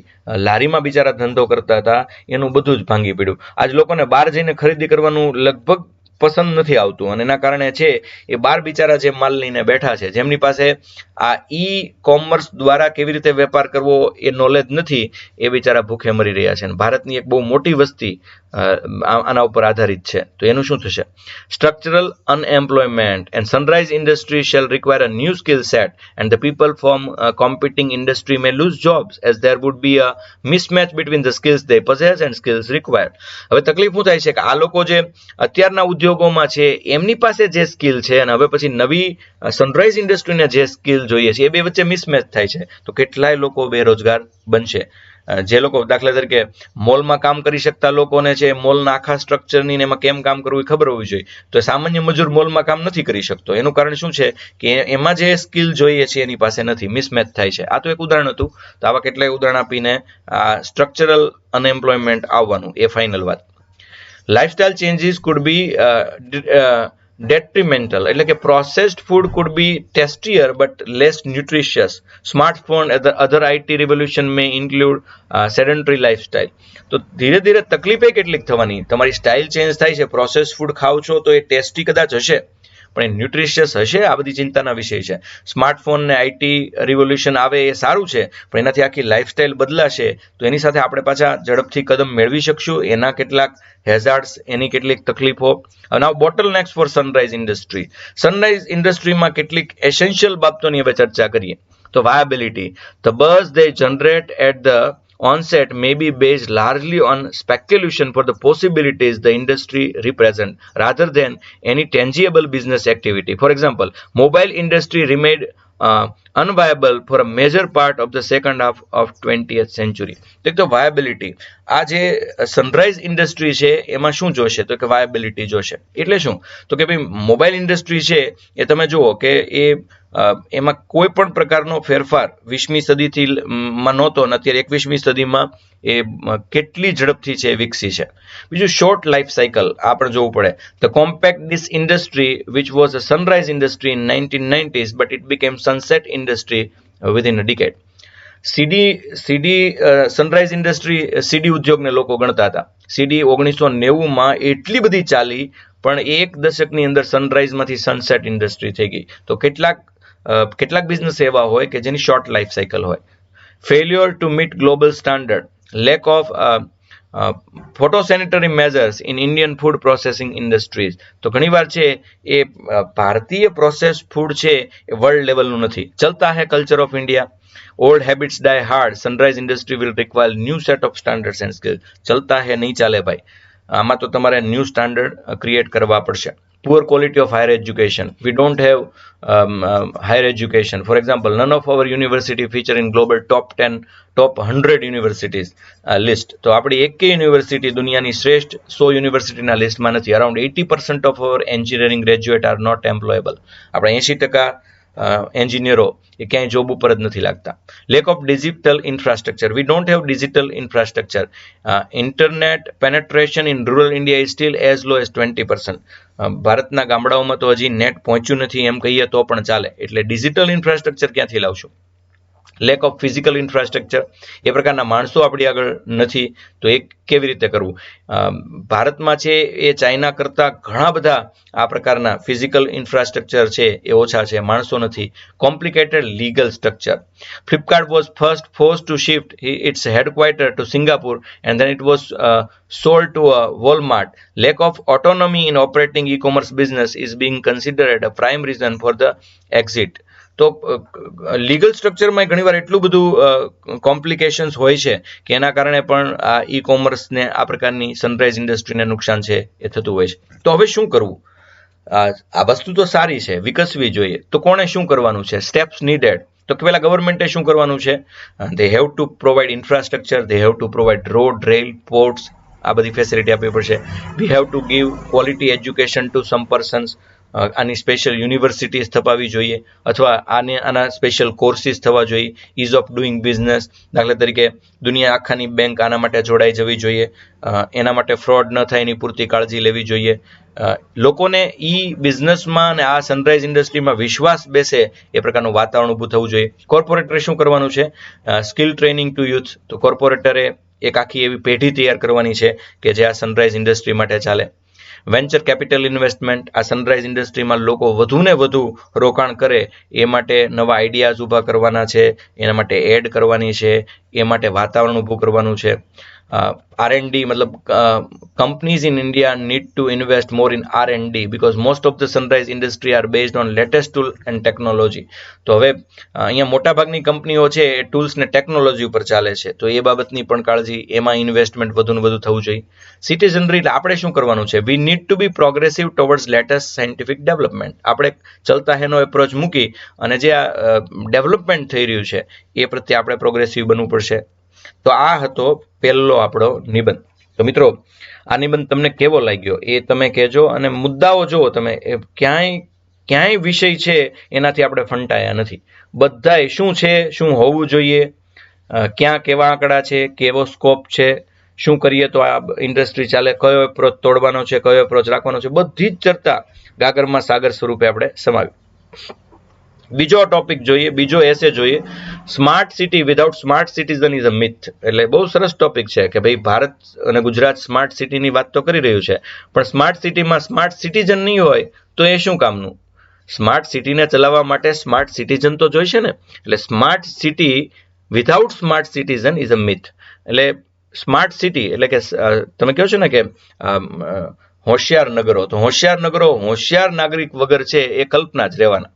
લારીમાં બિચારા ધંધો કરતા હતા, એનું બધું જ ભાંગી પડ્યું. આજ લોકોને બહાર જઈને ખરીદી કરવાનું લગભગ પસંદ નથી આવતું, અને એના કારણે છે એ બાર બિચારા જે માલ લઈને બેઠા છે, જેમની પાસે આ ઈ કોમર્સ દ્વારા કેવી રીતે વેપાર કરવો એ નોલેજ નથી, એ બિચારા ભૂખે મરી રહ્યા છે. અને ભારતની એક બહુ મોટી વસ્તી આના ઉપર આધારિત છે. તો એનું શું થશે? Structural unemployment and sunrise industry shall require a new skill set and the people from competing industry may lose jobs as there would be a mismatch between the skills they possess and skills required. હવે તકલીફ શું થાય છે કે આ લોકો જે અત્યારના ઉદ્યોગોમાં છે એમની પાસે જે સ્કિલ છે અને હવે પછી નવી સનરાઈઝ ઇન્ડસ્ટ્રીને જે સ્કિલ જોઈએ છે, એ બે વચ્ચે મિસમેચ થાય છે. તો કેટલાય લોકો બેરોજગાર બનશે. જે લોકો દાખલા તરીકે મોલમાં કામ કરી શકતા લોકોને છે મોલના આખા સ્ટ્રક્ચરની ને એમાં કેમ કામ કરવું એ ખબર હોવી જોઈએ, તો સામાન્ય મજૂર મોલમાં કામ નથી કરી શકતો. એનું કારણ શું છે કે એમાં જે સ્કિલ જોઈએ છે એની પાસે નથી, મિસમેચ થાય છે. આ તો એક ઉદાહરણ હતું. તો આવા કેટલાય ઉદાહરણ આપીને આ સ્ટ્રક્ચરલ અનએમ્પ્લોયમેન્ટ આવવાનું એ ફાઇનલ વાત. લાઇફસ્ટાઇલ ચેન્જીસ કુડ બી detrimental, એટલે કે processed food could be tastier but less nutritious. Smartphone and the other IT revolution may include sedentary lifestyle. તો ધીરે ધીરે તકલીફ કેટલીક થવાની, તમારી સ્ટાઇલ ચેન્જ થાય છે, પ્રોસેસ ફૂડ ખાવ છો તો એ ટેસ્ટી કદાચ હશે, પણ એ ન્યુટ્રિશિયસ હશે? આ બધી ચિંતાના વિષય છે. સ્માર્ટફોન ને આઈટી રિવોલ્યુશન આવે એ સારું છે, પણ એનાથી આખી લાઈફસ્ટાઈલ બદલાશે તો એની સાથે આપણે પાછા ઝડપથી કદમ મેળવી શકશું? એના કેટલાક હેઝાર્ડ્સ, એની કેટલીક તકલીફો. Now bottlenecks for sunrise industry. Sunrise ઇન્ડસ્ટ્રીમાં કેટલીક એસેન્શિયલ બાબતોની હવે ચર્ચા કરીએ. તો viability. The buzz they generate at the onset may be based largely on speculation for the possibilities the industry represent rather than any tangible business activity. For example, mobile industry remained unviable for a major part of the second half of 20th century. તો વાયાબિલિટી, આ જે sunrise industry છે એમાં શું જોશે? તો કે વાયાબિલિટી જોશે. એટલે શું? તો કે ભાઈ મોબાઈલ ઇન્ડસ્ટ્રી છે એ તમે જુઓ કે એમાં કોઈ પણ પ્રકારનો ફેરફાર 20મી સદીથી માં નહોતો, અને અત્યારે 21મી સદીમાં એ કેટલી ઝડપથી છે વિકસી છે. બીજું શોર્ટ લાઈફ સાયકલ, આ પણ જોવું પડે. The compact disc industry which was a sunrise industry in 1990s but it became sunset industry within a decade. CD sunrise industry, CD ઉદ્યોગને લોકો ગણતા હતા. સીડી 1990માં એટલી બધી ચાલી, પણ એક દશકની અંદર સનરાઈઝમાંથી સનસેટ ઇન્ડસ્ટ્રી થઈ ગઈ. તો કેટલાક બિઝનેસ એવા હોય કે જેની શોર્ટ લાઈફ સાયકલ હોય. Failure to meet global standard, lack of phytosanitary measures in Indian food processing industries. તો ઘણીવાર છે એ ભારતીય પ્રોસેસ ફૂડ છે એ વર્લ્ડ લેવલનું નથી. ચલતા હૈ culture of India. Old habits die hard. Sunrise industry will require new set of standards and skills. ચલતા હૈ નહીં ચાલે ભાઈ. આમાં તો તમારે ન્યૂ સ્ટાન્ડર્ડ ક્રિએટ કરવા પડશે. Poor quality of higher education, V don't have higher education. For example, none of our university feature in global top 100 universities list. તો આપણી એક યુનિવર્સિટી દુનિયાની શ્રેષ્ઠ 100 યુનિવર્સિટીના લિસ્ટમાં નથી. Around 80% of our engineering graduate are not employable. આપણા 80% એન્જિનિયરો એ ક્યાંય જોબ ઉપર જ નથી લાગતા. Lack of digital infrastructure, we don't have digital infrastructure. Internet penetration in rural India is still as low as 20%. ભારતના ગામડાઓમાં તો હજી નેટ પહોંચ્યું નથી એમ કહીએ તો પણ ચાલે. એટલે ડિજિટલ ઇન્ફ્રાસ્ટ્રક્ચર ક્યાંથી લાવશું? લેક ઓફ ફિઝિકલ ઇન્ફ્રાસ્ટ્રક્ચર, એ પ્રકારના માણસો આપણી આગળ નથી, તો એ કેવી રીતે કરવું? ભારતમાં છે એ ચાઇના કરતાં ઘણા બધા આ પ્રકારના ફિઝિકલ ઇન્ફ્રાસ્ટ્રક્ચર છે એ ઓછા છે, માણસો નથી. Complicated legal structure. Flipkart was first force to shift its headquarter to Singapore and then it was sold to a Walmart. Lack of autonomy in operating e-commerce business is being considered a prime reason for the exit. તો legal સ્ટ્રક્ચરમાં ઘણીવાર એટલું બધું complications હોય છે કે એના કારણે પણ આ ઈ કોમર્સને આ પ્રકારની સનરાઇઝ ઇન્ડસ્ટ્રીને નુકસાન છે એ થતું હોય છે. તો હવે શું કરવું? આ વસ્તુ તો સારી છે, વિકસવી જોઈએ. તો કોણે શું કરવાનું છે? Steps needed. તો પહેલા ગવર્મેન્ટે શું કરવાનું છે? They have to provide infrastructure, they have to provide road, rail, ports, આ બધી ફેસિલિટી આપવી પડશે. We have to give quality education to some persons. આની સ્પેશિયલ યુનિવર્સિટીઝ થપાવી જોઈએ, અથવા આના સ્પેશિયલ કોર્સિસ થવા જોઈએ. ઇઝ ઓફ ડુઈંગ બિઝનેસ, દાખલા તરીકે દુનિયા આખાની બેંક આના માટે જોડાઈ જવી જોઈએ. એના માટે ફ્રોડ ન થાય એની પૂરતી કાળજી લેવી જોઈએ. લોકોને ઈ બિઝનેસમાં અને આ સનરાઇઝ ઇન્ડસ્ટ્રીમાં વિશ્વાસ બેસે એ પ્રકારનું વાતાવરણ ઊભું થવું જોઈએ. કોર્પોરેટરે શું કરવાનું છે? Skill training to youth. તો કોર્પોરેટરે એક આખી એવી પેઢી તૈયાર કરવાની છે કે જે આ સનરાઇઝ ઇન્ડસ્ટ્રી માટે ચાલે. વેન્ચર કેપિટલ ઇન્વેસ્ટમેન્ટ, આ સનરાઇઝ ઇન્ડસ્ટ્રીમાં લોકો વધુને વધુ રોકાણ કરે એ માટે નવા આઈડિયાઝ ઊભા કરવાના છે, એના માટે એડ કરવાની છે, એ માટે વાતાવરણ ઊભું કરવાનું છે. R&D, મતલબ companies in India need to invest more in R&D because most of the sunrise industry are based on latest tool and technology. તો હવે અહીંયા મોટાભાગની કંપનીઓ છે એ ટૂલ્સ ને ટેકનોલોજી ઉપર ચાલે છે, તો એ બાબતની પણ કાળજી, એમાં ઇન્વેસ્ટમેન્ટ વધુ ને વધુ થવું જોઈએ. સિટીઝનરી, એટલે આપણે શું કરવાનું છે? We need to be progressive towards latest scientific development. આપણે ચલતા હેનો એપ્રોચ મૂકી અને જે આ ડેવલપમેન્ટ થઈ રહ્યું છે એ પ્રત્યે આપણે પ્રોગ્રેસિવ બનવું પડશે. તો આ હતો પહેલો આપણો નિબંધ. તો મિત્રો, આ નિબંધ તમને કેવો લાગ્યો એ તમે કહેજો, અને મુદ્દાઓ જુઓ તમે, ક્યાંય વિષય છે એનાથી આપણે ફંટાયા નથી. બધાય શું છે, શું હોવું જોઈએ, ક્યાં કેવા આંકડા છે, કેવો સ્કોપ છે, શું કરીએ તો આ ઇન્ડસ્ટ્રી ચાલે, કયો એપ્રોચ તોડવાનો છે, કયો એપ્રોચ રાખવાનો છે, બધી જ ચર્ચા ગાગરમાં સાગર સ્વરૂપે આપણે સમાવી. બીજો ટોપિક જોઈએ, બીજો એસે જોઈએ, smart city without smart citizen is a myth. એટલે બહુ સરસ ટોપિક છે કે ભાઈ ભારત અને ગુજરાત સ્માર્ટ સિટીની વાત તો કરી રહ્યું છે, પણ સ્માર્ટ સિટીમાં સ્માર્ટ સિટીઝન નહીં હોય તો એ શું કામનું? સ્માર્ટ સિટીને ચલાવવા માટે સ્માર્ટ સિટીઝન તો જોઈશે ને. એટલે smart city without smart citizen is a myth. એટલે સ્માર્ટ સિટી એટલે કે તમે કહો છો ને કે હોશિયાર નગરો, તો હોશિયાર નગરો હોશિયાર નાગરિક વગર છે એ કલ્પના જ રહેવાના.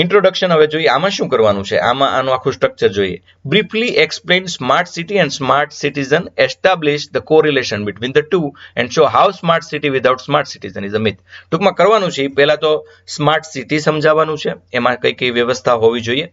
ઇન્ટ્રોડક્શન હવે જોઈએ, આમાં શું કરવાનું છે, આમાં આનું આખું સ્ટ્રક્ચર જોઈએ. Briefly explain smart city and smart citizen, establish the correlation between the two and show how smart city without smart citizen is a myth. ટૂંકમાં કરવાનું છે પહેલા તો સ્માર્ટ સિટી સમજાવવાનું છે, એમાં કઈ કઈ વ્યવસ્થા હોવી જોઈએ,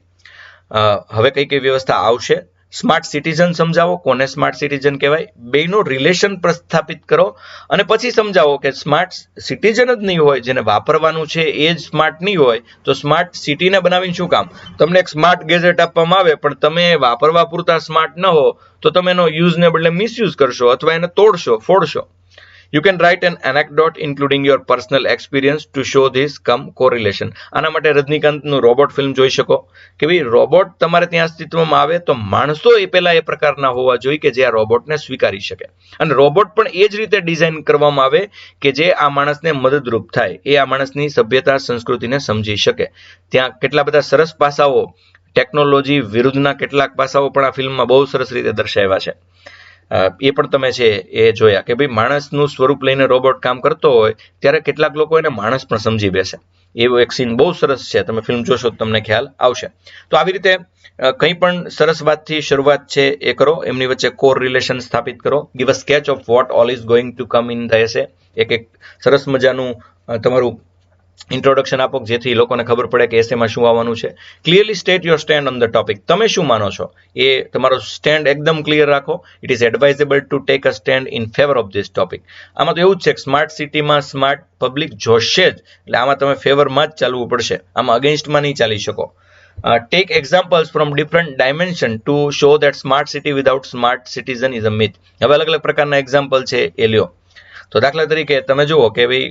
હવે કઈ કઈ વ્યવસ્થા આવશે. સ્માર્ટ સિટીઝન સમજાવો, કોને સ્માર્ટ સિટીઝન કહેવાય, બેનો રિલેશન પ્રસ્થાપિત કરો, અને પછી સમજાવો કે સ્માર્ટ સિટીઝન જ નહીં હોય, જેને વાપરવાનું છે એ જ સ્માર્ટ નહીં હોય, તો સ્માર્ટ સિટીને બનાવીને શું કામ? તમને એક સ્માર્ટ ગેજેટ આપવામાં આવે પણ તમે વાપરવા પૂરતા સ્માર્ટ ન હો તો તમે એનો યુઝને બદલે મિસયુઝ કરશો અથવા એને તોડશો, ફોડશો. You can write an anecdote including your personal experience to show this come correlation. આના માટે રજનીકાંતનું રોબોટ ફિલ્મ જોઈ શકો કે ભાઈ રોબોટ તમારે ત્યાં અસ્તિત્વમાં આવે તો માણસો એ પહેલા એ પ્રકારના હોવા જોઈએ કે જે આ રોબોટને સ્વીકારી શકે, અને રોબોટ પણ એ જ રીતે ડિઝાઇન કરવામાં આવે કે જે આ માણસને મદદરૂપ થાય, એ આ માણસની સભ્યતા સંસ્કૃતિને સમજી શકે. ત્યાં કેટલા બધા સરસ પાસાઓ, ટેકનોલોજી વિરુદ્ધના કેટલાક પાસાઓ પણ આ ફિલ્મમાં બહુ સરસ રીતે દર્શાવ્યા છે. એ પણ તમે છે એ જોયા કે ભાઈ માણસનું સ્વરૂપ લઈને રોબોટ કામ કરતો હોય ત્યારે કેટલાક લોકો એને માણસ પણ સમજી બેસે. એવો એક સીન બહુ સરસ છે, તમે ફિલ્મ જોશો તો તમને ખ્યાલ આવશે. તો આવી રીતે કંઈ પણ સરસ વાતથી શરૂઆત છે એ કરો, એમની વચ્ચે કોર રિલેશન સ્થાપિત કરો. Give a sketch of what all is going to come in the essay. એક સરસ મજાનું તમારું ઇન્ટ્રોડક્શન આપો, જેથી લોકોને ખબર પડે કે એસેમાં શું આવવાનું છે. Clearly state your stand on the topic. તમે શું માનો છો એ તમારો સ્ટેન્ડ એકદમ ક્લિયર રાખો. It is advisable to take a stand in favour of this topic. આમાં તો એવું જ છે કે સ્માર્ટ સિટીમાં સ્માર્ટ પબ્લિક જોશે જ, એટલે આમાં તમે ફેવરમાં જ ચાલવું પડશે, આમાં અગેન્સ્ટમાં નહીં ચાલી શકો. Take examples from different dimension to show that smart city without smart citizen is a myth. હવે અલગ અલગ પ્રકારના એક્ઝામ્પલ છે એ લ્યો. તો દાખલા તરીકે તમે જુઓ કે ભાઈ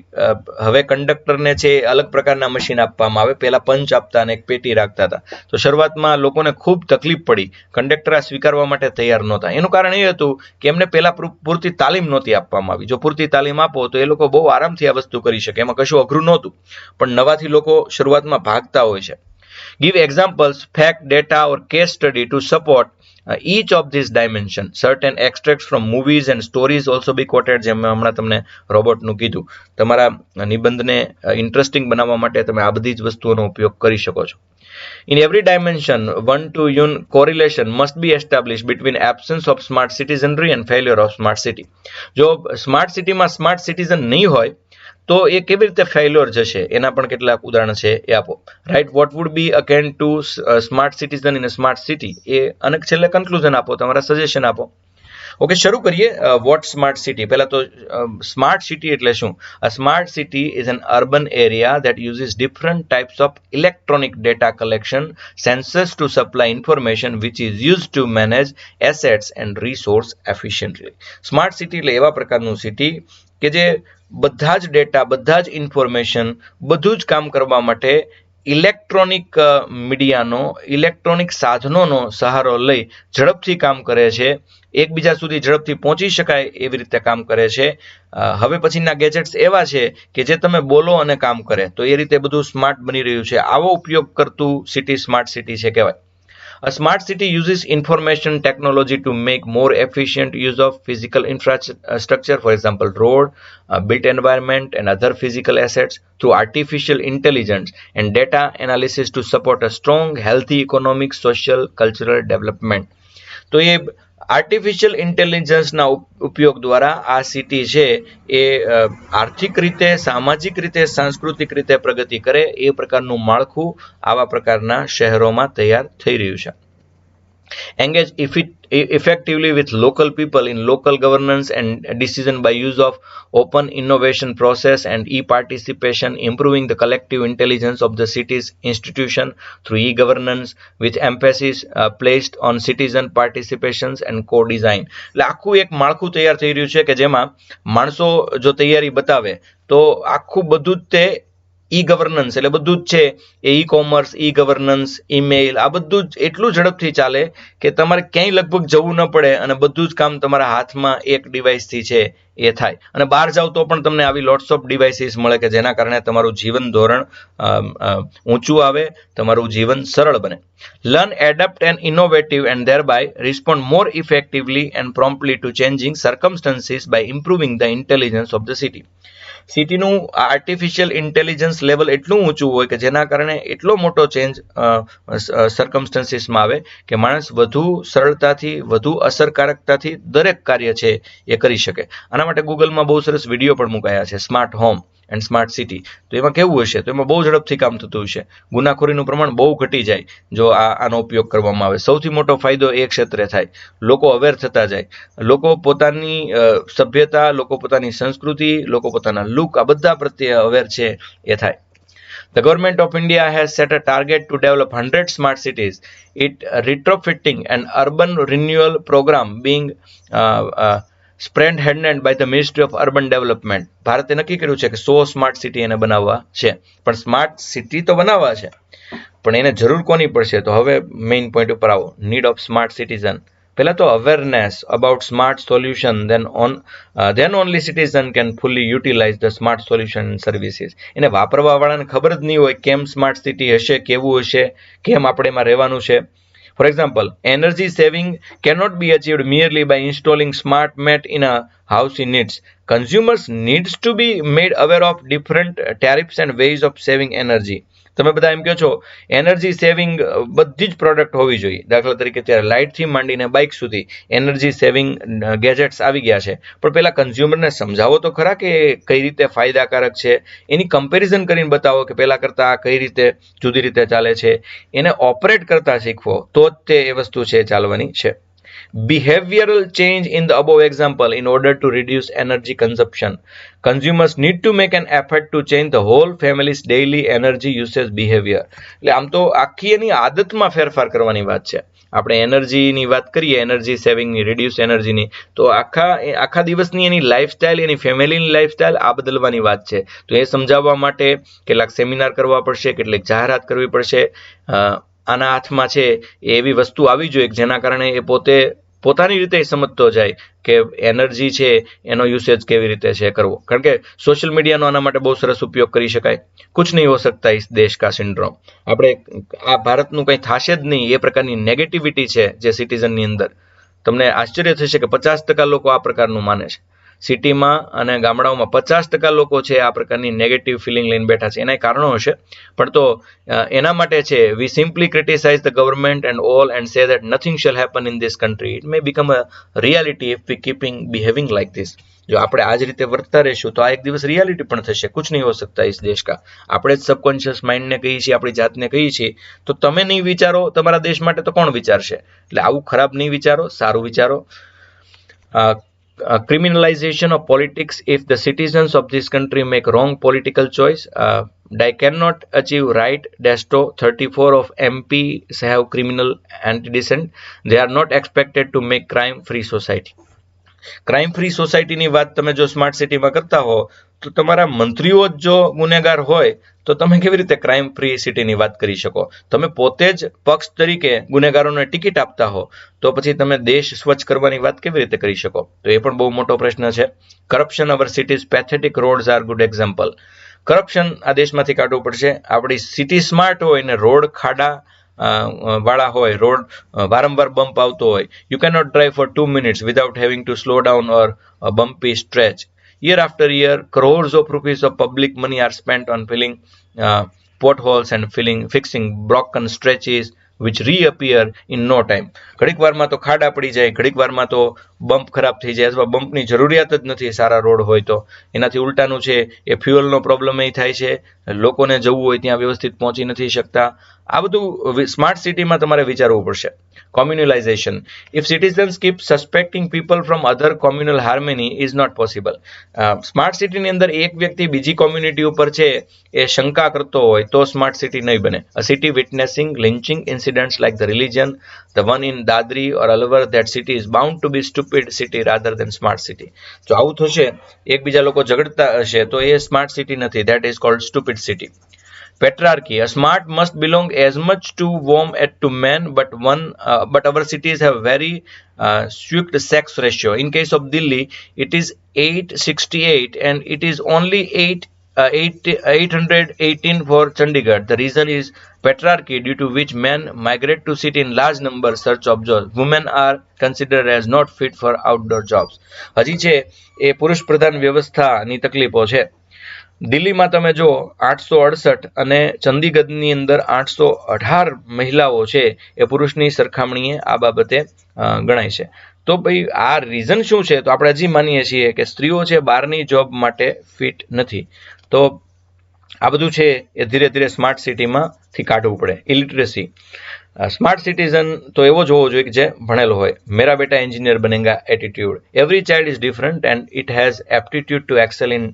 હવે કંડક્ટરને છે અલગ પ્રકારના મશીન આપવામાં આવે, પહેલા પંચ આપતા અને એક પેટી રાખતા હતા. તો શરૂઆતમાં લોકોને ખૂબ તકલીફ પડી, કંડક્ટર આ સ્વીકારવા માટે તૈયાર નહોતા. એનું કારણ એ હતું કે એમને પહેલા પૂરતી તાલીમ નહોતી આપવામાં આવી. જો પૂરતી તાલીમ આપો તો એ લોકો બહુ આરામથી આ વસ્તુ કરી શકે, એમાં કશું અઘરું નહોતું. પણ નવાથી લોકો શરૂઆતમાં ભાગતા હોય છે. Give examples, fact, data or case study to support each of these dimension. Certain extracts from movies and stories also be quoted. જેમ મેં હમણાં તમને રોબોટનું કીધું, તમારા નિબંધને ઇન્ટરેસ્ટિંગ બનાવવા માટે તમે આ બધી જ વસ્તુઓનો ઉપયોગ કરી શકો છો. In every dimension, one-to-one correlation must be established between absence of smart citizenry and failure of smart city. જો સ્માર્ટ સિટીમાં સ્માર્ટ સિટીઝન નહીં હોય તો એ કેવી રીતે ફેલ્યોર જશે, એના પણ કેટલાક ઉદાહરણ છે એ આપો. Right, what would be akin to smart citizen in a smart city, એ અને છેલ્લે કન્ક્લુઝન આપો, તમારા સજેશન આપો. ઓકે, શરૂ કરીએ. What smart city. પહેલા તો સ્માર્ટ સિટી એટલે શું? A smart city is an urban area that uses different types of electronic data collection sensors to supply information which is use to manage assets and resource efficiently. Smart city એટલે એવા પ્રકારનું city કે જે બધા જ data, બધા જ information, બધું જ કામ કરવા માટે ઇલેક્ટ્રોનિક મીડિયાનો, ઇલેક્ટ્રોનિક સાધનોનો સહારો લઈ ઝડપથી કામ કરે છે, એકબીજા સુધી ઝડપથી પહોંચી શકાય એવી રીતે કામ કરે છે. હવે પછીના ગેજેટ્સ એવા છે કે જે તમે બોલો અને કામ કરે, તો એ રીતે બધું સ્માર્ટ બની રહ્યું છે. આવો ઉપયોગ કરતું સિટી સ્માર્ટ સિટી છે કહેવાય. A smart city uses information technology to make more efficient use of physical infrastructure, for example, road, built environment, and other physical assets through artificial intelligence and data analysis to support a strong, healthy economic, social, cultural development. તો એ artificial ઇન્ટેલિજન્સના ઉપયોગ દ્વારા આ city છે એ આર્થિક રીતે, સામાજિક રીતે, સાંસ્કૃતિક રીતે પ્રગતિ કરે એ પ્રકારનું માળખું આવા પ્રકારના શહેરોમાં તૈયાર થઈ રહ્યું છે. Engage effectively with local people in local governance and decision by use of open innovation process and e-participation, improving the collective intelligence of the city's institution through e-governance with emphasis placed on citizen participations and co-design. એટલે આખું એક માળખું તૈયાર થઈ રહ્યું છે કે જેમાં માણસો જો તૈયારી બતાવે તો આખું બધું જ તે ઈ ગવર્નન્સ એટલે બધું જ છે એ e commerce, e governance, email, આ બધું જ એટલું ઝડપથી ચાલે કે તમારે ક્યાંય લગભગ જવું ન પડે અને બધું જ કામ તમારા હાથમાં એક ડિવાઇસથી છે એ થાય. અને બહાર જાવ તો પણ તમને આવી લોટ્સ ઓફ ડિવાઇસીસ મળે કે જેના કારણે તમારું જીવન ધોરણ ઊંચું આવે, તમારું જીવન સરળ બને. Learn, adapt and innovative and thereby respond more effectively and promptly to changing circumstances by improving the intelligence of the city. સિટીનું આર્ટિફિશિયલ ઇન્ટેલિજન્સ લેવલ એટલું ઊંચું હોય કે જેના કારણે એટલો મોટો ચેન્જ સર્કમસ્ટન્સીસમાં આવે કે માણસ વધુ સરળતાથી, વધુ અસરકારકતાથી દરેક કાર્ય છે એ કરી શકે. આના માટે ગૂગલમાં બહુ સરસ વિડીયો પણ મુકાયા છે, smart home and smart city. તો એમાં કેવું હશે? તો એમાં બહુ ઝડપથી કામ થતું હશે, ગુનાખોરીનું પ્રમાણ બહુ ઘટી જાય જો આનો ઉપયોગ કરવામાં આવે. સૌથી મોટો ફાયદો એ ક્ષેત્રે થાય, લોકો અવેર થતા જાય, લોકો પોતાની સભ્યતા, લોકો પોતાની સંસ્કૃતિ, લોકો પોતાના લુક, આ બધા પ્રત્યે અવેર છે એ થાય. The government of India has set a target to develop 100 smart cities. It retrofitting an urban renewal program being spearheaded by the Ministry of Urban Development. ભારતે નક્કી કર્યું છે કે 100 સ્માર્ટ સિટી એને બનાવવા છે. પણ સ્માર્ટ સિટી તો બનાવવા છે, પણ એને જરૂર કોની પડશે? તો હવે મેઇન પોઈન્ટ ઉપર આવો. Need of smart citizen. પહેલા તો awareness about smart solution, then only citizen can fully utilize the smart solution and services. એને વાપરવા વાળાને ખબર જ નહીં હોય કેમ સ્માર્ટ સિટી હશે, કેવું હશે, કેમ આપણે એમાં રહેવાનું છે. For example, energy saving cannot be achieved merely by installing smart mat in a house in needs. Consumers needs to be made aware of different tariffs and ways of saving energy. તમે બધા એમ કહો છો energy saving બધી જ product હોવી જોઈએ. દાખલા તરીકે ત્યારે લાઇટથી માંડીને બાઇક સુધી એનર્જી સેવિંગ ગેજેટ્સ આવી ગયા છે, પણ પેલા કન્ઝ્યુમરને સમજાવો તો ખરા કે કઈ રીતે ફાયદાકારક છે, એની કમ્પેરિઝન કરીને બતાવો કે પેલા કરતા કઈ રીતે જુદી રીતે ચાલે છે, એને ઓપરેટ કરતા શીખવો તો જ તે એ વસ્તુ છે ચાલવાની છે. Behavioral change in the above example in order to reduce energy consumption. Consumers need to make an effort to change the whole family's daily energy usage behavior. એટલે આમ તો આખી એની આદતમાં ફેરફાર કરવાની વાત છે. આપણે એનર્જીની વાત કરીએ, એનર્જી સેવિંગની, રિડ્યુસ એનર્જીની, તો આખા દિવસની એની લાઈફસ્ટાઈલ, એની ફેમિલીની લાઈફસ્ટાઈલ આ બદલવાની વાત છે. તો એ સમજાવવા માટે કેટલાક સેમિનાર કરવા પડશે, કેટલીક જાહેરાત કરવી પડશે. આના હાથમાં છે એવી વસ્તુ આવી જોઈએ જેના કારણે એ પોતાની રીતે સમજતો જાય કે એનર્જી છે એનો યુસેજ કેવી રીતે છે કરવો. કારણ કે સોશિયલ મીડિયાનો આના માટે બહુ સરસ ઉપયોગ કરી શકાય. કુછ નહીં હો સકતા ઇસ દેશ કા સિન્ડ્રોમ. આપણે આ ભારતનું કંઈ થશે જ નહીં એ પ્રકારની નેગેટિવિટી છે જે સિટીઝનની અંદર. તમને આશ્ચર્ય થશે કે 50% લોકો આ પ્રકારનું માને છે. સિટીમાં અને ગામડાઓમાં 50% લોકો છે આ પ્રકારની નેગેટિવ ફિલિંગ લઈને બેઠા છે. એના કારણો હશે, પણ તો એના માટે છે we simply criticise the government and all and say that nothing shall happen in this country. It may become a reality if we behaving like this. જો આપણે આ જ રીતે વર્તતા રહીશું તો આ એક દિવસ રિયાલિટી પણ થશે. કુછ નહીં હો સકતા ઇસ દેશ કા. આપણે જ સબકોન્શિયસ માઇન્ડને કહીએ છીએ, આપણી જાતને કહીએ છીએ, તો તમે નહીં વિચારો તમારા દેશ માટે તો કોણ વિચારશે? એટલે આવું ખરાબ નહીં વિચારો, સારું વિચારો. Criminalization of politics. If the citizens of this country make wrong political choice, they cannot achieve right. Desto 34 of MPs have criminal antecedent. They are not expected to make crime-free society. Crime free સોસાયટીની વાત તમે જો smart સિટીમાં કરતા હો તો તમારા મંત્રીઓ જ જો ગુનેગાર હોય તો તમે કેવી રીતે ક્રાઇમ ફ્રી સિટીની વાત કરી શકો? તમે પોતે જ પક્ષ તરીકે ગુનેગારોને ટિકિટ આપતા હો તો પછી તમે દેશ સ્વચ્છ કરવાની વાત કેવી રીતે કરી શકો? તો એ પણ બહુ મોટો પ્રશ્ન છે. Corruption our cities pathetic roads are good example. Corruption આ દેશમાંથી કાઢવું પડશે. આપણી સિટી સ્માર્ટ હોય ને રોડ ખાડા વાળા હોય, રોડ વારંવાર બમ્પ આવતો હોય, you cannot drive for 2 minutes without having to slow down or a bumpy stretch. Year after year, crores of rupees of public money are spent on filling potholes and fixing broken stretches which reappear in no time. ઘડીક વારમાં તો ખાડા પડી જાય, ઘડીક વારમાં તો bump ખરાબ થઈ જાય, અથવા બમ્પની જરૂરિયાત જ નથી સારા રોડ હોય તો. એનાથી ઉલટાનું છે એ ફ્યુઅલનો પ્રોબ્લેમ એ થાય છે, લોકોને જવું હોય ત્યાં વ્યવસ્થિત પહોંચી નથી શકતા. આ બધું સ્માર્ટ સિટીમાં તમારે વિચારવું પડશે. Communalization. If citizens keep suspecting people from other communal harmony is not possible. Smart સિટીની અંદર એક વ્યક્તિ બીજી કોમ્યુનિટી ઉપર છે એ શંકા કરતો હોય તો સ્માર્ટ સિટી નહીં બને. A city witnessing lynching incidents like the religion, the one in Dadri or Alwar, that city is bound to be stupid city rather than smart city. જો આવું થશે, એકબીજા લોકો ઝઘડતા હશે તો એ સ્માર્ટ સિટી નથી. That is called stupid city. Patriarchy. A smart must belong as much to women as to men, but our cities have very strict sex ratio. In case of Delhi, it is 868 and it is only 818 for Chandigarh. The reason is patriarchy, due to which men migrate to city in large numbers search of jobs. Women are considered as not fit for outdoor jobs. હજી છે એ પુરુષ પ્રધાન વ્યવસ્થાની તકલીફો છે. દિલ્હીમાં તમે જો 868 અને ચંદીગઢની અંદર 818 મહિલાઓ છે એ પુરુષની સરખામણીએ આ બાબતે ગણાય છે. તો ભાઈ આ રીઝન શું છે? તો આપણે હજી માનીએ છીએ કે સ્ત્રીઓ છે બહારની જોબ માટે ફિટ નથી. તો આ બધું છે એ ધીરે ધીરે સ્માર્ટ સિટીમાંથી કાઢવું પડે. ઇલિટરસી. સ્માર્ટ સિટીઝન તો એવો જ હોવો જોઈએ કે જે ભણેલો હોય. મેરા બેટા એન્જિનિયર બનેગા attitude. Every child is different and it has aptitude to excel in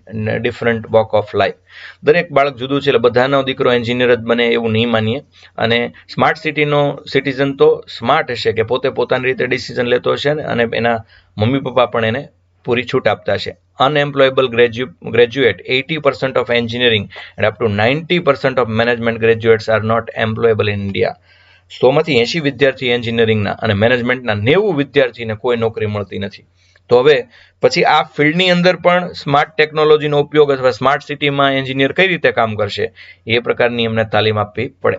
different walk of life. દરેક બાળક જુદું છે એટલે બધાનો દીકરો એન્જિનિયર જ બને એવું નહીં માનીએ. અને સ્માર્ટ સિટીનો સિટીઝન તો સ્માર્ટ હશે કે પોતે પોતાની રીતે ડિસિઝન લેતો હશે અને એના મમ્મી પપ્પા પણ એને પૂરી છૂટ આપતા છે. Unemployable graduate, 80% of engineering and up to 90% of management graduates are not employable in India. 100માંથી 80 વિદ્યાર્થી એન્જિનિયરિંગના અને મેનેજમેન્ટના 90 વિદ્યાર્થીને કોઈ નોકરી મળતી નથી. તો હવે પછી આ ફિલ્ડની અંદર પણ સ્માર્ટ ટેકનોલોજીનો ઉપયોગ અથવા સ્માર્ટ સિટીમાં એન્જિનિયર કઈ રીતે કામ કરશે એ પ્રકારની એમને તાલીમ આપવી પડે.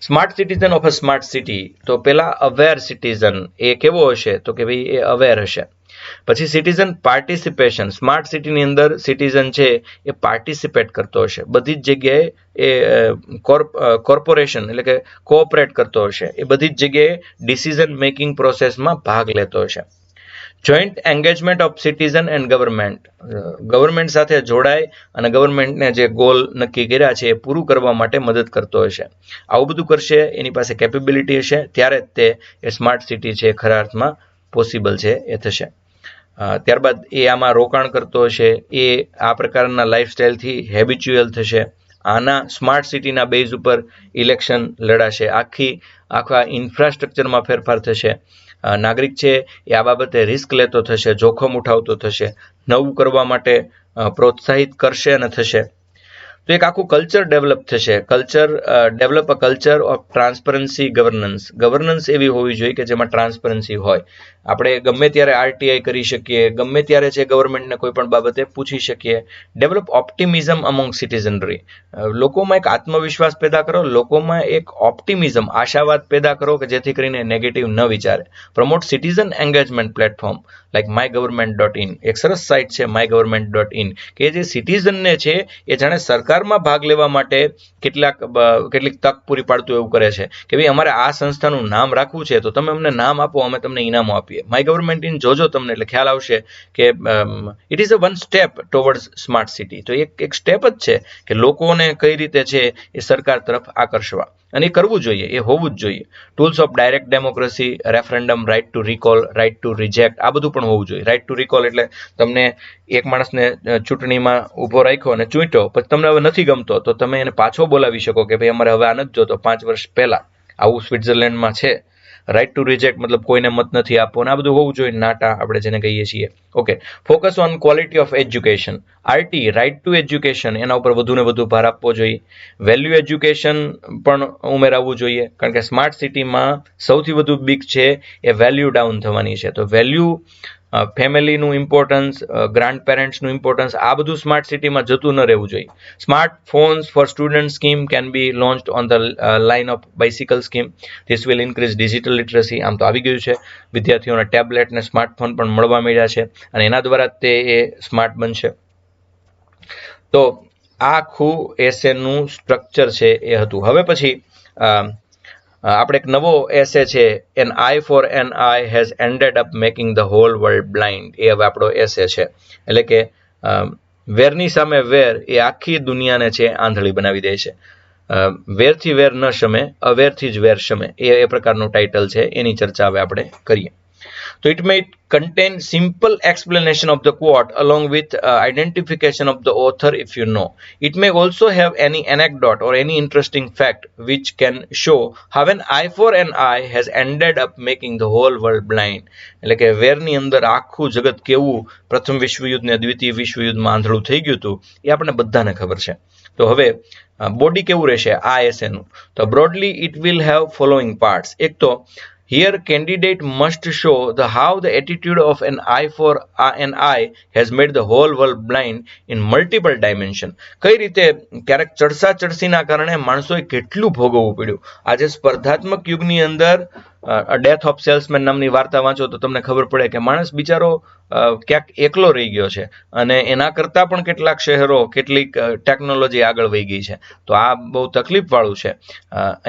Smart citizen of a smart city, તો પેલા અવેર સિટીઝન એ કેવો હશે, તો કે ભાઈ એ અવેર હશે. પછી સિટીઝન પાર્ટિસિપેશન, સ્માર્ટ સિટીની અંદર સિટીઝન છે એ પાર્ટિસિપેટ કરતો હશે, બધી જ જગ્યાએ એ કોર્પોરેશન એટલે કે કોઓપરેટ કરતો હશે, એ બધી જ જગ્યાએ ડિસિઝન મેકિંગ પ્રોસેસમાં ભાગ લેતો હશે. Joint engagement of citizen and government, government સાથે જોડાય અને ગવર્મેન્ટને જે ગોલ નક્કી કર્યા છે એ પૂરું કરવા માટે મદદ કરતો હશે. આવું બધું કરશે, એની પાસે કેપેબિલિટી હશે, ત્યારે જ તે એ સ્માર્ટ સિટી છે ખરા અર્થમાં પોસિબલ છે એ થશે. ત્યારબાદ એ આમાં રોકાણ કરતો હશે, એ આ પ્રકારના લાઈફસ્ટાઈલથી હેબિચ્યુઅલ થશે. આના સ્માર્ટ સિટીના બેઝ ઉપર ઇલેક્શન લડાશે, આખા ઇન્ફ્રાસ્ટ્રક્ચરમાં ફેરફાર થશે. નાગરિક છે એ આ બાબતે રિસ્ક લેતો થશે, જોખમ ઉઠાવતો થશે, નવું કરવા માટે પ્રોત્સાહિત કરશે અને થશે. તો એક આખું કલ્ચર ડેવલપ થશે. Develop a culture of transparency governance, governance એવી હોવી જોઈએ કે જેમાં ટ્રાન્સપરન્સી હોય. આપણે ગમે ત્યારે આરટીઆઈ કરી શકીએ, ગમે ત્યારે છે ગવર્મેન્ટને કોઈ પણ બાબતે પૂછી શકીએ. ડેવલપ ઓપ્ટિમિઝમ અમોંગ સિટીઝનરી, લોકોમાં એક આત્મવિશ્વાસ પેદા કરો, લોકોમાં એક ઓપ્ટિમિઝમ આશાવાદ પેદા કરો કે જેથી કરીને નેગેટિવ ન વિચારે. Promote citizen engagement platform like mygovernment.in, એક સરસ સાઇટ છે mygovernment.in, કે જે સિટીઝનને છે એ જાણે સરકારમાં ભાગ લેવા માટે કેટલીક તક પૂરી પાડતું એવું કરે છે કે ભાઈ અમારે આ સંસ્થાનું નામ રાખવું છે તો તમે અમને નામ આપો, અમે તમને ઇનામો આપીએ. mygovernment.in જોજો તમને એટલે ખ્યાલ આવશે કે it is a one step towards smart city. તો એક સ્ટેપ જ છે કે લોકોને કઈ રીતે છે એ સરકાર તરફ આકર્ષવા, અને એ કરવું જોઈએ, એ હોવું જ જોઈએ. Tools of direct democracy, referendum, right to recall, right to reject, આ બધું પણ હોવું જોઈએ. રાઇટ ટુ રિકોલ એટલે તમને એક માણસને ચૂંટણીમાં ઊભો રાખ્યો અને ચૂંટ્યો, પછી તમને હવે નથી ગમતો તો તમે એને પાછો બોલાવી શકો કે ભાઈ અમારે હવે આ નથી જોતો, 5 વર્ષ પહેલા. આવું સ્વિટ્ઝરલેન્ડમાં છે. રાઇટ ટુ રિજેક્ટ મતલબ કોઈને મત નથી આપવો, અને આ બધું હોવું જોઈએ, નાટા આપણે જેને કહીએ છીએ. Okay, focus on quality of education, RT, right to education, એના ઉપર વધુ ને વધુ ભાર આપવો જોઈએ. વેલ્યુ એજ્યુકેશન પણ ઉમેરાવવું જોઈએ, કારણ કે સ્માર્ટ સિટીમાં સૌથી વધુ બીક છે એ વેલ્યુ ડાઉન થવાની છે. તો વેલ્યુ, ફેમિલીનું ઇમ્પોર્ટન્સ, ગ્રાન્ડ પેરેન્ટ્સનું ઇમ્પોર્ટન્સ, આ બધું સ્માર્ટ સિટીમાં જતું ન રહેવું જોઈએ. Smart phones for student scheme can be launched on the line of bicycle scheme. This will increase digital literacy. આમ તો આવી ગયું છે, વિદ્યાર્થીઓને ટેબ્લેટ ને સ્માર્ટફોન પણ મળવા મળ્યા છે, અને એના દ્વારા તે એ સ્માર્ટ બનશે. તો આ આખું એસેનું સ્ટ્રક્ચર છે એ હતું. હવે પછી આપણે એક નવો એસે છે, an eye for an eye has ended up making the whole world blind. એ હવે આપણો એસે છે, એટલે કે વેરની સામે વેર એ આખી દુનિયાને છે આંધળી બનાવી દે છે. વેરથી વેર ન શમે, અવેરથી જ વેર શમે, એ પ્રકારનું ટાઇટલ છે, એની ચર્ચા હવે આપણે કરીએ. So it may contain simple explanation of the quote along with identification of the author if you know. It may also have any anecdote or any interesting fact which can show how an eye for an eye has ended up making the whole world blind. એટલે કે વેરની અંદર આખું જગત કેવું પ્રથમ વિશ્વયુદ્ધ ને દ્વિતીય વિશ્વયુદ્ધમાં આંધળું થઈ ગયું હતું એ આપણે બધાને ખબર છે. તો હવે બોડી કેવું રહેશે આ એસેનું? તો broadly it will have following parts. એક તો here candidate must show how the attitude of an eye for an eye has made the whole world blind in multiple dimension. કઈ રીતે ક્યારેક ચડસાચડસીના કારણે માણસોએ કેટલું ભોગવવું પડ્યું. આજે સ્પર્ધાત્મક યુગની અંદર ડેથ ઓફ સેલ્સમેન નામની વાર્તા વાંચો તો તમને ખબર પડે કે માણસ બિચારો ક્યાંક એકલો રહી ગયો છે, અને એના કરતાં પણ કેટલાક શહેરો, કેટલીક ટેકનોલોજી આગળ વહી ગઈ છે. તો આ બહુ તકલીફવાળું છે.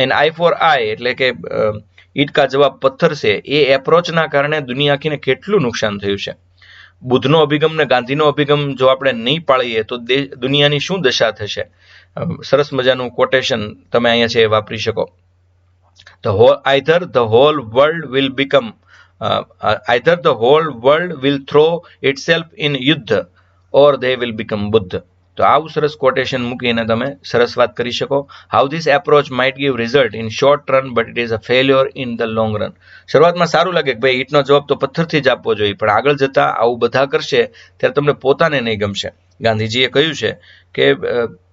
એન આઈ ફોર આઈ એટલે કે ઈટ કા જવાબ પથ્થર છે, એ એપ્રોચના કારણે દુનિયા આખીને કેટલું નુકસાન થયું છે. બુદ્ધનો અભિગમ ને ગાંધીનો અભિગમ જો આપણે નહીં પાળીએ તો દુનિયાની શું દશા થશે? સરસ મજાનું કોટેશન તમે અહીંયા છે વાપરી શકો. either the whole world will throw itself in યુદ્ધ or they will become Buddha. તો આવું સરસ કોટેશન મૂકીને તમે સરસ વાત કરી શકો. How this approach might give result in short run but it is a failure in the long run. શરૂઆતમાં સારું લાગે કે ભાઈ ઈટનો જવાબ તો પથ્થરથી જ આપવો જોઈએ, પણ આગળ જતા આવું બધા કરશે ત્યારે તમને પોતાને નહીં ગમશે. ગાંધીજીએ કહ્યું છે કે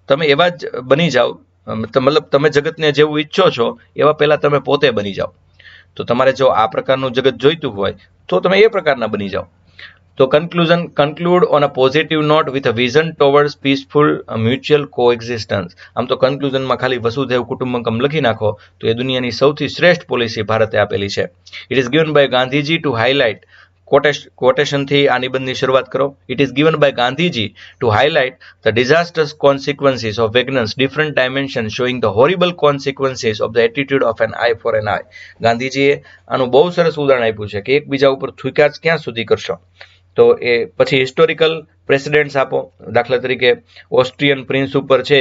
તમે એવા જ બની જાઓ, મતલબ તમે જગતને જેવું ઈચ્છો છો એવા પહેલા તમે પોતે બની જાઓ. તો તમારે જો આ પ્રકારનું જગત જોઈતું હોય તો તમે એ પ્રકારના બની જાઓ. તો conclude on a positive note with a vision towards peaceful mutual coexistence. આમ તો કન્ક્લુઝનમાં ખાલી વસુધૈવ કુટુંબકમ લખી નાખો તો એ દુનિયાની સૌથી શ્રેષ્ઠ પોલિસી ભારતે આપેલી છે. It is given by Gandhiji to highlight કોટેશનથી આ નિબંધની શરૂઆત કરો. It is given by Gandhiji to highlight the disastrous consequences of ignorance, different dimensions showing the horrible consequences of the attitude of an eye for an eye. ગાંધીજીએ આનું બહુ સરસ ઉદાહરણ આપ્યું છે કે એકબીજા ઉપર થૂક્યા જ ક્યાં સુધી કરશો. તો એ પછી હિસ્ટોરિકલ પ્રેસિડેન્ટ્સ આપો. દાખલા તરીકે ઓસ્ટ્રિયન પ્રિન્સ ઉપર છે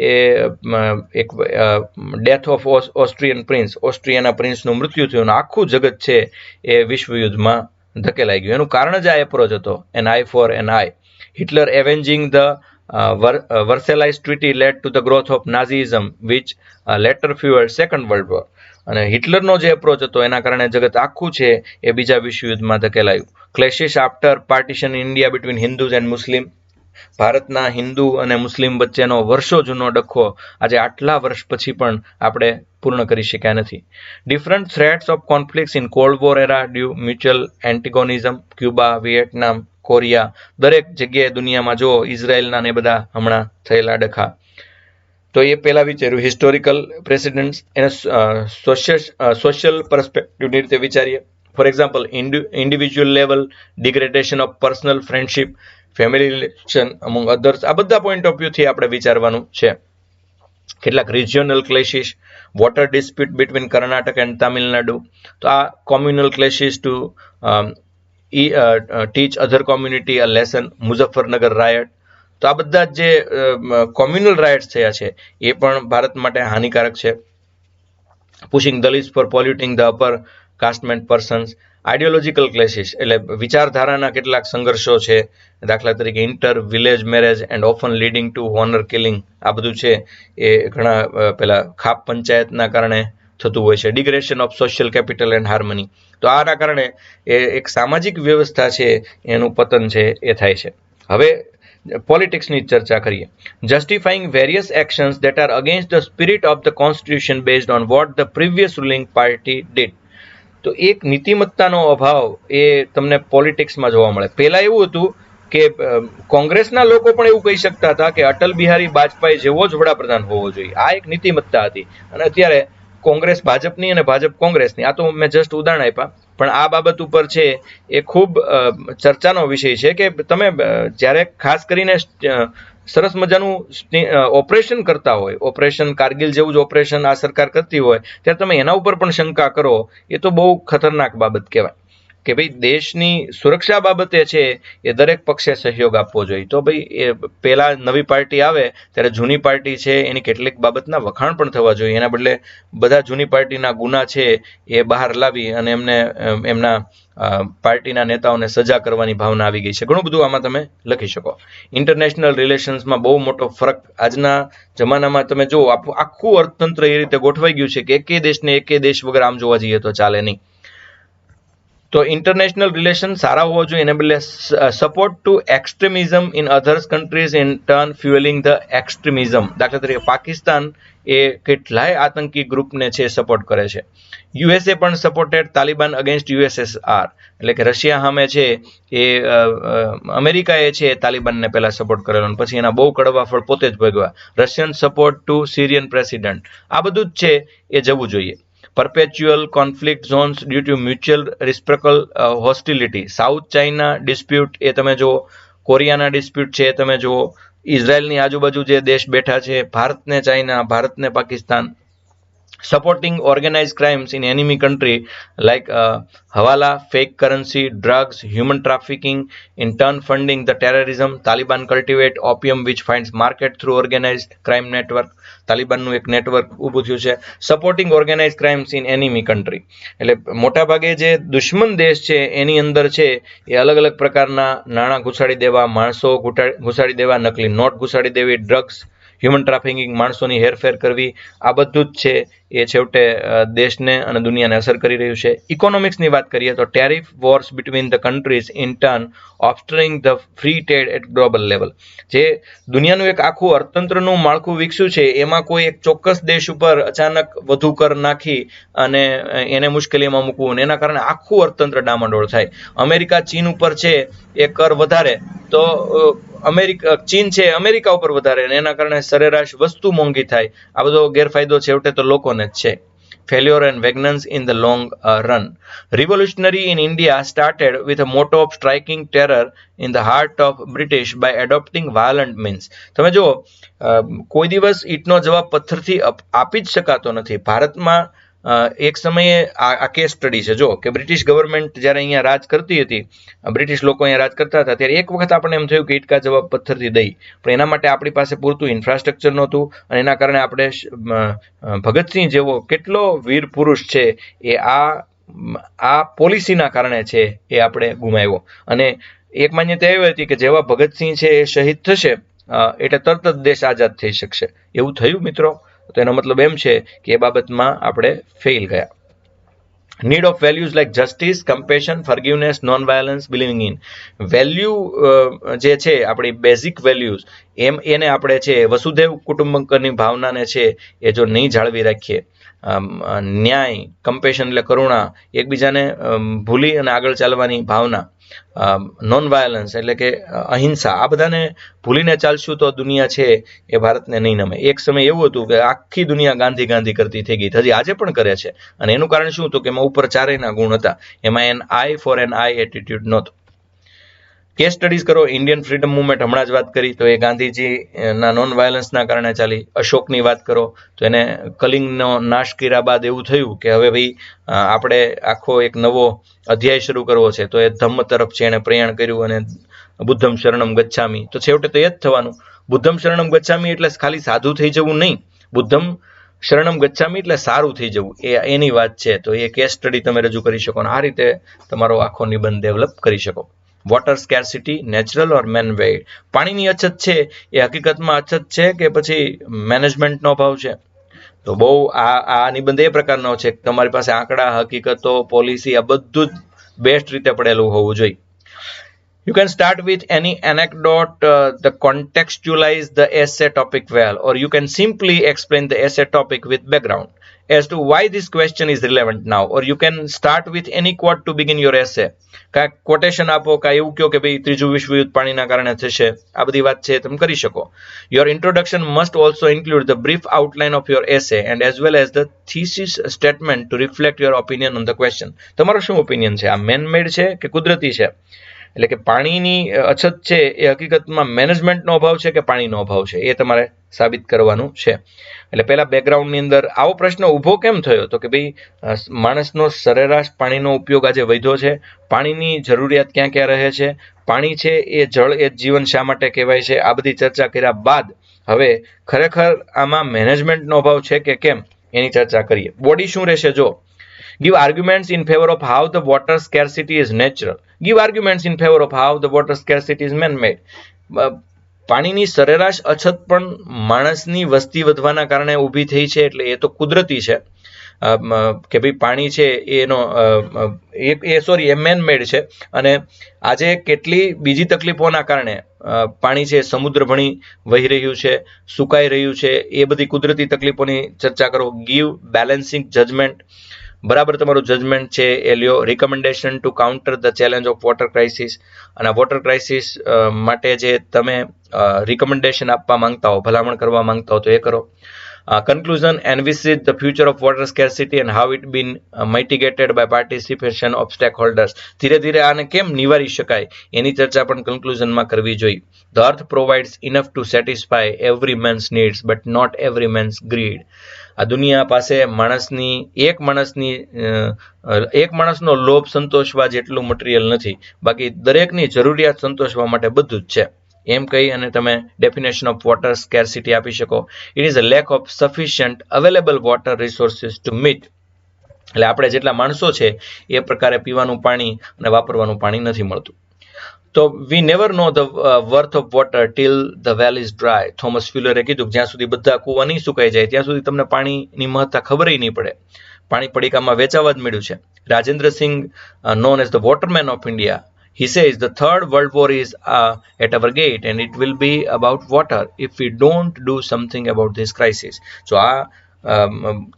એ એક ડેથ ઓફ ઓસ્ટ્રિયન પ્રિન્સ, ઓસ્ટ્રિયાના પ્રિન્સનું મૃત્યુ થયું, આખું જગત છે એ વિશ્વયુદ્ધમાં ધકેલાઈ ગયું. એનું કારણ જ આ એપ્રોચ હતો, an eye for an eye. Hitler avenging the Versailles treaty led to the growth of Nazism which later fuelled second world war. અને હિટલરનો જે એપ્રોચ હતો એના કારણે જગત આખું છે એ બીજા વિશ્વયુદ્ધમાં ધકેલાયું. Clashes after partition India between Hindus and Muslim. ભારતના હિન્દુ અને મુસ્લિમ વચ્ચેનો વર્ષો જૂનો ડખ્ખો આજે આટલા વર્ષ પછી પણ આપણે પૂર્ણ કરી શક્યા નથી. Different threats of conflicts in cold war era due mutual antagonism, Cuba, Vietnam, Korea, દરેક જગ્યાએ દુનિયામાં જો ઇઝરાયલના ને બધા હમણાં થયેલા ડખા. તો એ પહેલા વિચાર્યું હિસ્ટોરિકલ પ્રેસિડેન્ટ્સ, એને સોશિયલ પર્સપેક્ટિવની રીતે વિચારીએ. For example, individual level, degradation of personal friendship, family relation among others, આ બધા પોઈન્ટ ઓફ વ્યૂથી આપણે વિચારવાનું છે. કેટલાક regional clashes, water dispute between Karnataka and Tamil Nadu. તો આ communal clashes to teach other community a lesson, Muzaffarnagar riot. તો આ બધા જે કોમ્યુનલ રાઇટ્સ થયા છે એ પણ ભારત માટે હાનિકારક છે. Pushing Dalits for polluting the upper caste men persons. Ideological clashes એટલે વિચારધારાના કેટલાક સંઘર્ષો છે. દાખલા તરીકે inter village marriage and often leading to honour killing. આ બધું છે એ ઘણા પેલા ખાપ પંચાયતના કારણે થતું હોય છે. Degradation of social capital and harmony. તો આના કારણે એ એક સામાજિક વ્યવસ્થા છે એનું પતન છે એ થાય છે. હવે પોલિટિક્સની ચર્ચા કરીએ. Justifying various actions that are against the spirit of the constitution based on what the previous ruling party did. તો એક નીતિમત્તાનો અભાવ એ તમને પોલિટિક્સમાં જોવા મળે. પહેલા એવું હતું કે કોંગ્રેસના લોકો પણ એવું કહી શકતા હતા કે અટલ બિહારી વાજપેયી જેવો જ વડાપ્રધાન હોવો જોઈએ. આ એક નીતિમત્તા હતી. અને અત્યારે કોંગ્રેસ ભાજપની અને ભાજપ કોંગ્રેસની, આ તો મેં જસ્ટ ઉદાહરણ આપ્યા, પણ આ બાબત ઉપર છે એ ખૂબ ચર્ચાનો વિષય છે કે તમે જ્યારે ખાસ કરીને સરસ મજાનું ઓપરેશન કરતા હોય, ઓપરેશન કારગિલ જેવું જ ઓપરેશન આ સરકાર કરતી હોય, ત્યારે તમે એના ઉપર પણ શંકા કરો, એ તો બહુ ખતરનાક બાબત કહેવાય. કે ભાઈ દેશની સુરક્ષા બાબતે છે એ દરેક પક્ષે સહયોગ આપવો જોઈએ. તો ભાઈ એ પહેલા નવી પાર્ટી આવે ત્યારે જૂની પાર્ટી છે એની કેટલીક બાબતના વખાણ પણ થવા જોઈએ. એના બદલે બધા જૂની પાર્ટીના ગુના છે એ બહાર લાવી અને એમને એમના પાર્ટીના નેતાઓને સજા કરવાની ભાવના આવી ગઈ છે. ઘણું બધું આમાં તમે લખી શકો. ઇન્ટરનેશનલ રિલેશન્સમાં બહુ મોટો ફરક આજના જમાનામાં તમે જુઓ, આખું અર્થતંત્ર એ રીતે ગોઠવાઈ ગયું છે કે એકે દેશ વગર આમ જોવા જઈએ તો ચાલે નહીં. તો ઇન્ટરનેશનલ રિલેશન સારા હોવા જોઈએ, એને બદલે support to extremism in others countries in turn fuelling the extremism. દાખલા તરીકે પાકિસ્તાન એ કેટલાય આતંકી ગ્રુપને છે સપોર્ટ કરે છે. યુએસએ પણ સપોર્ટેડ તાલિબાન અગેન્સ્ટ યુએસએસઆર. એટલે કે રશિયા સામે છે એ અમેરિકાએ છે તાલિબાનને પહેલા સપોર્ટ કરેલો, પછી એના બહુ કડવા ફળ પોતે જ ભોગવ્યા. Russian support to Syrian president. આ બધું જ છે એ જવું જોઈએ. perpetual conflict zones due to mutual reciprocal hostility. South China dispute એ તમે જુઓ, કોરિયાના ડિસ્પ્યુટ છે એ તમે જુઓ, ઇઝરાયલની આજુબાજુ જે દેશ બેઠા છે, ભારતને ચાઇના, ભારતને Pakistan. supporting organized crimes in enemy country like hawala, fake currency, drugs, human trafficking, in turn funding the terrorism. Taliban cultivate opium which finds market through organized crime network. તાલિબાનનું એક નેટવર્ક ઊભું થયું છે. Supporting organize crimes in enemy country. એટલે મોટાભાગે જે દુશ્મન દેશ છે એની અંદર છે એ અલગ અલગ પ્રકારના નાણાં ઘુસાડી દેવા, માણસો ઘુસાડી દેવા, નકલી નોટ ઘુસાડી દેવી, ડ્રગ્સ, હ્યુમન ટ્રાફિકિંગ, માણસોની હેરફેર કરવી, આ બધું જ છે એ છેવટે દેશને અને દુનિયાને અસર કરી રહ્યું છે. ઇકોનોમિક્સની વાત કરીએ તો tariff wars between the countries in turn obstructing the free trade at global level. જે દુનિયાનું એક આખું અર્થતંત્રનું માળખું વિકસ્યું છે એમાં કોઈ એક ચોક્કસ દેશ ઉપર અચાનક વધુ કર નાખી અને એને મુશ્કેલીમાં મૂકવું, એના કારણે આખું અર્થતંત્ર ડામાડોળ થાય. અમેરિકા ચીન ઉપર છે એ કર વધારે તો ચીન છે અમેરિકા ઉપર વધારે, એના કારણે સરેરાશ વસ્તુ મોંઘી થાય. આ બધો ગેરફાયદો છેવટે તો લોકોને જ છે. Failure and vengeance in the long run. Revolutionary in India started with a motto of striking terror in the heart of British by adopting violent means. તમે જુઓ, કોઈ દિવસ ઈટનો જવાબ પથ્થરથી આપી જ શકાતો નથી. ભારતમાં એક સમયે આ કેસ સ્ટડી છે, જો કે બ્રિટિશ ગવર્મેન્ટ જ્યારે અહીંયા રાજ કરતી હતી, બ્રિટિશ લોકો અહીંયા રાજ કરતા હતા, ત્યારે એક વખત આપણને એમ થયું કે ઈટકા જવાબ પથ્થરથી દઈ, પણ એના માટે આપણી પાસે પૂરતું ઇન્ફ્રાસ્ટ્રક્ચર નહોતું, અને એના કારણે આપણે ભગતસિંહ જેવો કેટલો વીર પુરુષ છે એ આ પોલિસીના કારણે છે એ આપણે ગુમાવ્યો. અને એક માન્યતા એવી હતી કે જેવા ભગતસિંહ છે એ શહીદ થશે એટલે તરત જ દેશ આઝાદ થઈ શકશે. એવું થયું મિત્રો? તો એનો મતલબ એમ છે કે એ બાબતમાં આપણે ફેલ ગયા. Need of values like justice, compassion, forgiveness, non violence, believing in. Value જે છે આપણી બેઝિક વેલ્યુઝ, એને આપણે છે વસુધૈવ કુટુંબકમની ભાવનાને છે એ જો નહીં જાળવી રાખીએ, ન્યાય, કમ્પેશન એટલે કરુણા, એકબીજાને ભૂલી અને આગળ ચાલવાની ભાવના, નોન વાયલન્સ એટલે કે અહિંસા, આ બધાને ભૂલીને ચાલશું તો દુનિયા છે એ ભારતને નહીં નમે. એક સમય એવું હતું કે આખી દુનિયા ગાંધી ગાંધી કરતી થઈ ગઈ, હજી આજે પણ કરે છે. અને એનું કારણ શું હતું કે એમાં ઉપર ચારેયના ગુણ હતા, એમાં an eye for an eye attitude નહોતું. કેસ સ્ટડીઝ કરો. ઇન્ડિયન ફ્રીડમ મુવમેન્ટ હમણાં જ વાત કરી તો એ ગાંધીજીના નોન વાયલન્સના કારણે ચાલી. અશોકની વાત કરો તો એને કલિંગનો નાશ કર્યા બાદ એવું થયું કે હવે ભાઈ આપણે આખો એક નવો અધ્યાય શરૂ કરવો છે, તો એ ધમ્મ તરફ છે એને પ્રયાણ કર્યું અને બુદ્ધમ શરણમ ગચ્છામી. તો છેવટે તો એ જ થવાનું. બુદ્ધમ શરણમ ગચ્છામી એટલે ખાલી સાધુ થઈ જવું નહીં, બુદ્ધમ શરણમ ગચ્છામી એટલે સારું થઈ જવું, એની વાત છે. તો એ કેસ સ્ટડી તમે રજૂ કરી શકો અને આ રીતે તમારો આખો નિબંધ ડેવલપ કરી શકો. વોટર સ્કેર્સિટી, નેચરલ ઓર મેન મેડ. પાણીની અછત છે એ હકીકતમાં અછત છે કે પછી મેનેજમેન્ટનો અભાવ છે? તો બહુ આ નિબંધ એ પ્રકારનો છે કે તમારી પાસે આંકડા, હકીકતો, પોલિસી આ બધું જ બેસ્ટ રીતે પડેલું હોવું જોઈએ. You can start with any anecdote that contextualize the essay topic well, or you can simply explain the essay topic with background as to why this question is relevant now, or you can start with any quote to begin your essay. કાંઈક quotation આપો, કાંઈ એવું કહો કે ભાઈ ત્રીજું વિશ્વયુદ્ધ પાણીના કારણે થશે, આ બધી વાત છે તમે કરી શકો. Your introduction must also include the brief outline of your essay and as well as the thesis statement to reflect your opinion on the question. તમારો શું ઓપિનિયન છે? આ મેન મેડ છે કે કુદરતી છે? એટલે કે પાણીની અછત છે એ હકીકતમાં મેનેજમેન્ટનો અભાવ છે કે પાણીનો અભાવ છે, એ તમારે સાબિત કરવાનું છે. એટલે પહેલા બેકગ્રાઉન્ડની અંદર આવો પ્રશ્ન ઊભો કેમ થયો? તો કે ભાઈ માણસનો સરેરાશ પાણીનો ઉપયોગ આજે વધ્યો છે, પાણીની જરૂરિયાત ક્યાં ક્યાં રહે છે, પાણી છે એ જળ એ જીવન શા માટે કહેવાય છે, આ બધી ચર્ચા કર્યા બાદ હવે ખરેખર આમાં મેનેજમેન્ટનો અભાવ છે કે કેમ એની ચર્ચા કરીએ. બોડી શું રહેશે? જો give arguments in favor of how the water scarcity is natural. Give arguments in favor of how the water scarcity is man-made. પાણીની સરેરાશ અછત પણ માણસની વસ્તી વધવાના કારણે ઊભી થઈ છે, એટલે એ તો કુદરતી છે કે ભાઈ પાણી છે એનો એ મેન મેડ છે. અને આજે કેટલી બીજી તકલીફોના કારણે પાણી છે સમુદ્ર ભણી વહી રહ્યું છે, સુકાઈ રહ્યું છે, એ બધી કુદરતી તકલીફોની ચર્ચા કરો. Give balancing judgment. બરાબર તમારું જજમેન્ટ છે એ લ્યો. Recommendation to counter the challenge of water crisis. અને વોટર ક્રાઇસિસ માટે જે તમે રિકમેન્ડેશન આપવા માંગતા હો, ભલામણ કરવા માંગતા હો તો એ કરો. Conclusion envisage the future of water scarcity and how it been mitigated by participation of stakeholders. ધીરે ધીરે આને કેમ નિવારી શકાય એની ચર્ચા પણ કન્ક્લુઝનમાં કરવી જોઈએ. The earth provides enough to satisfy every man's needs but not every man's greed. આ દુનિયા પાસે એક માણસનો લોભ સંતોષવા જેટલું મટીરિયલ નથી, બાકી દરેકની જરૂરિયાત સંતોષવા માટે બધું જ છે. એમ કહી અને તમે ડેફિનેશન ઓફ વોટર સ્કેર્સિટી આપી શકો. It is a lack of sufficient available water resources to meet. એટલે આપણે જેટલા માણસો છે એ પ્રકારે પીવાનું પાણી અને વાપરવાનું પાણી નથી મળતું. તો we never know the worth of water till the well is dry. Thomas ફ્યુલરે કીધું જ્યાં સુધી બધા કૂવા નહીં સુકાઈ જાય ત્યાં સુધી તમને પાણીની મહત્તા ખબર નહીં પડે. પાણી પડીકામાં વેચાવા જ મળ્યું છે. Rajendra Singh, known as the waterman of India, he says the third world war is at our gate and it will be about water if we don't do something about this crisis. જો આ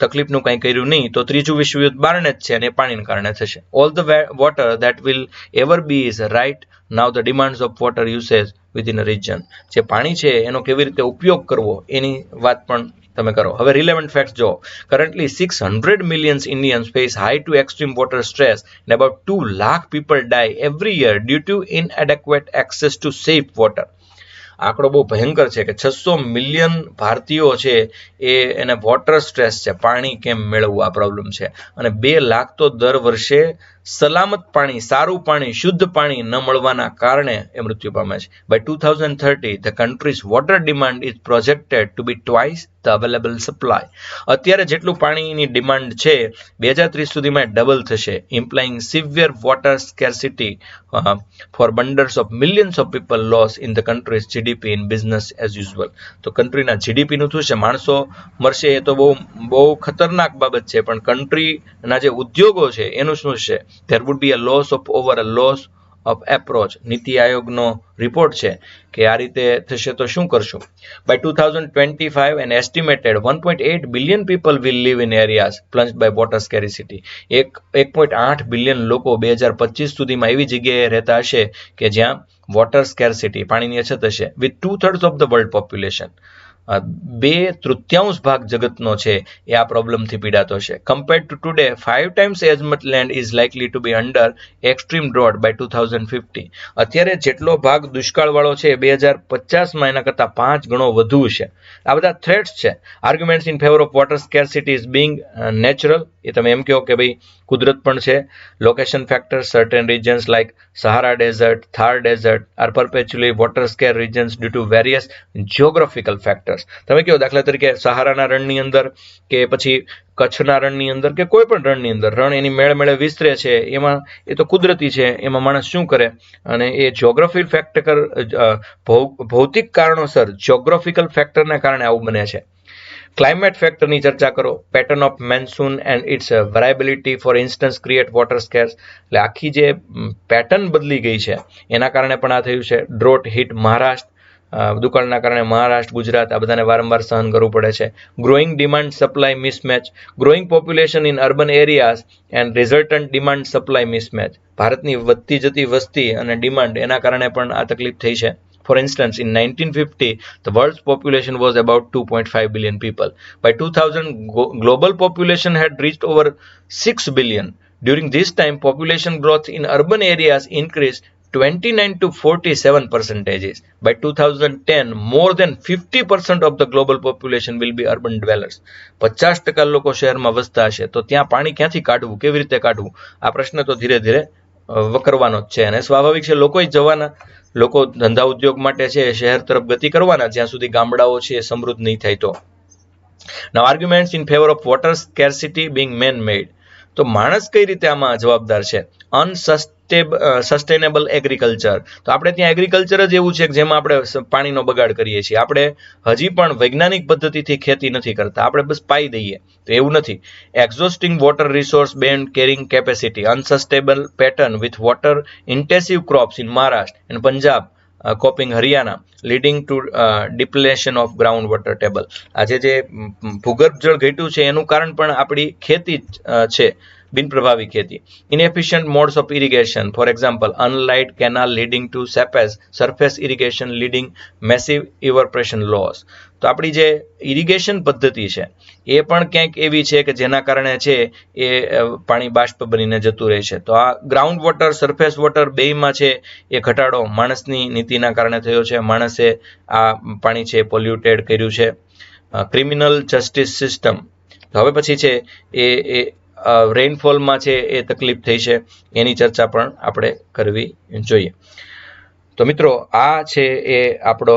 તકલીફનું કંઈ કર્યું નહીં તો ત્રીજું વિશ્વયુદ્ધ બારણે જ છે અને એ પાણીને કારણે થશે. All the water that will ever be is right now the demands of water usage within a region. જે પાણી છે એનો કેવી રીતે ઉપયોગ કરવો એની વાત પણ તમે કરો. હવે રિલેવન્ટ ફેક્ટ્સ જો. Currently 600 million Indians face high to extreme water stress and about 2 lakh people die every year due to inadequate access to safe water. આંકડો બહુ ભયંકર છે કે 600 મિલિયન ભારતીયો છે એને વોટર સ્ટ્રેસ છે, પાણી કેમ મેળવવું આ પ્રોબ્લેમ છે, અને 2 લાખ તો દર વર્ષે સલામત પાણી, સારું પાણી, શુદ્ધ પાણી ન મળવાના કારણે એ મૃત્યુ પામે છે. By 2030 the country's water demand is projected to be twice the available supply. અત્યારે જેટલું પાણીની ડિમાન્ડ છે 2030 સુધીમાં ડબલ થશે, implying severe water scarcity for hundreds of millions of people lost in the country's GDP in business as usual. તો કન્ટ્રીના GDP નું શું છે, માણસો મરશે એ તો બહુ ખતરનાક બાબત છે, પણ કન્ટ્રીના જે ઉદ્યોગો છે એનું શું છે? There would be a loss of approach. નીતિ આયોગનો રિપોર્ટ છે કે આ રીતે થશે તો શું કરશું? By 2025 an estimated 1.8 billion people will live in areas plunged by water scarcity. 1.8 billion લોકો 2025 સુધીમાં એવી જગ્યાએ રહેતા હશે કે જ્યાં વોટર સ્કેર્સિટી, પાણીની અછત હશે. With 2/3 of the world population, 2/3 ભાગ જગતનો છે એ આ પ્રોબ્લેમથી પીડાતો છે. Compared to today 5 times as much land is likely to be under extreme drought by 2050. અત્યારે જેટલો ભાગ દુષ્કાળવાળો છે 2050માં એના કરતાં 5 ગણો વધુ છે. આ બધા થ્રેટ્સ છે. Arguments in favour of water scarcity is being natural, એ તમે એમ કહો કે ભાઈ કુદરત પણ છે. Location factors, certain regions like Sahara desert, Thar desert are perpetually water scarce regions due to various geographical factors. તમે કહો દાખલા તરીકે સહારાના રણની અંદર કે પછી કચ્છના રણની અંદર કે કોઈ પણ રણની અંદર રણ એની મેળે વિસ્તરે છે, એમાં એ તો કુદરતી છે, એમાં માણસ શું કરે, અને એ જ્યોગ્રાફિકલ ફેક્ટર, ભૌતિક કારણોસર જ્યોગ્રાફિકલ ફેક્ટરના કારણે આવું બને છે. ક્લાઇમેટ ફેક્ટરની ચર્ચા કરો. Pattern of monsoon and its variability for instance create water scarce. એટલે આખી જે પેટર્ન બદલી ગઈ છે એના કારણે પણ આ થયું છે. ડ્રોટ હિટ મહારાષ્ટ્ર, દુકાળના કારણે મહારાષ્ટ્ર, ગુજરાત આ બધાને વારંવાર સહન કરવું પડે છે. Growing demand supply mismatch. Growing population in urban areas and resultant demand supply mismatch. ભારતની વધતી જતી વસ્તી અને ડિમાન્ડ એના કારણે પણ આ તકલીફ થઈ છે. For instance, in 1950, the world's population was about 2.5 billion people. By 2000, global population had reached over 6 billion. During this time, population growth in urban areas increased 29 to 47%. By 2010, more than 50% of the global population will be urban dwellers. 50% લોકો શહેરમાં વસતા હશે, તો ત્યાં પાણી ક્યાંથી કાઢવું, કેવી રીતે કાઢવું, આ પ્રશ્ન તો ધીરે ધીરે વકરવાનો જ છે. અને સ્વાભાવિક છે, લોકો જવાના, લોકો ધંધા ઉદ્યોગ માટે છે શહેર તરફ ગતિ કરવાના જ્યાં સુધી ગામડાઓ છે એ સમૃદ્ધ નહીં થાય તો. Now arguments in favor of water scarcity being man made. તો માણસ કઈ રીતે આમાં જવાબદાર છે? Sustainable agriculture. તો આપણે ત્યાં એગ્રીકલ્ચર જ એવું છે કે જેમાં આપણે પાણીનો બગાડ કરીએ છીએ. આપણે હજી પણ વૈજ્ઞાનિક પદ્ધતિથી ખેતી નથી કરતા, આપણે બસ પાઈ દઈએ, તો એવું નથી. Exhausting water resource beyond carrying capacity. Unsustainable pattern with water intensive crops in Maharashtra and Punjab coping Haryana leading to depletion of ground water table. આજે જે ભૂગર્ભ જળ ઘટ્યું છે એનું કારણ પણ આપણી ખેતી છે, બિનપ્રભાવી ખેતી. Inefficient modes of irrigation, for example unlined canal leading to surface irrigation leading massive evaporation loss. તો આપણી જે ઇરિગેશન પદ્ધતિ છે એ પણ ક્યાંક એવી છે કે જેના કારણે છે એ પાણી બાષ્પ બનીને જતું રહે છે. તો આ ગ્રાઉન્ડ વોટર, સરફેસ વોટર બેયમાં છે એ ઘટાડો માણસની નીતિના કારણે થયો છે. માણસે આ પાણી છે પોલ્યુટેડ કર્યું છે. Criminal justice system. હવે પછી છે એ રેઇનફોલમાં છે એ તકલીફ થઈ છે, એની ચર્ચા પણ આપણે કરવી જોઈએ. તો મિત્રો આ છે એ આપણો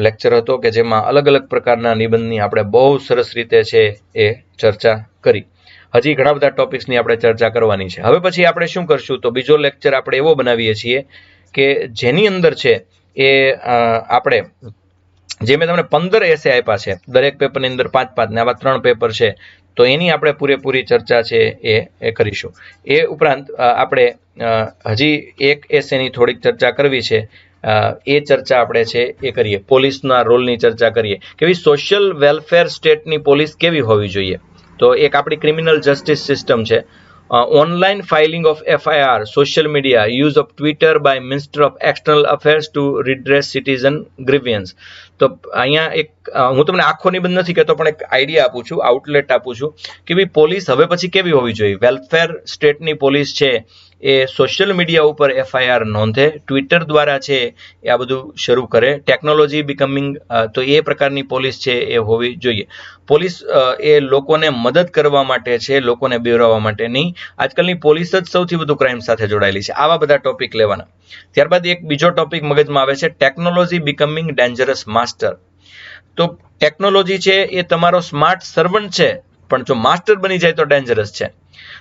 લેક્ચર હતો કે જેમાં અલગ અલગ પ્રકારના નિબંધની આપણે બહુ સરસ રીતે છે એ ચર્ચા કરી. હજી ઘણા બધા ટોપિક્સની આપણે ચર્ચા કરવાની છે. હવે પછી આપણે શું કરશું, તો બીજો લેક્ચર આપણે એવો બનાવીએ છીએ કે જેની અંદર છે એ આપણે જે મેં તમને 15 એસે આપ્યા છે, દરેક પેપરની અંદર 5-5 ને આવા 3 પેપર છે, તો એની આપણે પૂરેપૂરી ચર્ચા છે એ કરીશું. એ ઉપરાંત આપણે હજી એક એસેની થોડીક ચર્ચા કરવી છે. એ ચર્ચા આપણે છે એ કરીએ. પોલીસના રોલની ચર્ચા કરીએ કે ભાઈ સોશિયલ વેલફેર સ્ટેટની પોલીસ કેવી હોવી જોઈએ. તો એક આપણી ક્રિમિનલ જસ્ટિસ સિસ્ટમ છે. Online filing of FIR, social media, use of Twitter by minister of external affairs to redress citizen grievance. તો અહીંયા એક હું તમને આખો નિબંધ નથી કહેતો, પણ એક આઈડિયા આપું છું, આઉટલેટ આપું છું કે ભાઈ પોલીસ હવે પછી કેવી હોવી જોઈએ. વેલફેર સ્ટેટની પોલીસ છે એ સોશિયલ મીડિયા ઉપર FIR નોંધે, ટ્વિટર દ્વારા છે એ આ બધું શરૂ કરે. ટેકનોલોજી બિકમિંગ, તો એ પ્રકારની પોલીસ છે એ હોવી જોઈએ. પોલીસ એ લોકોને મદદ કરવા માટે છે, લોકોને બીવરાવવા માટે નહીં. આજકાલની પોલીસ જ સૌથી વધુ ક્રાઇમ સાથે જોડાયેલી છે. આવા બધા ટોપિક લેવાના. ત્યારબાદ એક બીજો ટોપિક મગજમાં આવે છે, ટેકનોલોજી બિકમિંગ ડેન્જરસ માસ્ટર. તો ટેકનોલોજી છે એ તમારો સ્માર્ટ સર્વન્ટ છે, પણ જો માસ્ટર બની જાય તો ડેન્જરસ છે.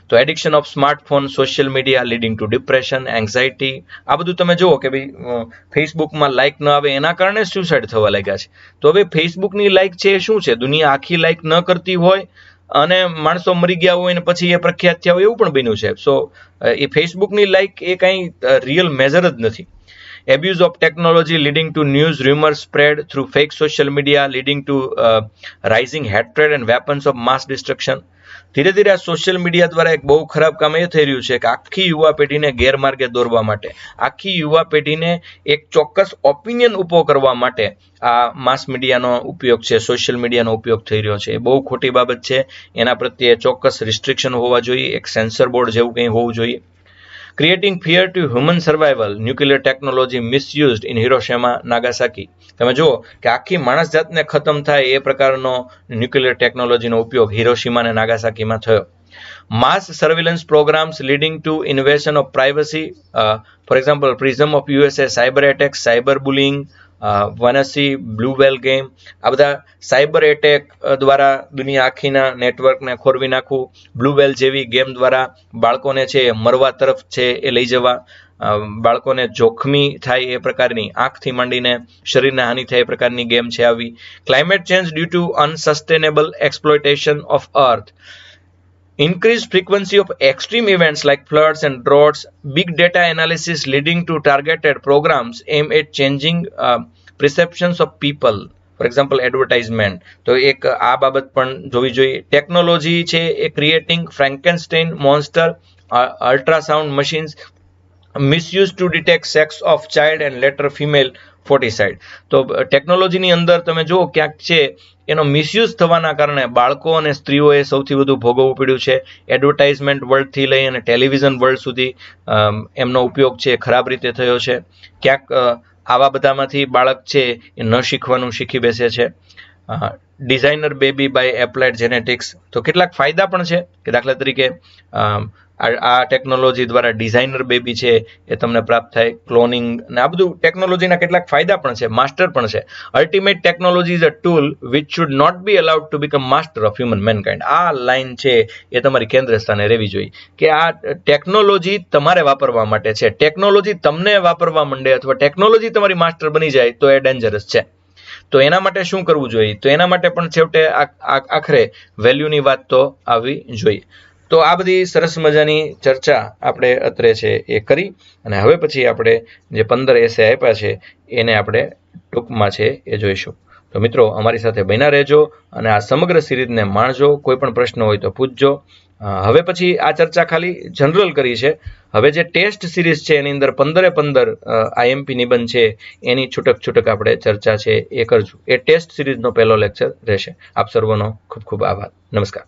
તો addiction of smartphone, social media leading two depression, anxiety, આ બધું તમે જુઓ કે ભાઈ ફેસબુકમાં લાઇક ન આવે એના કારણે સુસાઇડ થવા લાગ્યા છે. તો હવે ફેસબુકની લાઇક છે એ શું છે? દુનિયા આખી લાઇક ન કરતી હોય અને માણસો મરી ગયા હોય ને પછી એ પ્રખ્યાત થયા હોય એવું પણ બન્યું છે. સો એ ફેસબુકની લાઇક એ કંઈ રિયલ મેજર જ નથી. Abuse of technology leading to news rumors spread through fake social media leading to rising hatred and weapons of mass destruction. ધીરે ધીરે આ સોશિયલ મીડિયા દ્વારા એક બહુ ખરાબ કામ એ થઈ રહ્યું છે કે આખી યુવા પેઢીને ગેરમાર્ગે દોરવા માટે, આખી યુવા પેઢીને એક ચોક્કસ ઓપિનિયન ઊભો કરવા માટે આ માસ મીડિયાનો ઉપયોગ છે, સોશિયલ મીડિયાનો ઉપયોગ થઈ રહ્યો છે. એ બહુ ખોટી બાબત છે. એના પ્રત્યે ચોક્કસ રિસ્ટ્રિક્શન હોવા જોઈએ, એક સેન્સર બોર્ડ જેવું કંઈ હોવું જોઈએ. Creating fear to human survival, nuclear technology misused in Hiroshima Nagasaki. તમે જુઓ કે આખી માણસ જાતને ખતમ થાય એ પ્રકારનો ન્યુક્લિયર ટેકનોલોજીનો ઉપયોગ હિરોશિમા અને નાગાસાકીમાં થયો. Mass surveillance programs leading to invasion of privacy, for example PRISM of USA, cyber attack, cyber bullying, વનસી, બ્લુ વેલ ગેમ, આ બધા સાયબર એટેક દ્વારા દુનિયા આખીના નેટવર્કને ખોરવી નાખવું. બ્લુ વેલ જેવી ગેમ દ્વારા બાળકોને છે મરવા તરફ છે એ લઈ જવા, બાળકોને જોખમી થાય એ પ્રકારની, આંખથી માંડીને શરીરને હાનિ થાય એ પ્રકારની ગેમ છે આવી. Climate change due to unsustainable exploitation of earth, increased frequency of extreme events like floods and droughts, big data analysis leading to targeted programs aimed at changing perceptions of people, for example advertisement. તો એક આ બાબત પણ જોવી જોઈએ. Technology છે એ creating Frankenstein monster, ultrasound machines misuse to detect sex of child and later female foeticide. તો ટેકનોલોજીની અંદર તમે જુઓ ક્યાંક છે એનો મિસયુઝ થવાના કારણે બાળકો અને સ્ત્રીઓએ સૌથી વધુ ભોગવવું પડ્યું છે. એડવર્ટાઇઝમેન્ટ વર્લ્ડથી લઈ અને ટેલિવિઝન વર્લ્ડ સુધી એમનો ઉપયોગ છે ખરાબ રીતે થયો છે. ક્યાંક આવા બધામાંથી બાળક છે એ ન શીખવાનું શીખી બેસે છે. Designer baby by applied genetics, તો કેટલાક ફાયદા પણ છે કે દાખલા તરીકે આ ટેકનોલોજી દ્વારા ડિઝાઇનર બેબી છે એ તમને પ્રાપ્ત થાય, ક્લોનિંગ ને આ બધું ટેકનોલોજીના કેટલાક ફાયદા પણ છે, માસ્ટર પણ છે. Ultimate technology is a tool which should not be allowed to become master of human mankind. આ લાઈન છે એ તમારી કેન્દ્ર સ્થાને રહેવી જોઈએ કે આ ટેકનોલોજી તમારે વાપરવા માટે છે. ટેકનોલોજી તમને વાપરવા માંડે અથવા ટેકનોલોજી તમારી માસ્ટર બની જાય તો એ ડેન્જરસ છે. તો એના માટે શું કરવું જોઈએ? તો એના માટે પણ છેવટે આખરે વેલ્યુની વાત તો આવવી જોઈએ. તો આ બધી સરસ મજાની ચર્ચા આપણે અત્રે છે એ કરી અને હવે પછી આપણે જે 15 એસે આપ્યા છે એને આપણે ટૂંકમાં છે એ જોઈશું. તો મિત્રો અમારી સાથે બન્યા રહેજો અને આ સમગ્ર સિરીઝને માણજો. કોઈ પણ પ્રશ્ન હોય તો પૂછજો. હવે પછી આ ચર્ચા ખાલી જનરલ કરી છે. હવે જે ટેસ્ટ સિરીઝ છે એની અંદર 15 IMP નિબંધ છે એની છૂટક આપણે ચર્ચા છે એ કરશું. એ ટેસ્ટ સિરીઝનો પહેલો લેક્ચર રહેશે. આપ સર્વનો ખૂબ ખૂબ આભાર. નમસ્કાર.